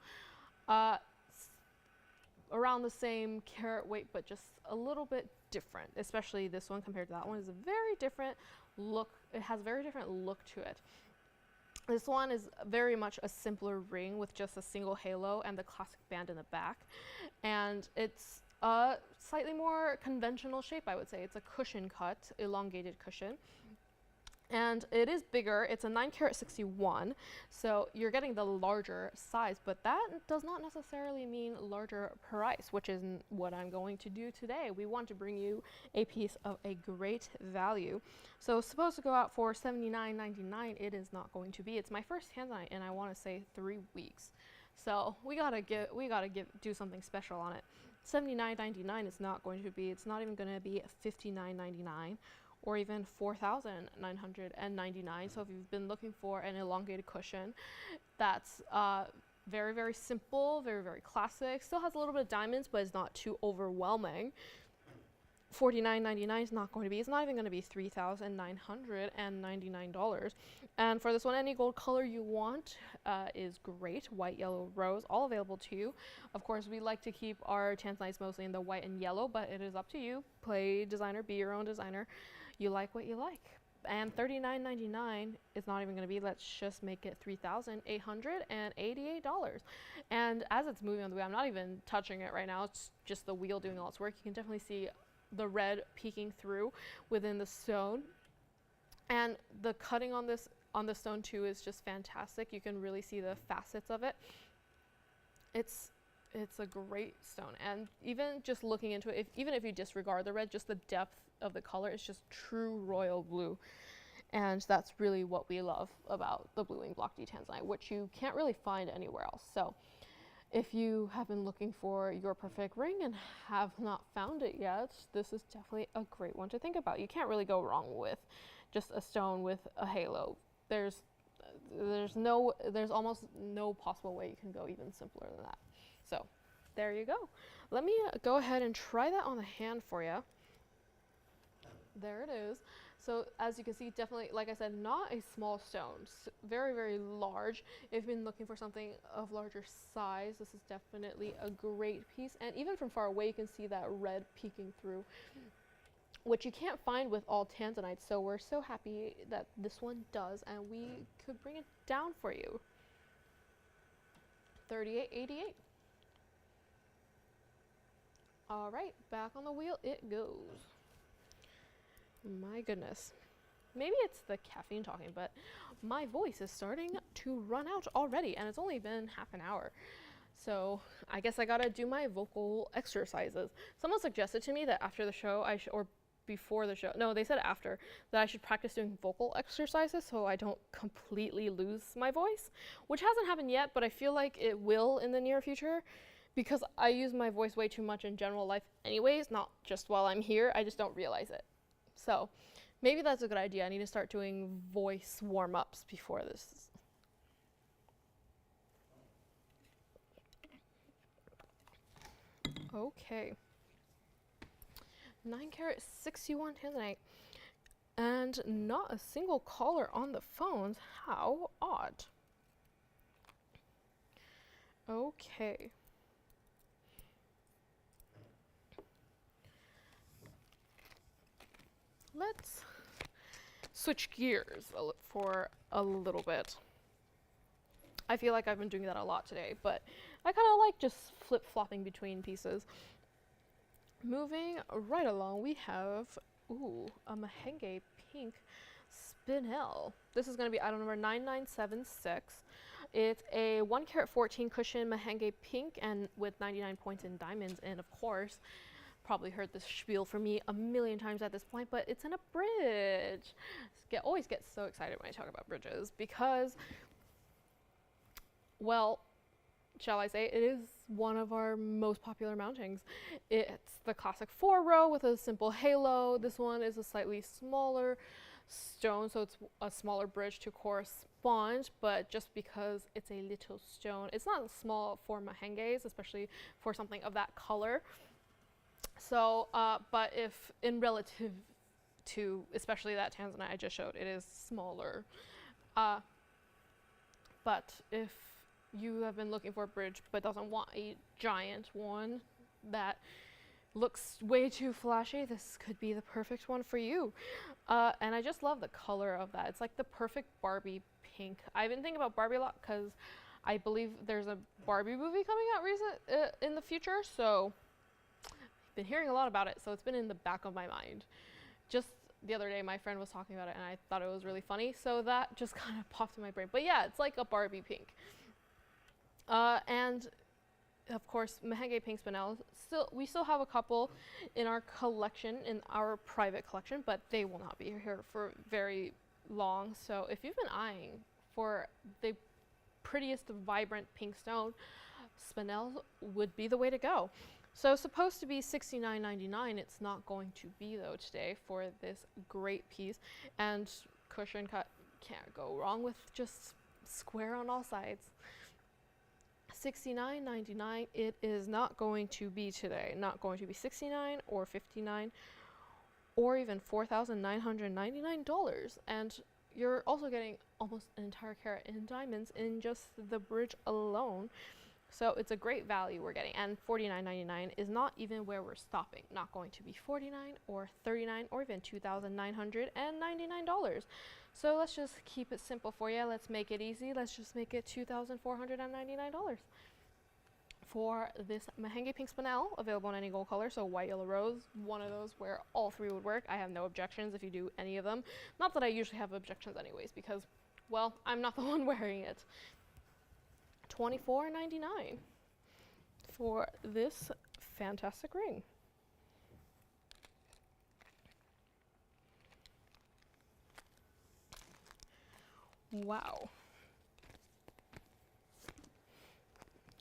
Around the same carat weight, but just a little bit different, especially this one compared to that one is a very different look. It has a very different look to it. This one is very much a simpler ring with just a single halo and the classic band in the back. And it's a slightly more conventional shape, I would say. It's a cushion cut, elongated cushion. And it is bigger. It's a 9-carat 61, so you're getting the larger size, but that does not necessarily mean larger price, which is what I'm going to do today. We want to bring you a piece of a great value. So it's supposed to go out for $79.99. It is not going to be. It's my first Tanzanite, and I want to say 3 weeks. So we gotta do something special on it. $79.99 is not going to be. It's not even going to be $59.99. Or even $4,999. So if you've been looking for an elongated cushion that's very, very simple, very, very classic, still has a little bit of diamonds, but it's not too overwhelming, $49.99 is not going to be. It's not even going to be $3,999. And for this one, any gold color you want is great. White, yellow, rose, all available to you. Of course, we like to keep our Tanzanites mostly in the white and yellow, but it is up to you. Play designer, be your own designer. You like what you like. And $39.99 is not even going to be. Let's just make it $3,888. And as it's moving on the wheel, I'm not even touching it right now. It's just the wheel doing all its work. You can definitely see the red peeking through within the stone. And the cutting on the stone too is just fantastic. You can really see the facets of it. It's a great stone. And even just looking into it, even if you disregard the red, just the depth of the color is just true royal blue. And that's really what we love about the Blue Wing Block D Tanzanite, which you can't really find anywhere else. So if you have been looking for your perfect ring and have not found it yet, this is definitely a great one to think about. You can't really go wrong with just a stone with a halo. There's almost no possible way you can go even simpler than that. So there you go. Let me go ahead and try that on the hand for you. There it is. So as you can see, definitely, like I said, not a small stone. Very, very large. If you've been looking for something of larger size, this is definitely a great piece. And even from far away, you can see that red peeking through, which you can't find with all Tanzanite. So we're so happy that this one does, and we could bring it down for you. $38.88. All right, back on the wheel it goes. My goodness. Maybe it's the caffeine talking, but my voice is starting to run out already, and it's only been half an hour. So I guess I gotta do my vocal exercises. Someone suggested to me that after the show, or before the show, no, they said after, that I should practice doing vocal exercises so I don't completely lose my voice, which hasn't happened yet, but I feel like it will in the near future, because I use my voice way too much in general life anyways, not just while I'm here. I just don't realize it. So maybe that's a good idea. I need to start doing voice warm-ups before this. Okay. 9-carat 61 Tanzanite. And not a single caller on the phones. How odd. Okay. Let's switch gears for a little bit. I feel like I've been doing that a lot today, but I kind of like just flip-flopping between pieces. Moving right along, we have, a Mahenge pink spinel. This is going to be item number 9976. It's a 1-carat 14 cushion Mahenge pink, and with 99 points in diamonds, and of course, probably heard this spiel from me a million times at this point, but it's in a bridge. Always get so excited when I talk about bridges because, well, shall I say, it is one of our most popular mountings. It's the classic 4-row with a simple halo. This one is a slightly smaller stone, so it's a smaller bridge to correspond, but just because it's a little stone, it's not small for Mahenges, especially for something of that color. So, but if in relative to, especially that Tanzanite I just showed, it is smaller. But if you have been looking for a bridge but doesn't want a giant one that looks way too flashy, this could be the perfect one for you. And I just love the color of that. It's like the perfect Barbie pink. I've been thinking about Barbie a lot because I believe there's a Barbie movie coming out in the future, so been hearing a lot about it, so it's been in the back of my mind. Just the other day, my friend was talking about it, and I thought it was really funny, so that just kind of popped in my brain. But yeah, it's like a Barbie pink. And of course, Mahenge pink spinel. We still have a couple in our collection, in our private collection, but they will not be here for very long. So if you've been eyeing for the prettiest, vibrant pink stone, spinel would be the way to go. So supposed to be $69.99. It's not going to be though today for this great piece. And cushion cut, can't go wrong with just square on all sides. $69.99. It is not going to be today. Not going to be $69 or $59 or even $4,999. And you're also getting almost an entire carat in diamonds in just the bridge alone. So it's a great value we're getting, and $49.99 is not even where we're stopping. Not going to be $49 or $39 or even $2,999. So let's just keep it simple for you. Let's make it easy. Let's just make it $2,499 for this Mahenge pink spinel, available in any gold color. So white, yellow, rose, one of those where all three would work. I have no objections if you do any of them. Not that I usually have objections anyways, because, well, I'm not the one wearing it. $24.99 for this fantastic ring. Wow.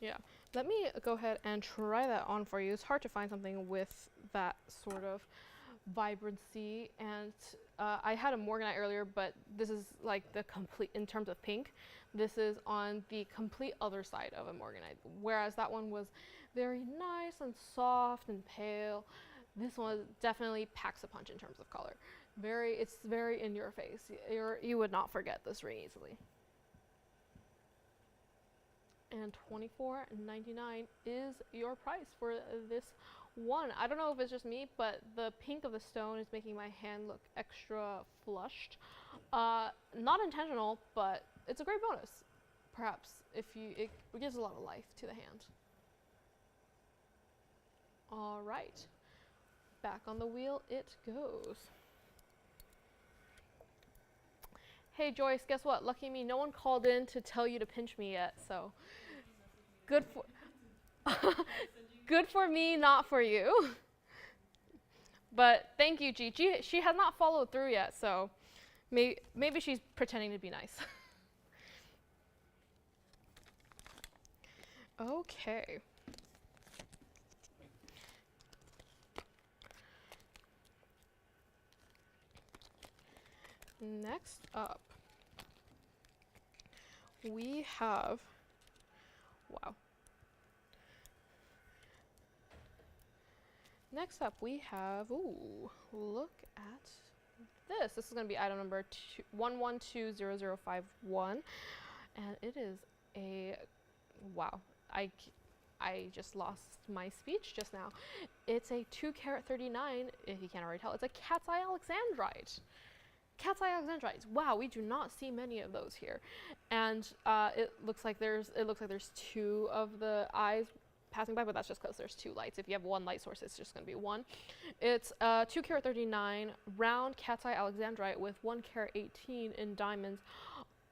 Yeah, let me go ahead and try that on for you. It's hard to find something with that sort of vibrancy. And I had a Morganite earlier, but this is like the complete, in terms of pink, this is on the complete other side of a Morganite. Whereas that one was very nice and soft and pale. This one definitely packs a punch in terms of color. It's very in your face. You would not forget this ring easily. And $24.99 is your price for this one. I don't know if it's just me, but the pink of the stone is making my hand look extra flushed. Not intentional, but it's a great bonus. Perhaps it gives a lot of life to the hand. All right, back on the wheel it goes. Hey Joyce, guess what? Lucky me, no one called in to tell you to pinch me yet, so good for good for me, not for you. But thank you, Gigi. She has not followed through yet, so maybe she's pretending to be nice. Okay. Next up, we have, wow. Next up, we have, ooh, look at this. This is going to be item number 1120051, and it is a, wow, I just lost my speech just now. It's a 2-carat-39, if you can't already tell. It's a cat's eye Alexandrite. Cat's eye Alexandrites. Wow, we do not see many of those here, and it looks like there's two of the eyes passing by, but that's just because there's two lights. If you have one light source, it's just going to be one. It's 2-carat-39 round cat's eye Alexandrite with 1-carat-18 in diamonds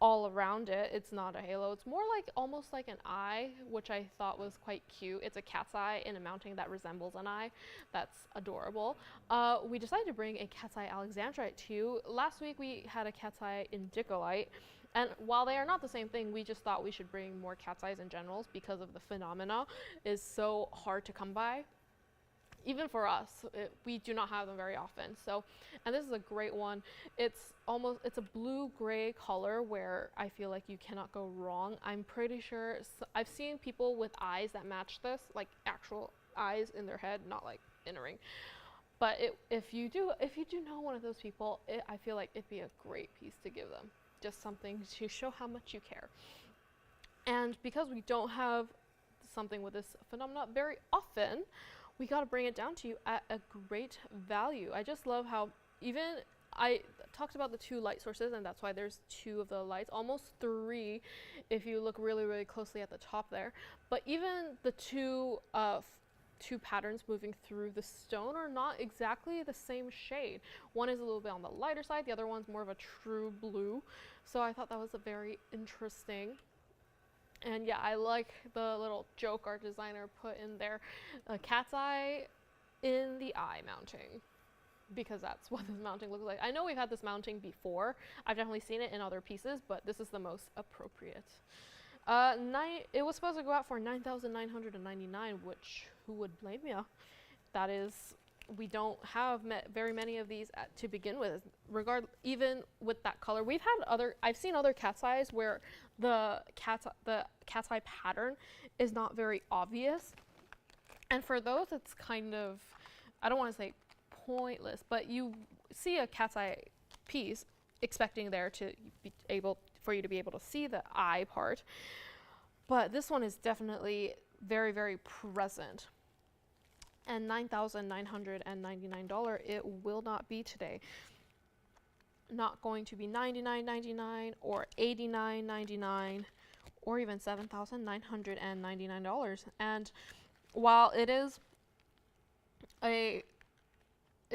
all around it. It's not a halo. It's more like almost like an eye, which I thought was quite cute. It's a cat's eye in a mounting that resembles an eye. That's adorable. We decided to bring a cat's eye Alexandrite to you. Last week we had a cat's eye indicolite, and while they are not the same thing, we just thought we should bring more cat's eyes in general because of the phenomena is so hard to come by. Even for us, we do not have them very often. So, and this is a great one. It's a blue-gray color where I feel like you cannot go wrong. I'm pretty sure I've seen people with eyes that match this, like actual eyes in their head, not like in a ring. But if you do know one of those people, I feel like it'd be a great piece to give them. Just something to show how much you care. And because we don't have something with this phenomena very often, we got to bring it down to you at a great value. I just love how even I talked about the two light sources, and that's why there's two of the lights, almost three if you look really, really closely at the top there. But even the two patterns moving through the stone are not exactly the same shade. One is a little bit on the lighter side, the other one's more of a true blue. So I thought that was a very interesting. And yeah, I like the little joke our designer put in there, a cat's eye in the eye mounting, because that's what this mounting looks like. I know we've had this mounting before. I've definitely seen it in other pieces, but this is the most appropriate. It was supposed to go out for $9,999, which who would blame you? That is, we don't have very many of these to begin with. Even with that color, I've seen other cat's eyes where the cat's eye pattern is not very obvious, and for those it's kind of, I don't want to say pointless, but you see a cat's eye piece expecting there to be able for you to be able to see the eye part, but this one is definitely very, very present. And $9,999 it will not be today. Not going to be $99.99 or $89.99 or even $7,999. And while it is a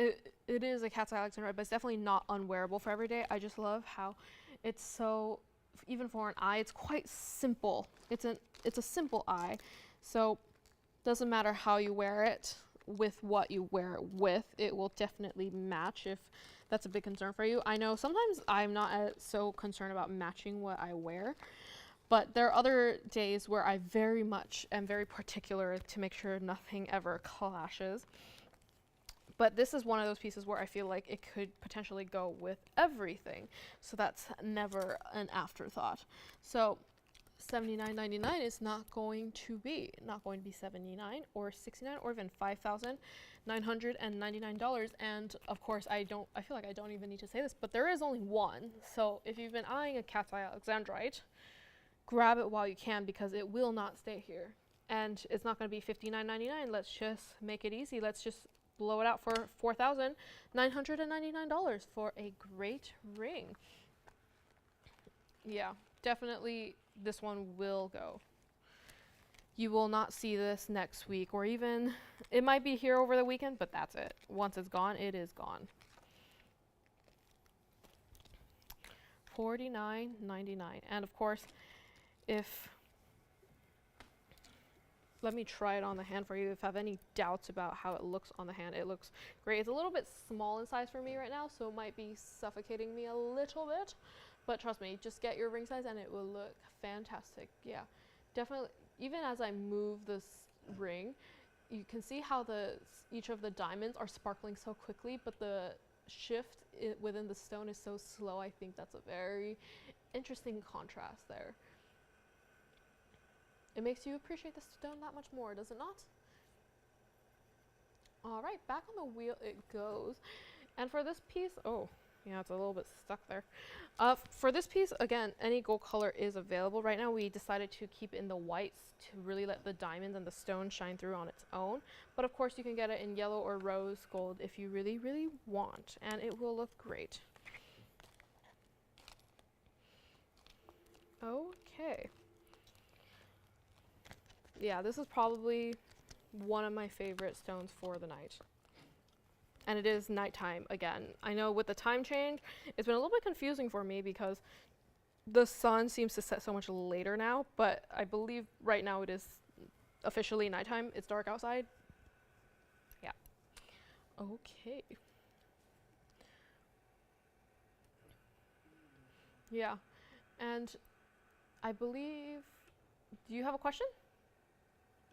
cat's eye Alexandrite, but it's definitely not unwearable for every day. I just love how it's so, even for an eye, it's quite simple. It's a simple eye, so doesn't matter how you wear it, with what you wear it with, it will definitely match if that's a big concern for you. I know sometimes I'm not so concerned about matching what I wear, but there are other days where I very much am very particular to make sure nothing ever clashes. But this is one of those pieces where I feel like it could potentially go with everything. So that's never an afterthought. So $79.99 is not going to be $79 or $69 or even $5,999. And of course, I feel like I don't even need to say this, but there is only one. So if you've been eyeing a cat's eye Alexandrite, grab it while you can, because it will not stay here. And it's not going to be $59.99. Let's just make it easy. Let's just blow it out for $4,999 for a great ring. Yeah, definitely this one will go. You will not see this next week, or even it might be here over the weekend, but that's it. Once it's gone, it is gone. $49.99. And of course, let me try it on the hand for you. If you have any doubts about how it looks on the hand, it looks great. It's a little bit small in size for me right now, so it might be suffocating me a little bit. But trust me, just get your ring size and it will look fantastic. Yeah, definitely. Even as I move this ring, you can see how each of the diamonds are sparkling so quickly, but the shift within the stone is so slow. I think that's a very interesting contrast there. It makes you appreciate the stone that much more, does it not? All right, back on the wheel it goes. And for this piece, oh, yeah, it's a little bit stuck there. For this piece, again, any gold color is available. Right now, we decided to keep in the whites to really let the diamonds and the stone shine through on its own. But of course, you can get it in yellow or rose gold if you really, really want, and it will look great. Okay. Yeah, this is probably one of my favorite stones for the night. And it is nighttime again. I know with the time change, it's been a little bit confusing for me because the sun seems to set so much later now, but I believe right now it is officially nighttime. It's dark outside. Yeah. Okay. Yeah. And I believe, do you have a question?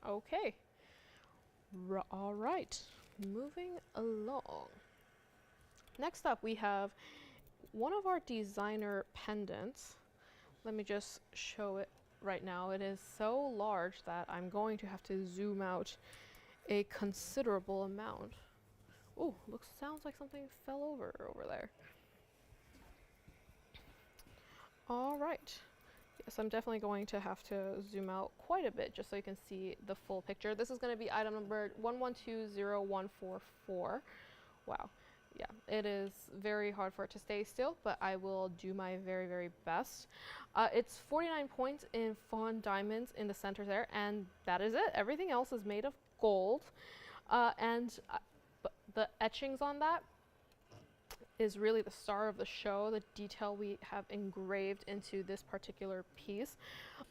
Okay. All right. Moving along. Next up, we have one of our designer pendants. Let me just show it right now. It is so large that I'm going to have to zoom out a considerable amount. Oh, sounds like something fell over there. All right. Yes, I'm definitely going to have to zoom out quite a bit just so you can see the full picture. This is going to be item number 1120-144. Wow. Yeah, it is very hard for it to stay still, but I will do my very, very best. It's 49 points in fawn diamonds in the center there, and that is it. Everything else is made of gold. The etchings on that is really the star of the show, the detail we have engraved into this particular piece.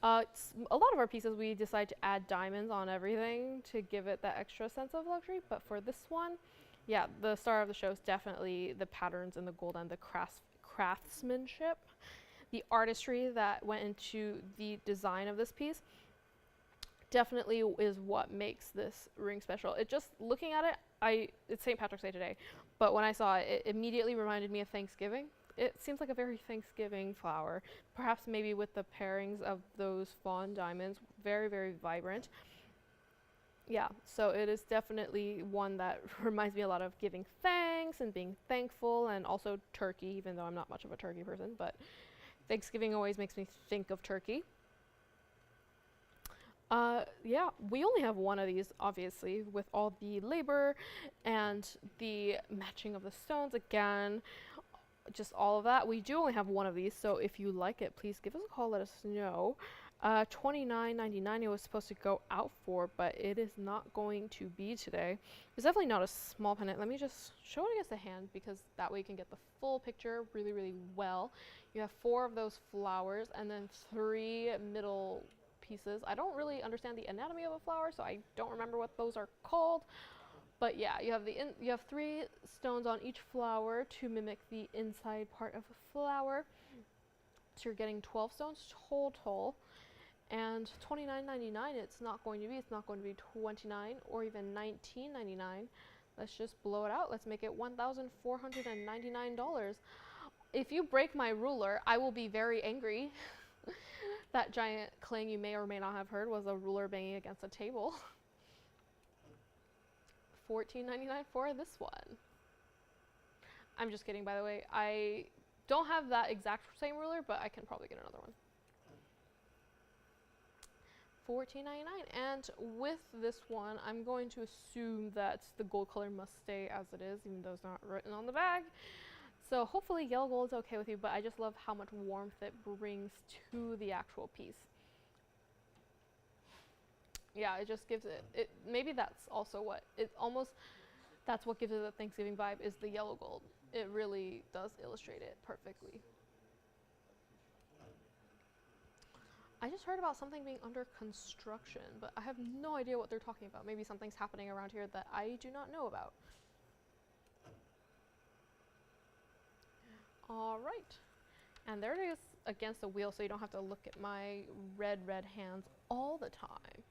A lot of our pieces, we decide to add diamonds on everything to give it that extra sense of luxury, but for this one, yeah, the star of the show is definitely the patterns in the gold and the craftsmanship. The artistry that went into the design of this piece definitely is what makes this ring special. It just, looking at it, it's St. Patrick's Day today, but when I saw it, it immediately reminded me of Thanksgiving. It seems like a very Thanksgiving flower, perhaps maybe with the pairings of those fawn diamonds, very, very vibrant. Yeah, so it is definitely one that reminds me a lot of giving thanks and being thankful, and also turkey, even though I'm not much of a turkey person, but Thanksgiving always makes me think of turkey. Yeah, we only have one of these, obviously, with all the labor and the matching of the stones, again, just all of that. We do only have one of these, so if you like it, please give us a call, let us know. $29.99 it was supposed to go out for, but it is not going to be today. It's definitely not a small pendant. Let me just show it against the hand, because that way you can get the full picture really, really well. You have 4 of those flowers and then 3 middle pieces. I don't really understand the anatomy of a flower, so I don't remember what those are called. But yeah, you have 3 stones on each flower to mimic the inside part of a flower. So you're getting 12 stones total. And $29.99 it's not going to be. It's not going to be $29 or even $19.99. Let's just blow it out. Let's make it $1,499. If you break my ruler, I will be very angry. That giant clang you may or may not have heard was a ruler banging against a table. $14.99 for this one. I'm just kidding, by the way. I don't have that exact same ruler, but I can probably get another one. $14.99. And with this one, I'm going to assume that the gold color must stay as it is, even though it's not written on the bag. So hopefully yellow gold is okay with you, but I just love how much warmth it brings to the actual piece. Yeah, it just gives it, maybe that's also what, that's what gives it the Thanksgiving vibe, is the yellow gold. It really does illustrate it perfectly. I just heard about something being under construction, but I have no idea what they're talking about. Maybe something's happening around here that I do not know about. All right, and there it is against the wheel, so you don't have to look at my red hands all the time.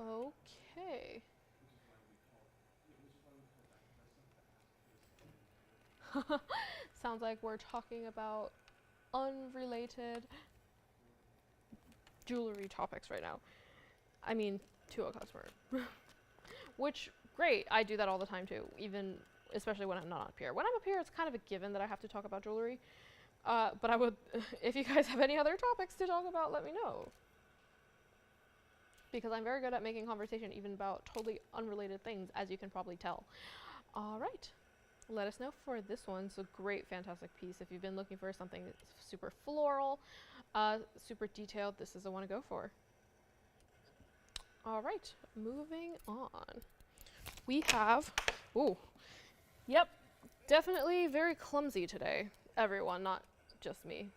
Okay. Sounds like we're talking about unrelated jewelry topics right now. I mean, to a customer. Which, great, I do that all the time too, even, especially when I'm not up here. When I'm up here, it's kind of a given that I have to talk about jewelry. But I would, if you guys have any other topics to talk about, let me know. Because I'm very good at making conversation even about totally unrelated things, as you can probably tell. All right. Let us know for this one. It's a great, fantastic piece. If you've been looking for something that's super floral, super detailed, this is the one to go for. All right, moving on. We have, ooh, yep, definitely very clumsy today, everyone, not just me.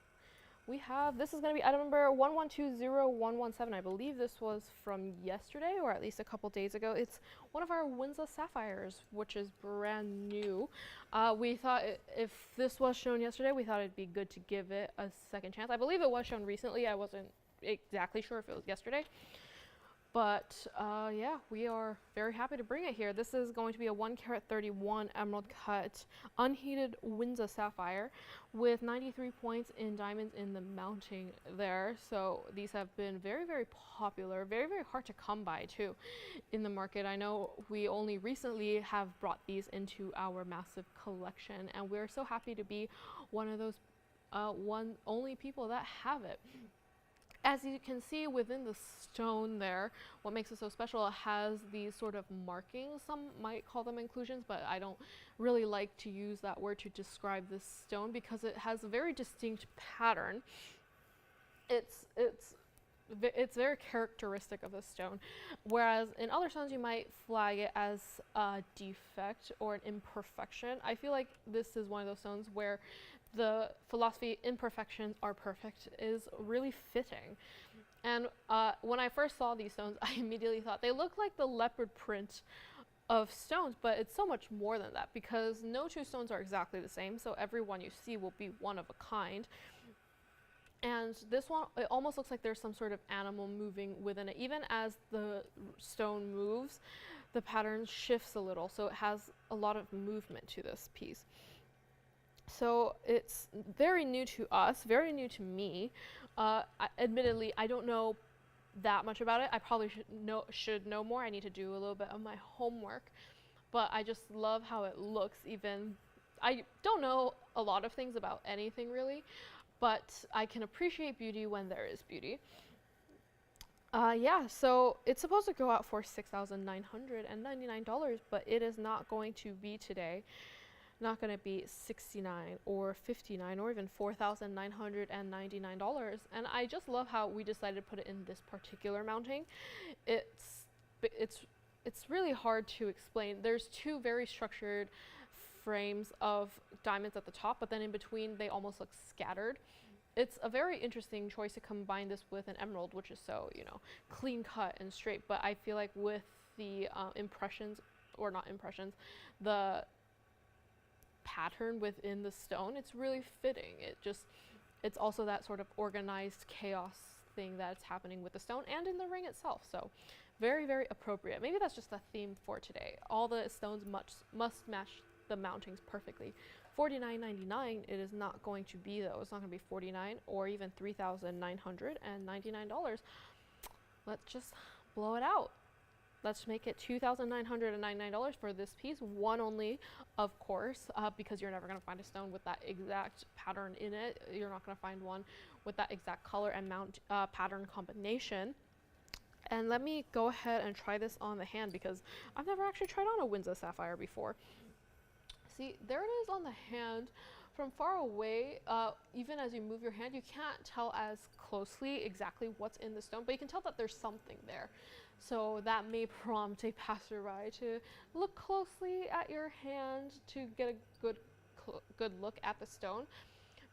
We have, this is going to be item number 1120117. I believe this was from yesterday, or at least a couple days ago. It's one of our Winza sapphires, which is brand new. We thought if this was shown yesterday, we thought it'd be good to give it a second chance. I believe it was shown recently. I wasn't exactly sure if it was yesterday. But yeah, we are very happy to bring it here. This is going to be a 1-carat-31 emerald cut unheated Winza sapphire with 93 points in diamonds in the mounting there. So these have been very, very popular, very, very hard to come by too in the market. I know we only recently have brought these into our massive collection, and we're so happy to be one of those only people that have it. As you can see within the stone there, what makes it so special, it has these sort of markings. Some might call them inclusions, but I don't really like to use that word to describe this stone because it has a very distinct pattern. It's very characteristic of this stone, whereas in other stones you might flag it as a defect or an imperfection. I feel like this is one of those stones where the philosophy imperfections are perfect is really fitting. And when I first saw these stones, I immediately thought they look like the leopard print of stones, but it's so much more than that because no two stones are exactly the same, so every one you see will be one of a kind. And this one, it almost looks like there's some sort of animal moving within it. Even as the stone moves, the pattern shifts a little, so it has a lot of movement to this piece. So it's very new to us, very new to me. Admittedly, I don't know that much about it. I probably should know more. I need to do a little bit of my homework. But I just love how it looks. Even I don't know a lot of things about anything really, but I can appreciate beauty when there is beauty. Yeah, so it's supposed to go out for $6,999, but it is not going to be today. Not going to be $69 or $59 or even $4,999. And I just love how we decided to put it in this particular mounting. It's really hard to explain. There's two very structured frames of diamonds at the top, but then in between they almost look scattered. It's a very interesting choice to combine this with an emerald, which is so, clean cut and straight. But I feel like with the impressions, or not impressions, the pattern within the stone, it's really fitting. It's also that sort of organized chaos thing that's happening with the stone and in the ring itself. So very, very appropriate. Maybe that's just a theme for today. All the stones must match the mountings perfectly. $49.99, it is not going to be though. It's not going to be $49 or even $3,999. Let's just blow it out. Let's make it $2,999 for this piece, one only, of course, because you're never going to find a stone with that exact pattern in it. You're not going to find one with that exact color and mount pattern combination. And let me go ahead and try this on the hand because I've never actually tried on a Winza sapphire before. See, there it is on the hand. From far away, even as you move your hand, you can't tell as closely exactly what's in the stone, but you can tell that there's something there. So that may prompt a passerby to look closely at your hand to get a good look at the stone.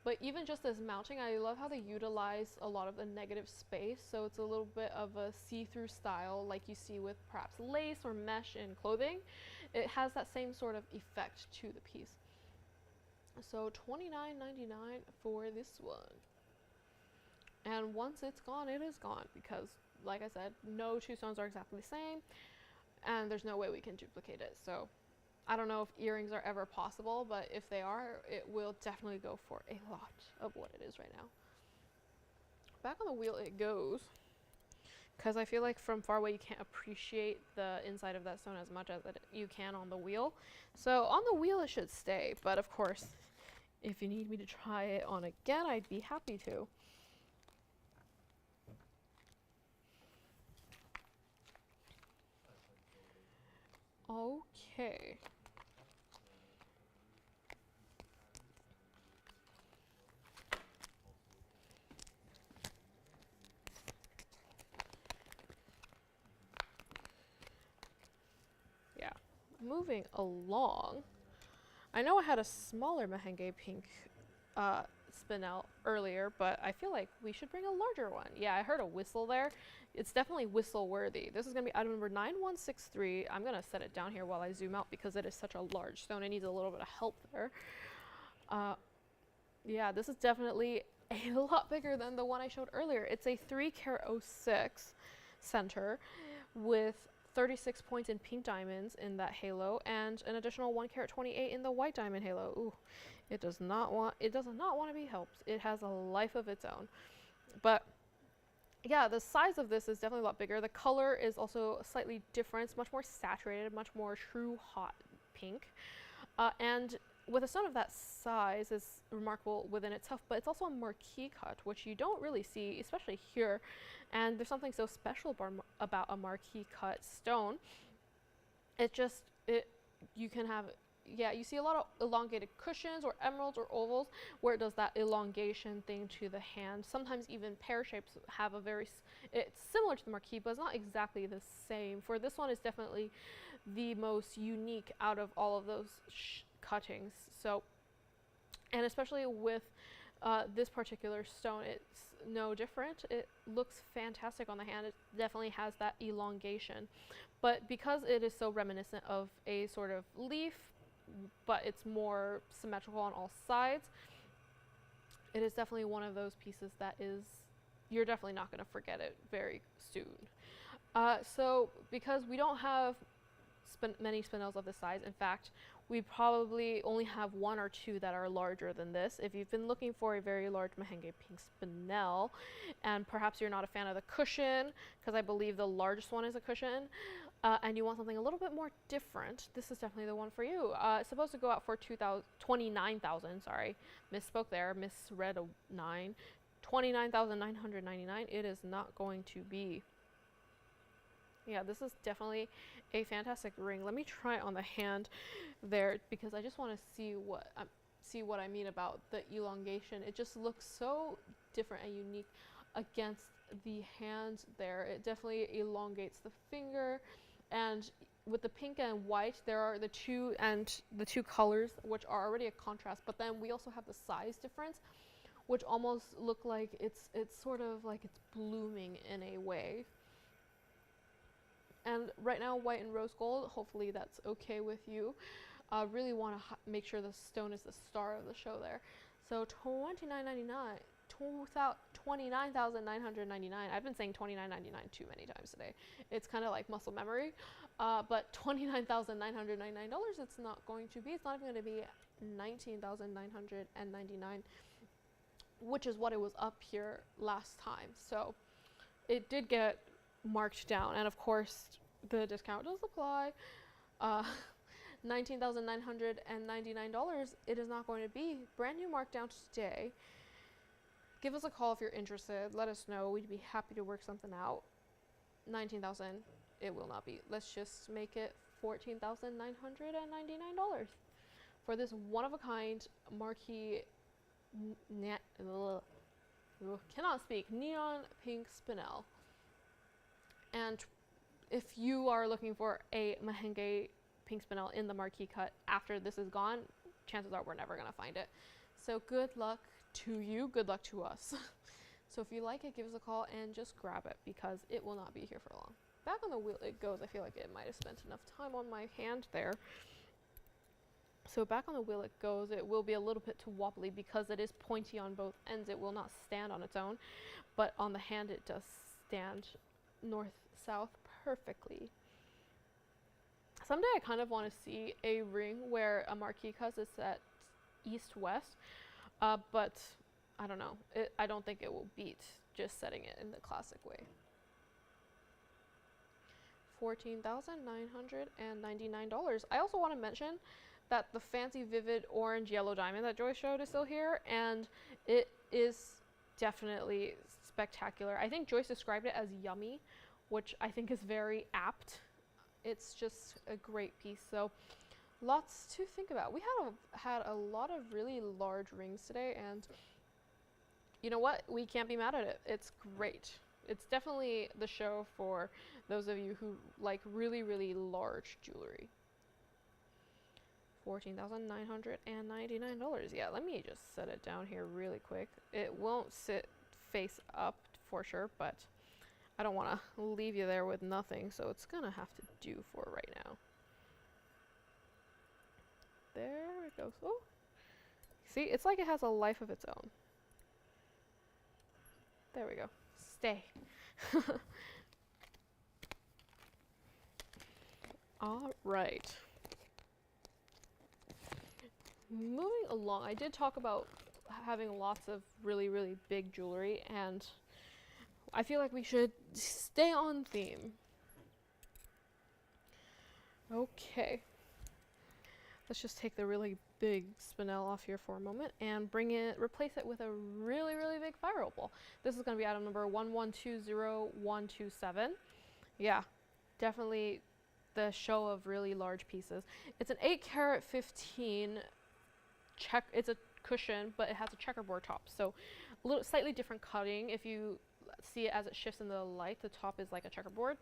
But even just as mounting, I love how they utilize a lot of the negative space. So it's a little bit of a see-through style like you see with perhaps lace or mesh in clothing. It has that same sort of effect to the piece. So $29.99 for this one. And once it's gone, it is gone because, like I said, no two stones are exactly the same and there's no way we can duplicate it. So I don't know if earrings are ever possible, but if they are, it will definitely go for a lot of what it is right now. Back on the wheel it goes, because I feel like from far away you can't appreciate the inside of that stone as much as you can on the wheel. So on the wheel it should stay, but of course, if you need me to try it on again, I'd be happy to. Okay. Yeah, moving along. I know I had a smaller Mahenge pink spinel earlier, but I feel like we should bring a larger one. Yeah, I heard a whistle there. It's definitely whistle worthy. This is going to be item number 9163. I'm going to set it down here while I zoom out because it is such a large stone. It needs a little bit of help there. Yeah, this is definitely a lot bigger than the one I showed earlier. It's a 3-carat 06 center with 36 points in pink diamonds in that halo and an additional 1-carat 28 in the white diamond halo. Ooh, it does not want to be helped. It has a life of its own. But yeah, the size of this is definitely a lot bigger. The color is also slightly different. It's much more saturated, much more true hot pink. And with a stone of that size is remarkable within itself, but it's also a marquise cut, which you don't really see, especially here. And there's something so special about a marquise cut stone. You can have, yeah, you see a lot of elongated cushions or emeralds or ovals where it does that elongation thing to the hand. Sometimes even pear shapes have it's similar to the marquise, but it's not exactly the same. For this one, it's definitely the most unique out of all of those cuttings. So, and especially with this particular stone, it's no different. It looks fantastic on the hand. It definitely has that elongation, but because it is so reminiscent of a sort of leaf, but it's more symmetrical on all sides, it is definitely one of those pieces that you're definitely not going to forget it very soon. So because we don't have many spinels of this size, in fact, we probably only have 1 or 2 that are larger than this. If you've been looking for a very large Mahenge pink spinel, and perhaps you're not a fan of the cushion, because I believe the largest one is a cushion, and you want something a little bit more different, this is definitely the one for you. It's supposed to go out for $29,000, sorry, misspoke there, misread a 9. $29,999, it is not going to be. Yeah, this is definitely a fantastic ring. Let me try it on the hand there because I just want to see what I mean about the elongation. It just looks so different and unique against the hand there. It definitely elongates the finger, and with the pink and white, there are the two colors which are already a contrast, but then we also have the size difference, which almost look like it's sort of like it's blooming in a way. And right now, white and rose gold, hopefully that's okay with you. Really want to make sure the stone is the star of the show there. So $29.99, $29,999. I've been saying $29.99 too many times today. It's kind of like muscle memory. But $29,999 it's not going to be. It's not even going to be $19,999, which is what it was up here last time. So it did get marked down, and of course the discount does apply. $19,999 it is not going to be. Brand new markdown today. Give us a call if you're interested. Let us know. We'd be happy to work something out. 19,000 it will not be. Let's just make it $14,999 for this one-of-a-kind Marquise cannot speak neon pink spinel. And if you are looking for a Mahenge pink spinel in the Marquise cut after this is gone, chances are we're never going to find it. So good luck to you, good luck to us. So if you like it, give us a call and just grab it because it will not be here for long. Back on the wheel it goes. I feel like it might have spent enough time on my hand there. So back on the wheel it goes. It will be a little bit too wobbly because it is pointy on both ends. It will not stand on its own, but on the hand it does stand north-south perfectly. Someday I kind of want to see a ring where a Marquise is set east-west, but I don't know. I don't think it will beat just setting it in the classic way. $14,999. I also want to mention that the fancy vivid orange yellow diamond that Joyce showed is still here, and it is definitely spectacular. I think Joyce described it as yummy, which I think is very apt. It's just a great piece. So lots to think about. We had a lot of really large rings today, and you know what? We can't be mad at it. It's great. It's definitely the show for those of you who like really, really large jewelry. $14,999. Yeah, let me just set it down here really quick. It won't sit face up for sure, but I don't want to leave you there with nothing, so it's gonna have to do for right now. There it goes. Oh, see, it's like it has a life of its own. There we go. Stay. All right. Moving along, I did talk about having lots of really, really big jewelry, and I feel like we should stay on theme. Okay. Let's just take the really big spinel off here for a moment and replace it with a really, really big fire opal. This is going to be item number 1120127. Yeah, definitely the show of really large pieces. It's an 8-carat 15 it's a cushion, but it has a checkerboard top, so a little slightly different cutting. If you see it as it shifts in the light, the top is like a checkerboard,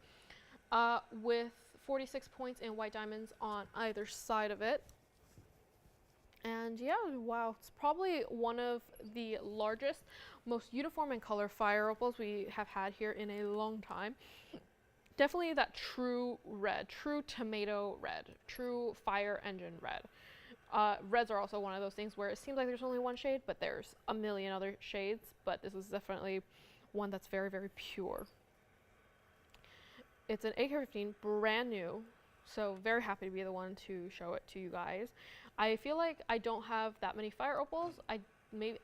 with 46 points in white diamonds on either side of it. And yeah, wow, it's probably one of the largest, most uniform in color fire opals we have had here in a long time. Definitely that true red, true tomato red, true fire engine red. Reds are also one of those things where it seems like there's only one shade, but there's a million other shades, but this is definitely one that's very, very pure. It's an 8-carat-15, brand new, so very happy to be the one to show it to you guys. I feel like I don't have that many fire opals. I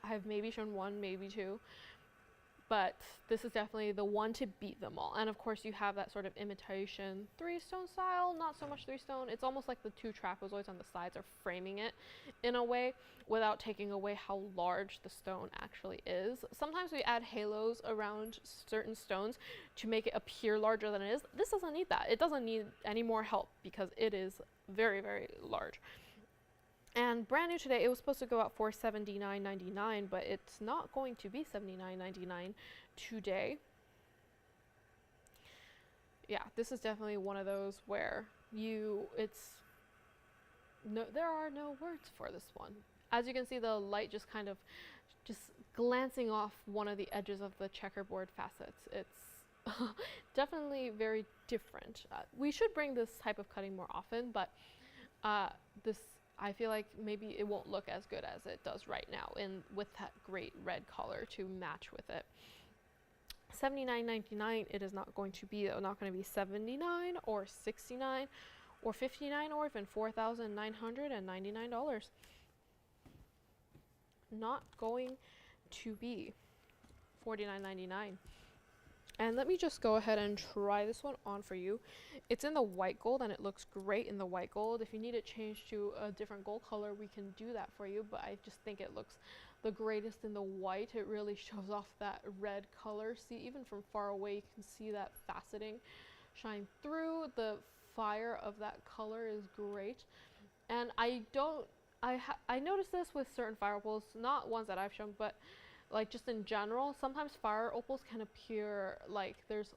have maybe shown one, maybe two, but this is definitely the one to beat them all. And of course you have that sort of imitation 3-stone style, not so much 3-stone. It's almost like the two trapezoids on the sides are framing it in a way without taking away how large the stone actually is. Sometimes we add halos around certain stones to make it appear larger than it is. This doesn't need that. It doesn't need any more help because it is very, very large. And brand new today, it was supposed to go out for $79.99, but it's not going to be $79.99 today. Yeah, this is definitely one of those where there are no words for this one. As you can see, the light just kind of glancing off one of the edges of the checkerboard facets. It's definitely very different. We should bring this type of cutting more often, but I feel like maybe it won't look as good as it does right now with that great red color to match with it. $79.99 it is not going to be, though. Not going to be $79 or $69 or $59 or even $4,999. Not going to be $49.99. And let me just go ahead and try this one on for you. It's in the white gold and it looks great in the white gold. If you need it changed to a different gold color, we can do that for you, but I just think it looks the greatest in the white. It really shows off that red color. See, even from far away, you can see that faceting shine through. The fire of that color is great. And I noticed this with certain fire opals, not ones that I've shown, but like just in general, sometimes fire opals can appear like there's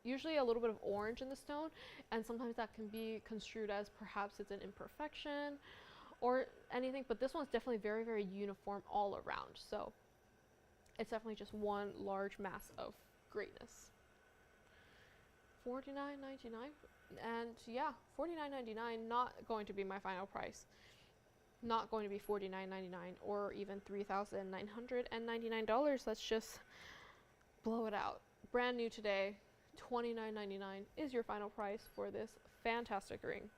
usually a little bit of orange in the stone, and sometimes that can be construed as perhaps it's an imperfection or anything, but this one's definitely very, very uniform all around. So it's definitely just one large mass of greatness. $49.99, and yeah, $49.99 not going to be my final price. Not going to be $49.99 or even $3,999. Let's just blow it out. Brand new today, $29.99 is your final price for this fantastic ring.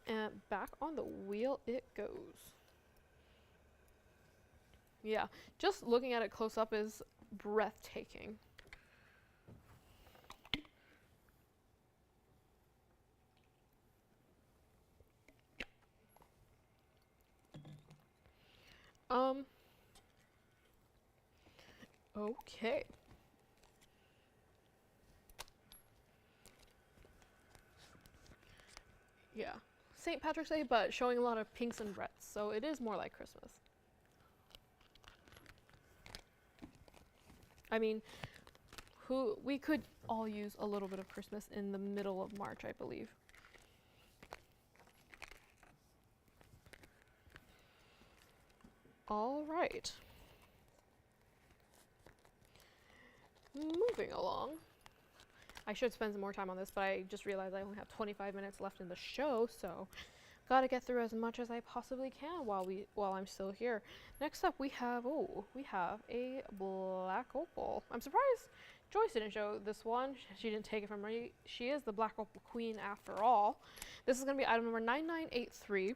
And back on the wheel it goes. Yeah, just looking at it close up is breathtaking. Okay. Yeah, St. Patrick's Day, but showing a lot of pinks and reds, so it is more like Christmas. I mean, we could all use a little bit of Christmas in the middle of March, I believe. All right. Moving along. I should spend some more time on this, but I just realized I only have 25 minutes left in the show, so gotta get through as much as I possibly can while I'm still here. Next up we have a black opal. I'm surprised Joyce didn't show this one. She didn't take it from me. She is the black opal queen after all. This is going to be item number 9983.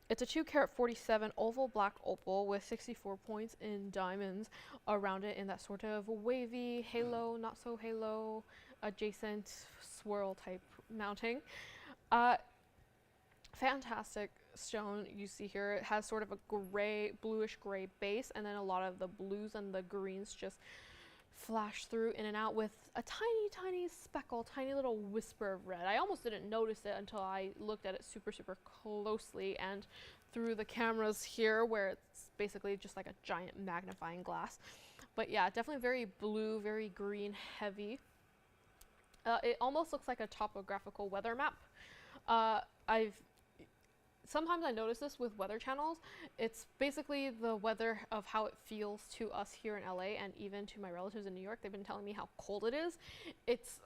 It's a 2-carat 47 oval black opal with 64 points in diamonds around it in that sort of wavy halo, not so halo, adjacent swirl type mounting. Fantastic stone you see here. It has sort of a gray, bluish gray base, and then a lot of the blues and the greens just flash through in and out with a tiny speckle, tiny little whisper of red. I almost didn't notice it until I looked at it super closely and through the cameras here, where it's basically just like a giant magnifying glass. But yeah, definitely very blue, very green heavy. It almost looks like a topographical weather map. Sometimes I notice this with weather channels. It's basically the weather of how it feels to us here in LA, and even to my relatives in New York. They've been telling me how cold it is.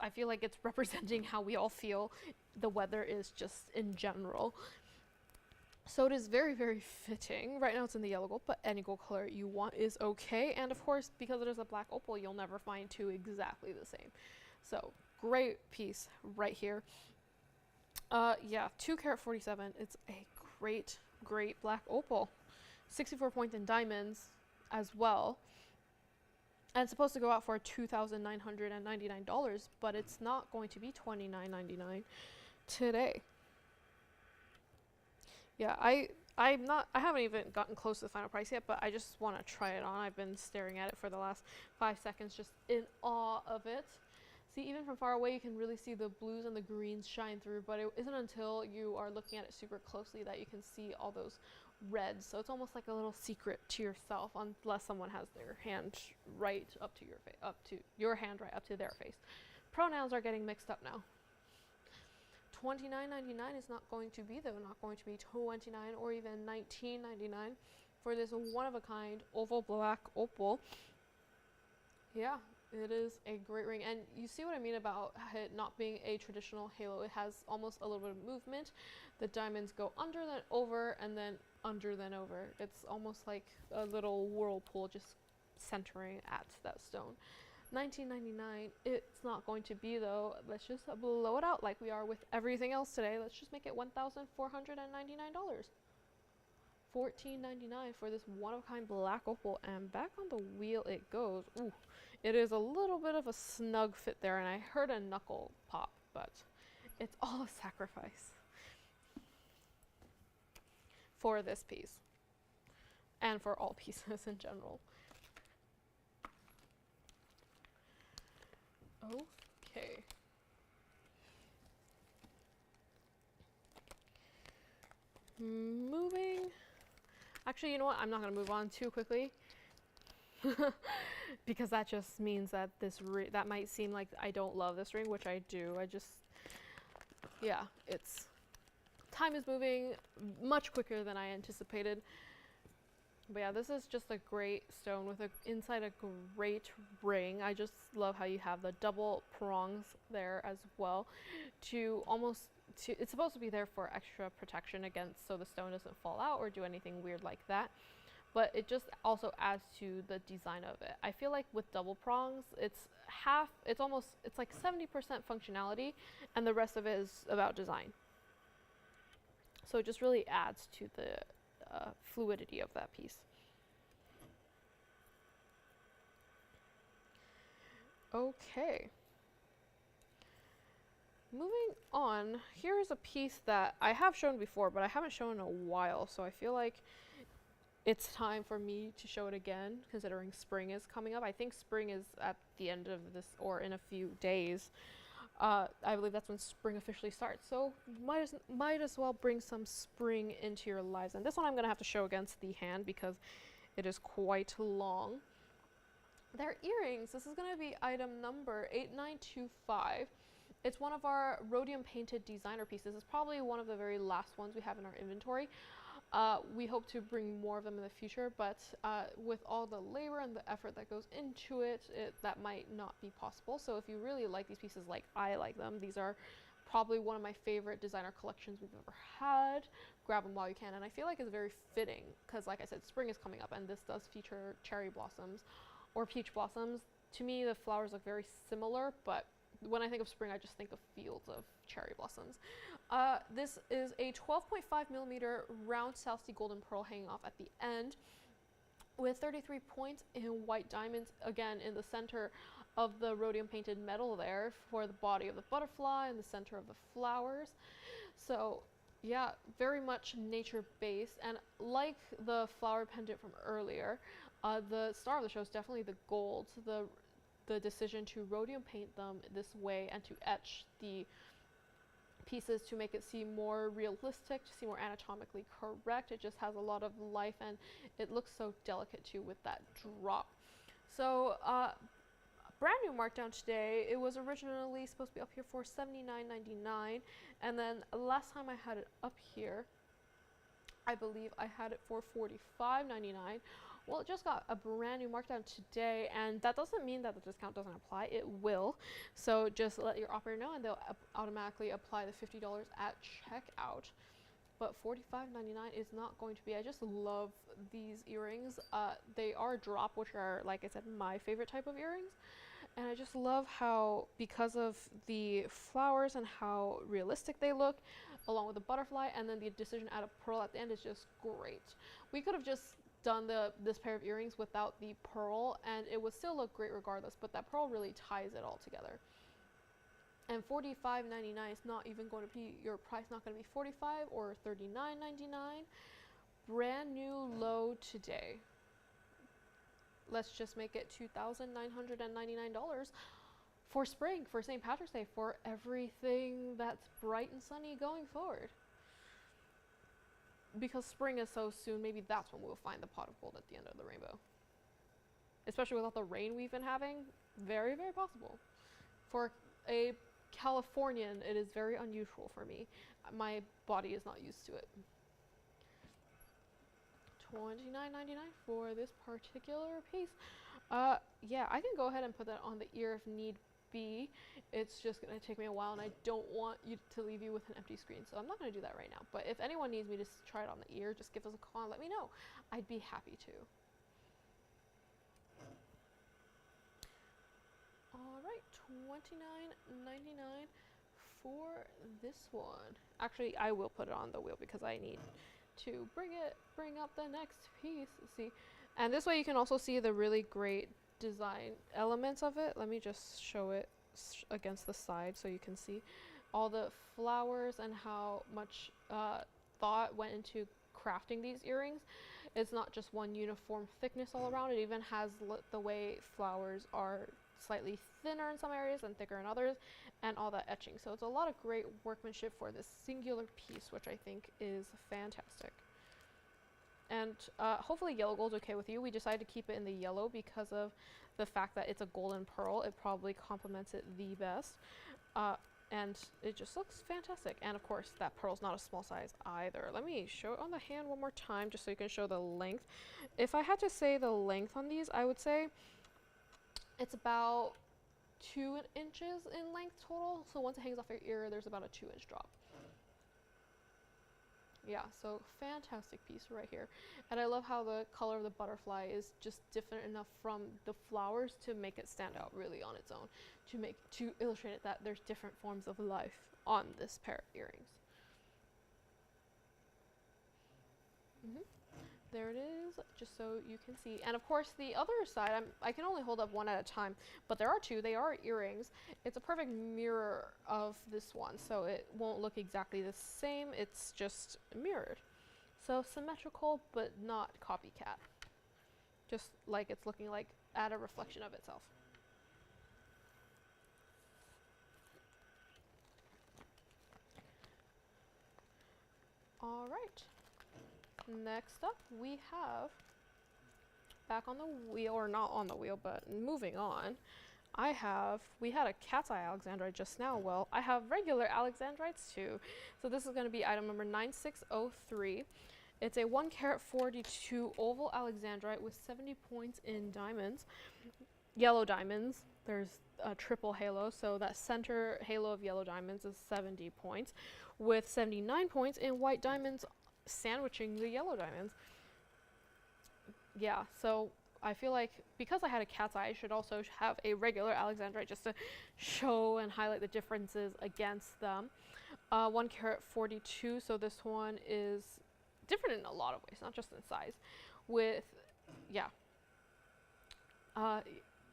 I feel like it's representing how we all feel the weather is just in general. So it is very fitting. Right now it's in the yellow gold, but any gold color you want is okay. And of course, because it is a black opal, you'll never find two exactly the same. So great piece right here. Yeah, 2-carat 47. It's a great black opal. 64 points in diamonds as well. And it's supposed to go out for $2,999, but it's not going to be $29.99 today. Yeah, I haven't even gotten close to the final price yet, but I just want to try it on. I've been staring at it for the last 5 seconds, just in awe of it. See, even from far away, you can really see the blues and the greens shine through, but it isn't until you are looking at it super closely that you can see all those reds. So it's almost like a little secret to yourself, unless someone has their hand right up to your hand right up to their face. Pronouns are getting mixed up now. $29.99 is not going to be, though, not going to be $29 or even $19.99 for this one-of-a-kind oval black opal. Yeah. It is a great ring, and you see what I mean about it not being a traditional halo. It has almost a little bit of movement. The diamonds go under, then over, and then under, then over. It's almost like a little whirlpool just centering at that stone. $19.99. It's not going to be though. Let's just blow it out like we are with everything else today. Let's just make it $1,499. $14.99 for this one-of-a-kind black opal, and back on the wheel it goes. Ooh, it is a little bit of a snug fit there, and I heard a knuckle pop, but it's all a sacrifice for this piece and for all pieces in general. Okay. Moving. Actually, you know what? I'm not going to move on too quickly because that just means that that might seem like I don't love this ring, which I do. Yeah, time is moving much quicker than I anticipated. But yeah, this is just a great stone with inside a great ring. I just love how you have the double prongs there as well it's supposed to be there for extra protection against, so the stone doesn't fall out or do anything weird like that. But it just also adds to the design of it. I feel like with double prongs, it's like 70% functionality and the rest of it is about design. So it just really adds to the fluidity of that piece. Okay. Moving on, here is a piece that I have shown before, but I haven't shown in a while, so I feel like it's time for me to show it again, considering spring is coming up. I think spring is at the end of this, or in a few days. I believe that's when spring officially starts, so might as well bring some spring into your lives. And this one I'm going to have to show against the hand because it is quite long. They're earrings. This is going to be item number 8925. It's one of our rhodium painted designer pieces. It's probably one of the very last ones we have in our inventory. We hope to bring more of them in the future, but with all the labor and the effort that goes into it, that might not be possible. So if you really like these pieces like I like them, these are probably one of my favorite designer collections we've ever had. Grab them while you can, and I feel like it's very fitting because, like I said, spring is coming up, and this does feature cherry blossoms or peach blossoms. To me, the flowers look very similar, but when I think of spring, I just think of fields of cherry blossoms. This is a 12.5 millimeter round South Sea golden pearl hanging off at the end with 33 points in white diamonds, again in the center of the rhodium painted metal there for the body of the butterfly and the center of the flowers. So yeah, very much nature based, and like the flower pendant from earlier, the star of the show is definitely the gold. The decision to rhodium paint them this way and to etch the pieces to make it seem more realistic, to seem more anatomically correct. It just has a lot of life, and it looks so delicate too with that drop. So brand new markdown today. It was originally supposed to be up here for $79.99, and then last time I had it up here, I believe I had it for $45.99. Well, it just got a brand new markdown today, and that doesn't mean that the discount doesn't apply. It will. So just let your operator know, and they'll automatically apply the $50 at checkout. But $45.99 is not going to be. I just love these earrings. They are drop, which are, like I said, my favorite type of earrings. And I just love how, because of the flowers and how realistic they look, along with the butterfly, and then the decision to add a pearl at the end is just great. We could have just done this pair of earrings without the pearl, and it would still look great regardless, but that pearl really ties it all together. And $45.99 is not even going to be your price, not going to be $45 or $39.99. Brand new low today. Let's just make it $2,999 for spring, for St. Patrick's Day, for everything that's bright and sunny going forward. Because spring is so soon, maybe that's when we'll find the pot of gold at the end of the rainbow. Especially with all the rain we've been having, very, very possible. For a Californian, it is very unusual for me. My body is not used to it. $29.99 for this particular piece. Yeah, I can go ahead and put that on the ear if need be. It's just going to take me a while, and I don't want you to leave you with an empty screen, so I'm not going to do that right now. But if anyone needs me to try it on the ear, just give us a call and let me know. I'd be happy to. All right, $29.99 for this one. Actually, I will put it on the wheel because I need to bring up the next piece. See, and this way you can also see the really great design elements of it. Let me just show it against the side so you can see all the flowers and how much thought went into crafting these earrings. It's not just one uniform thickness all around. It even has the way flowers are slightly thinner in some areas and thicker in others, and all that etching. So it's a lot of great workmanship for this singular piece, which I think is fantastic. And hopefully yellow gold's okay with you. We decided to keep it in the yellow because of the fact that it's a golden pearl. It probably complements it the best. And it just looks fantastic. And of course, that pearl's not a small size either. Let me show it on the hand one more time just so you can show the length. If I had to say the length on these, I would say it's about 2 inches in length total. So once it hangs off your ear, there's about a 2-inch drop. Yeah, so fantastic piece right here. And I love how the color of the butterfly is just different enough from the flowers to make it stand out really on its own, to illustrate it that there's different forms of life on this pair of earrings. There it is, just so you can see. And of course, the other side, I can only hold up one at a time, but there are two. They are earrings. It's a perfect mirror of this one, so it won't look exactly the same. It's just mirrored. So symmetrical, but not copycat. Just like it's looking like at a reflection of itself. All right. Next up, we have, back on the wheel, or not on the wheel, but moving on, we had a cat's eye Alexandrite just now. Well, I have regular Alexandrites too. So this is going to be item number 9603. It's a 1 carat 42 oval Alexandrite with 70 points in diamonds, yellow diamonds. There's a triple halo, so that center halo of yellow diamonds is 70 points, with 79 points in white diamonds sandwiching the yellow diamonds. Yeah, so I feel like because I had a cat's eye, I should also have a regular Alexandrite just to show and highlight the differences against them. 1 carat 42, so this one is different in a lot of ways, not just in size. With, yeah,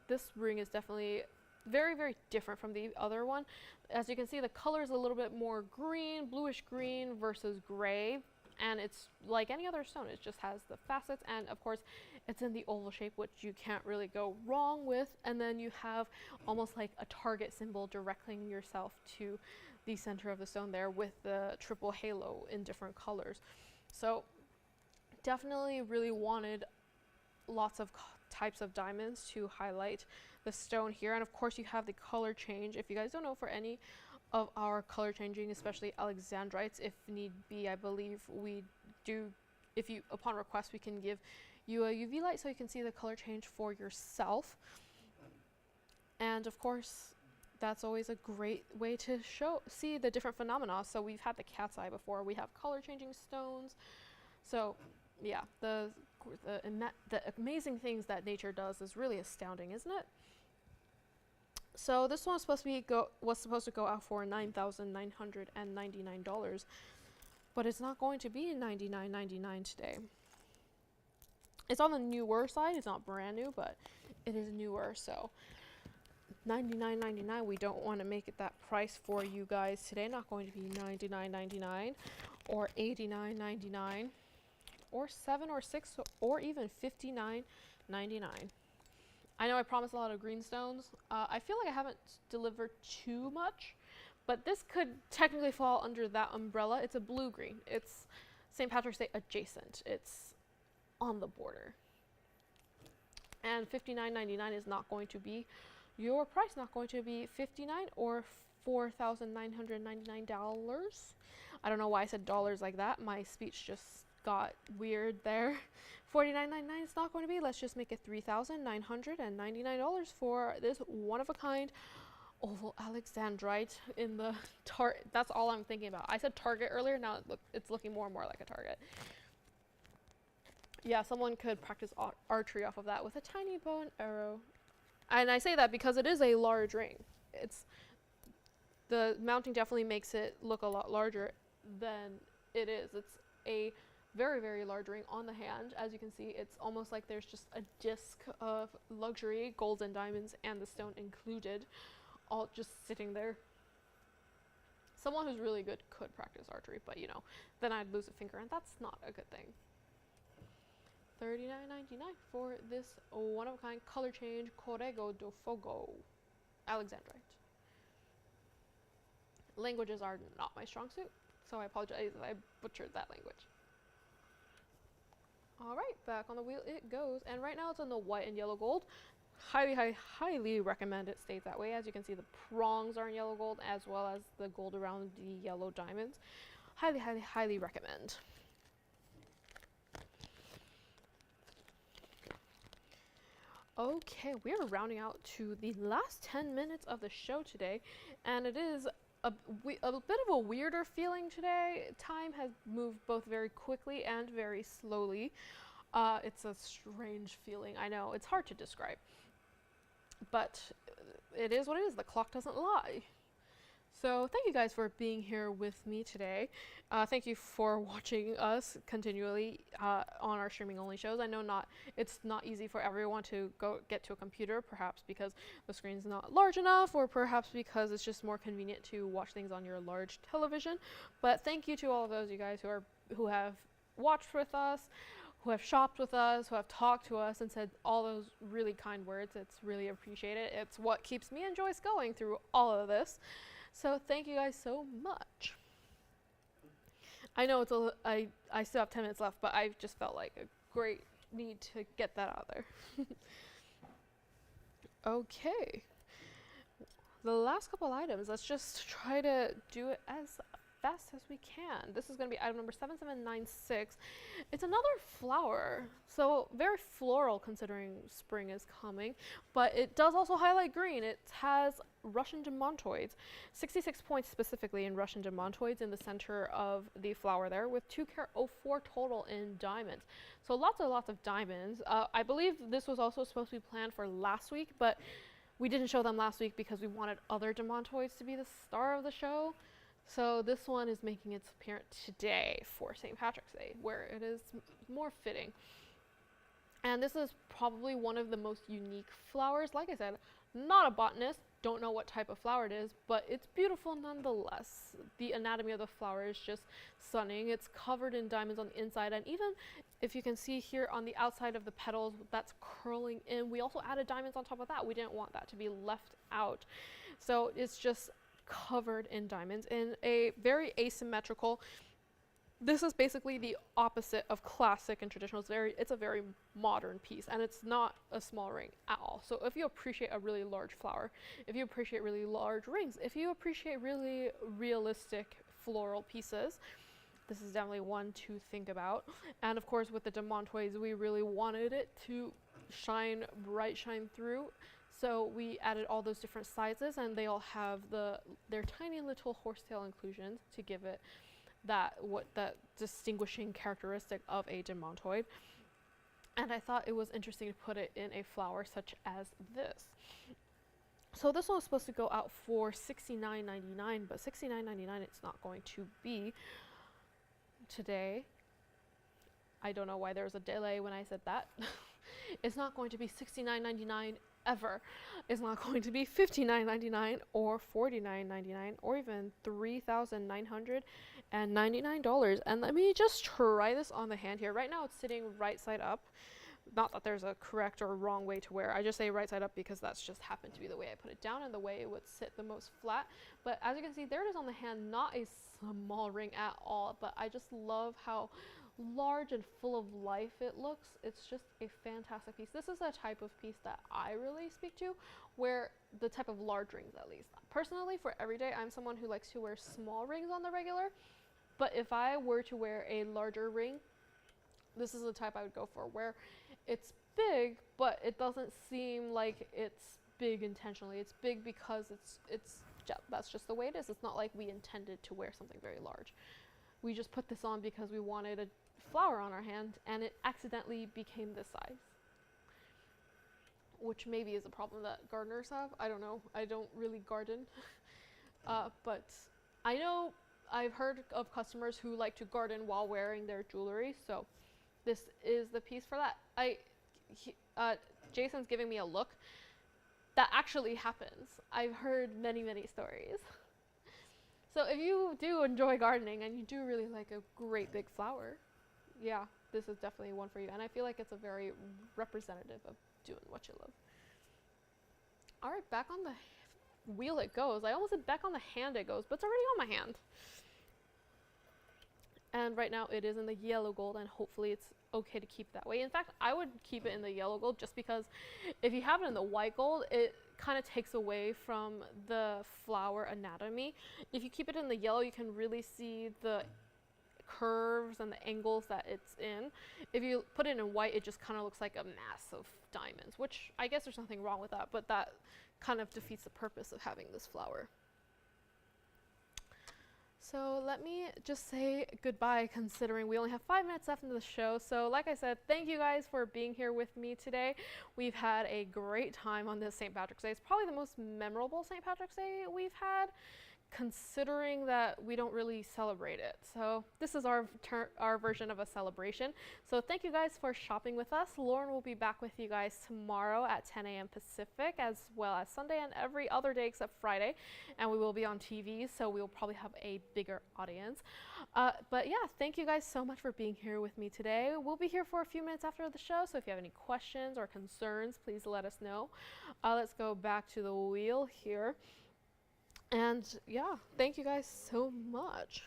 this ring is definitely very, very different from the other one. As you can see, the color is a little bit more green, bluish green versus gray. And it's like any other stone, it just has the facets, and of course it's in the oval shape, which you can't really go wrong with. And then you have almost like a target symbol directing yourself to the center of the stone there with the triple halo in different colors. So definitely really wanted lots of types of diamonds to highlight the stone here. And of course you have the color change. If you guys don't know, for any of our color changing, especially Alexandrites, if need be, I believe we do, if you, upon request, we can give you a UV light so you can see the color change for yourself. And of course, that's always a great way to see the different phenomena. So we've had the cat's eye before, we have color changing stones. So yeah, the amazing things that nature does is really astounding, isn't it? So this one was supposed to go out for $9,999, but it's not going to be $99.99 today. It's on the newer side. It's not brand new, but it is newer. So $99.99. We don't want to make it that price for you guys today. Not going to be $99.99 or $89.99 or $7 or $6 or even $59.99. I know I promised a lot of green stones. I feel like I haven't delivered too much, but this could technically fall under that umbrella. It's a blue-green. It's St. Patrick's Day adjacent. It's on the border. And $59.99 is not going to be your price, not going to be $59 or $4,999. I don't know why I said dollars like that. My speech just got weird there. $49.99 is not going to be. Let's just make it $3,999 for this one-of-a-kind oval Alexandrite in the that's all I'm thinking about. I said Target earlier, now it's looking more and more like a Target. Yeah, someone could practice archery off of that with a tiny bow and arrow. And I say that because it is a large ring. The mounting definitely makes it look a lot larger than it is. It's a very, very large ring on the hand. As you can see, it's almost like there's just a disc of luxury, golds and diamonds, and the stone included, all just sitting there. Someone who's really good could practice archery, but you know, then I'd lose a finger, and that's not a good thing. $39.99 for this one-of-a-kind color change Corrego do Fogo Alexandrite. Languages are not my strong suit, so I apologize if I butchered that language. Alright, back on the wheel it goes, and right now it's on the white and yellow gold. Highly recommend it stays that way. As you can see, the prongs are in yellow gold, as well as the gold around the yellow diamonds. Highly recommend. Okay, we are rounding out to the last 10 minutes of the show today, and it is a bit of a weirder feeling today. Time has moved both very quickly and very slowly. It's a strange feeling, I know. It's hard to describe. But it is what it is. The clock doesn't lie. So thank you guys for being here with me today. Thank you for watching us continually on our streaming only shows. I know it's not easy for everyone to get to a computer, perhaps because the screen's not large enough, or perhaps because it's just more convenient to watch things on your large television. But thank you to all of those you guys who have watched with us, who have shopped with us, who have talked to us and said all those really kind words. It's really appreciated. It's what keeps me and Joyce going through all of this. So thank you guys so much. I know I still have 10 minutes left, but I just felt like a great need to get that out there. Okay. The last couple items, let's just try to do it as fast as we can. This is going to be item number 7796. It's another flower, so very floral considering spring is coming, but it does also highlight green. It has Russian demantoids, 66 points specifically in Russian demantoids in the center of the flower there, with 2.04 total in diamonds. So lots of diamonds. I believe this was also supposed to be planned for last week, but we didn't show them last week because we wanted other demantoids to be the star of the show. So this one is making its appearance today for St. Patrick's Day, where it is more fitting. And this is probably one of the most unique flowers. Like I said, not a botanist, don't know what type of flower it is, but it's beautiful nonetheless. The anatomy of the flower is just stunning. It's covered in diamonds on the inside, and even if you can see here on the outside of the petals, that's curling in. We also added diamonds on top of that. We didn't want that to be left out. So it's just covered in diamonds in a very asymmetrical. This is basically the opposite of classic and traditional. It's a very modern piece, and it's not a small ring at all. So if you appreciate a really large flower, if you appreciate really large rings, if you appreciate really realistic floral pieces, this is definitely one to think about. And of course, with the demantoids, we really wanted it to shine bright, shine through. So we added all those different sizes, and they all have their tiny little horsetail inclusions to give it that distinguishing characteristic of a demantoid. And I thought it was interesting to put it in a flower such as this. So this one was supposed to go out for $69.99, but $69.99 it's not going to be today. I don't know why there was a delay when I said that. It's not going to be $69.99 ever. It's not going to be $59.99 or $49.99 or even $3,999. And let me just try this on the hand here. Right now it's sitting right side up. Not that there's a correct or wrong way to wear. I just say right side up because that's just happened to be the way I put it down and the way it would sit the most flat. But as you can see, there it is on the hand. Not a small ring at all, but I just love how large and full of life it looks. It's just a fantastic piece. This is a type of piece that I really speak to, where the type of large rings, at least. Personally, for everyday, I'm someone who likes to wear small rings on the regular, but if I were to wear a larger ring, this is the type I would go for, where it's big, but it doesn't seem like it's big intentionally. It's big because that's just the way it is. It's not like we intended to wear something very large. We just put this on because we wanted a flower on our hand, and it accidentally became this size, which maybe is a problem that gardeners have. I don't know. I don't really garden. But I know I've heard of customers who like to garden while wearing their jewelry, so this is the piece for that. Jason's giving me a look. That actually happens. I've heard many, many stories. So if you do enjoy gardening and you do really like a great big flower, yeah, this is definitely one for you. And I feel like it's a very representative of doing what you love. All right, back on the wheel it goes. I almost said back on the hand it goes, but it's already on my hand. And right now it is in the yellow gold, and hopefully it's okay to keep that way. In fact, I would keep it in the yellow gold just because if you have it in the white gold, it kind of takes away from the flower anatomy. If you keep it in the yellow, you can really see the curves and the angles that it's in. If you put it in white, it just kind of looks like a mass of diamonds, which I guess there's nothing wrong with that, but that kind of defeats the purpose of having this flower. So let me just say goodbye, considering we only have 5 minutes left in the show. So like I said, thank you guys for being here with me today. We've had a great time on this St. Patrick's Day. It's probably the most memorable St. Patrick's Day we've had, considering that we don't really celebrate it. So this is our version of a celebration. So thank you guys for shopping with us. Lauren will be back with you guys tomorrow at 10 a.m. Pacific, as well as Sunday and every other day except Friday. And we will be on TV, so we will probably have a bigger audience. But yeah, thank you guys so much for being here with me today. We'll be here for a few minutes after the show, so if you have any questions or concerns, please let us know. Let's go back to the wheel here. And yeah, thank you guys so much.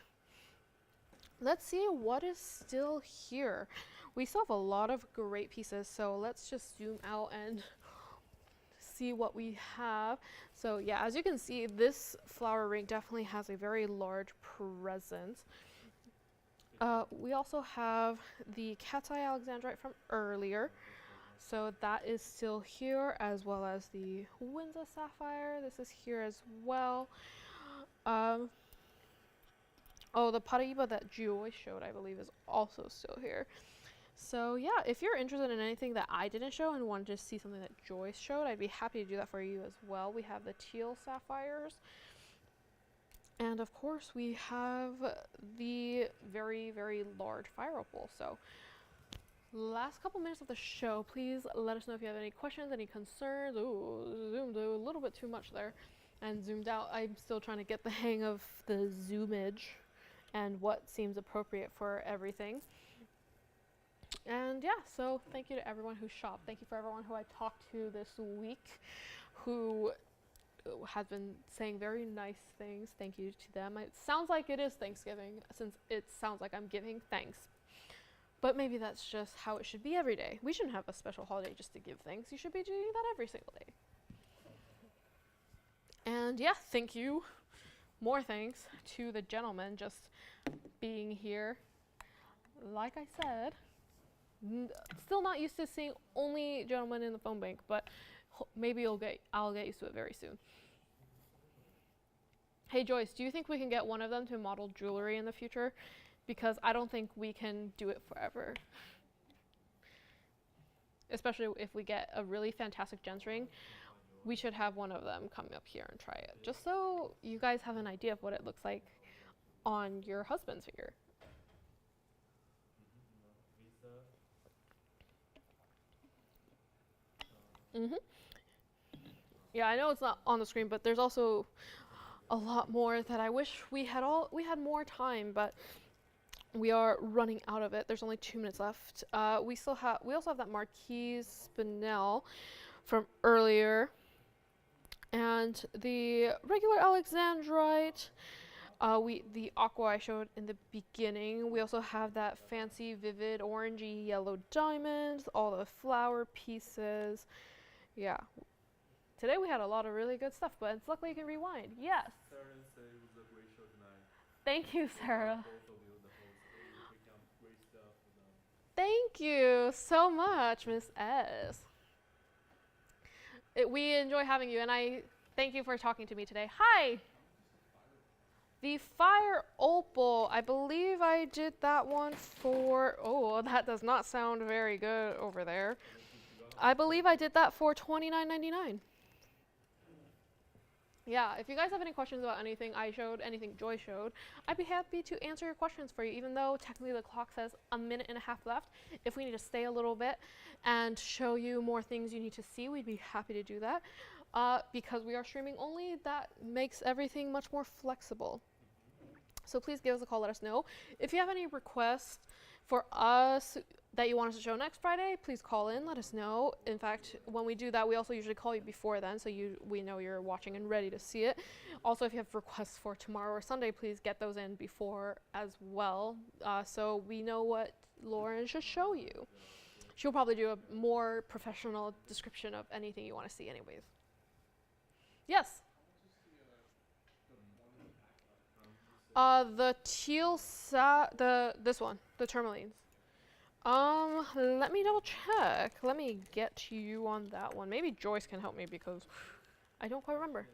Let's see what is still here. We still have a lot of great pieces, so let's just zoom out and see what we have. So yeah, as you can see, this flower ring definitely has a very large presence. We also have the cat's eye Alexandrite from earlier. So that is still here, as well as the Winza sapphire. This is here as well. Oh, the paraiba that Joyce showed, I believe, is also still here. So yeah, if you're interested in anything that I didn't show and want to just see something that Joyce showed, I'd be happy to do that for you as well. We have the teal sapphires. And of course, we have the very, very large fire opal. So last couple minutes of the show, please let us know if you have any questions, any concerns. Ooh, zoomed a little bit too much there and zoomed out. I'm still trying to get the hang of the zoomage and what seems appropriate for everything. And yeah, so thank you to everyone who shopped. Thank you for everyone who I talked to this week who has been saying very nice things. Thank you to them. It sounds like it is Thanksgiving, since it sounds like I'm giving thanks. But maybe that's just how it should be every day. We shouldn't have a special holiday just to give thanks. You should be doing that every single day. And yeah, thank you. More thanks to the gentleman just being here. Like I said, still not used to seeing only gentlemen in the phone bank, but maybe I'll get used to it very soon. Hey Joyce, do you think we can get one of them to model jewelry in the future? Because I don't think we can do it forever. Especially if we get a really fantastic gems ring, we should have one of them come up here and try it. Just so you guys have an idea of what it looks like on your husband's finger. Yeah, I know it's not on the screen, but there's also a lot more that I wish we had more time, but we are running out of it. There's only 2 minutes left. We also have that Marquise spinel from earlier, and the regular Alexandrite. The aqua I showed in the beginning. We also have that fancy, vivid, orangey yellow diamonds, all the flower pieces. Yeah. Today we had a lot of really good stuff, but it's luckily you can rewind. Yes. Sarah said it was a great show tonight. Thank you, Sarah. Both of you, the host, you picked up great stuff. Thank you so much, Miss S. We enjoy having you, and I thank you for talking to me today. Hi! The fire opal, I believe I did that one for, oh, that does not sound very good over there. I believe I did that for $29.99. Yeah, if you guys have any questions about anything I showed, anything Joy showed, I'd be happy to answer your questions for you, even though technically the clock says a minute and a half left. If we need to stay a little bit and show you more things you need to see, we'd be happy to do that. Because we are streaming only, that makes everything much more flexible. So please give us a call, let us know. If you have any requests for us that you want us to show next Friday, please call in, let us know. In fact, when we do that, we also usually call you before then, so we know you're watching and ready to see it. Also, if you have requests for tomorrow or Sunday, please get those in before as well, so we know what Lauren should show you. She'll probably do a more professional description of anything you want to see anyways. Yes? The teal this one, the tourmalines. Let me double check. Let me get to you on that one. Maybe Joyce can help me because I don't quite remember.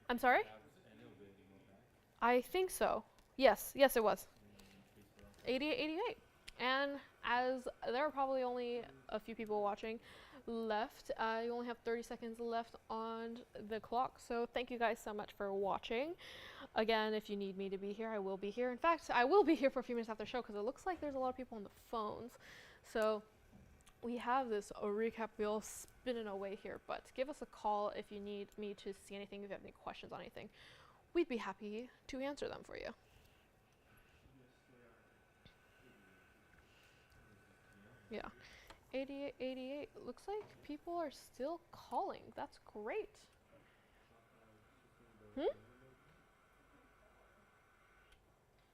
I'm sorry? I think so. Yes, it was. 88. And as there are probably only a few people watching left, you only have 30 seconds left on the clock, so thank you guys so much for watching. Again, if you need me to be here, I will be here. In fact, I will be here for a few minutes after the show because it looks like there's a lot of people on the phones. So we have this recap wheel spinning away here, but give us a call if you need me to see anything, if you have any questions on anything. We'd be happy to answer them for you. Yeah. 88. Looks like people are still calling. That's great.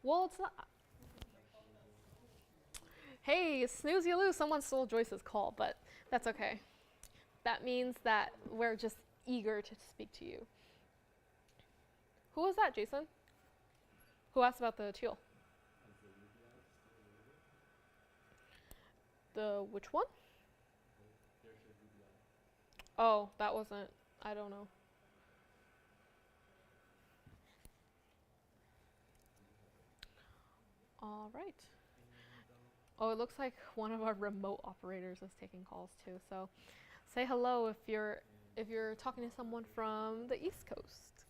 Well, it's not. Hey, snooze you lose. Someone stole Joyce's call, but that's okay. That means that we're just eager to speak to you. Who was that, Jason? Who asked about the teal? The which one? Oh, that wasn't. I don't know. All right. Oh, it looks like one of our remote operators is taking calls too. So, say hello if you're talking to someone from the East Coast.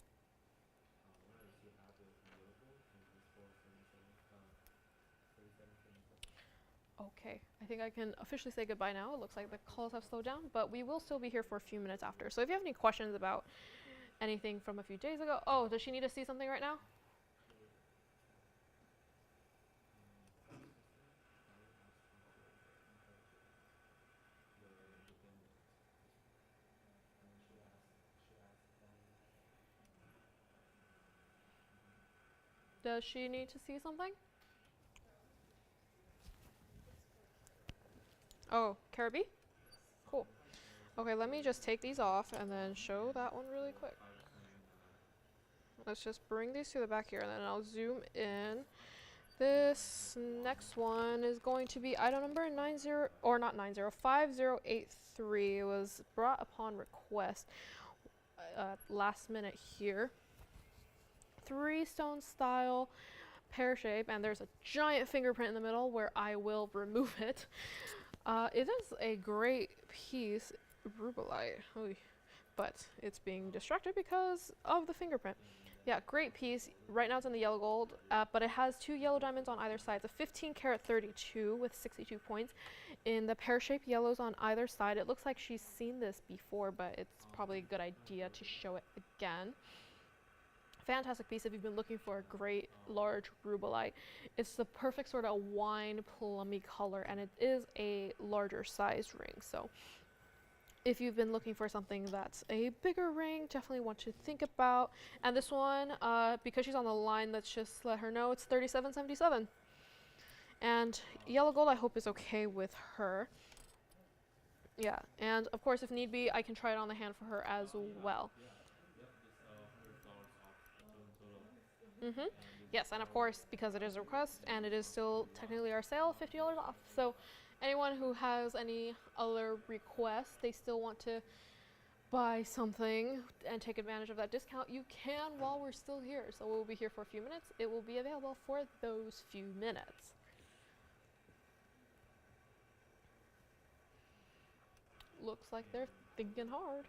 Okay, I think I can officially say goodbye now. It looks like the calls have slowed down, but we will still be here for a few minutes after. So if you have any questions about anything from a few days ago. Oh, does she need to see something right now? Does she need to see something? Oh, Caribbean? Cool. Okay, let me just take these off and then show that one really quick. Let's just bring these to the back here and then I'll zoom in. This next one is going to be item number 5083. It was brought upon request last minute here. 3-stone style, pear shape, and there's a giant fingerprint in the middle where I will remove it. It is a great piece, rubellite, but it's being distracted because of the fingerprint. Yeah, great piece. Right now it's in the yellow gold, but it has 2 yellow diamonds on either side. It's a 15 karat 32 with 62 points in the pear-shaped yellows on either side. It looks like she's seen this before, but it's probably a good idea to show it again. Fantastic piece if you've been looking for a great large rubellite. It's the perfect sort of wine plummy color, and it is a larger size ring. So if you've been looking for something that's a bigger ring, definitely want to think about. And this one, because she's on the line, let's just let her know it's $37.77. And yellow gold I hope is okay with her. Yeah, and of course if need be, I can try it on the hand for her as well. Mm-hmm. Yes, and of course, because it is a request and it is still technically our sale, $50 off. So anyone who has any other requests, they still want to buy something and take advantage of that discount, you can while we're still here. So we'll be here for a few minutes. It will be available for those few minutes. Looks like they're thinking hard.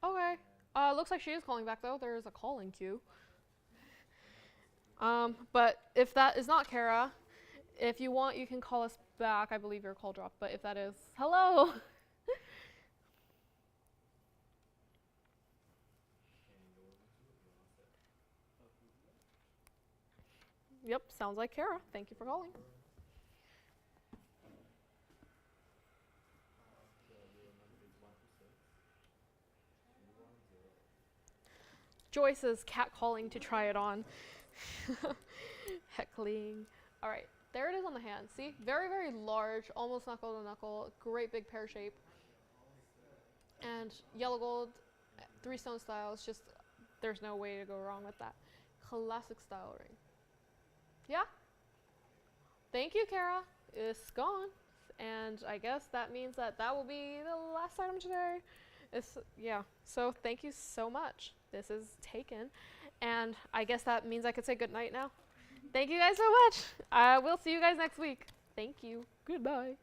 Okay. Looks like she is calling back though. There is a calling queue. But if that is not Kara, if you want, you can call us back. I believe your call dropped, but if that is, hello. Yep, sounds like Kara. Thank you for calling. Joyce is cat calling to try it on. Heckling. All right, there it is on the hand. See, very, very large, almost knuckle to knuckle, great big pear shape. And yellow gold, 3-stone style. It's just, there's no way to go wrong with that. Classic style ring. Yeah. Thank you, Kara. It's gone. And I guess that means that that will be the last item today. Yeah, so thank you so much. This is taken. And I guess that means I could say goodnight now. Thank you guys so much. I will see you guys next week. Thank you. Goodbye.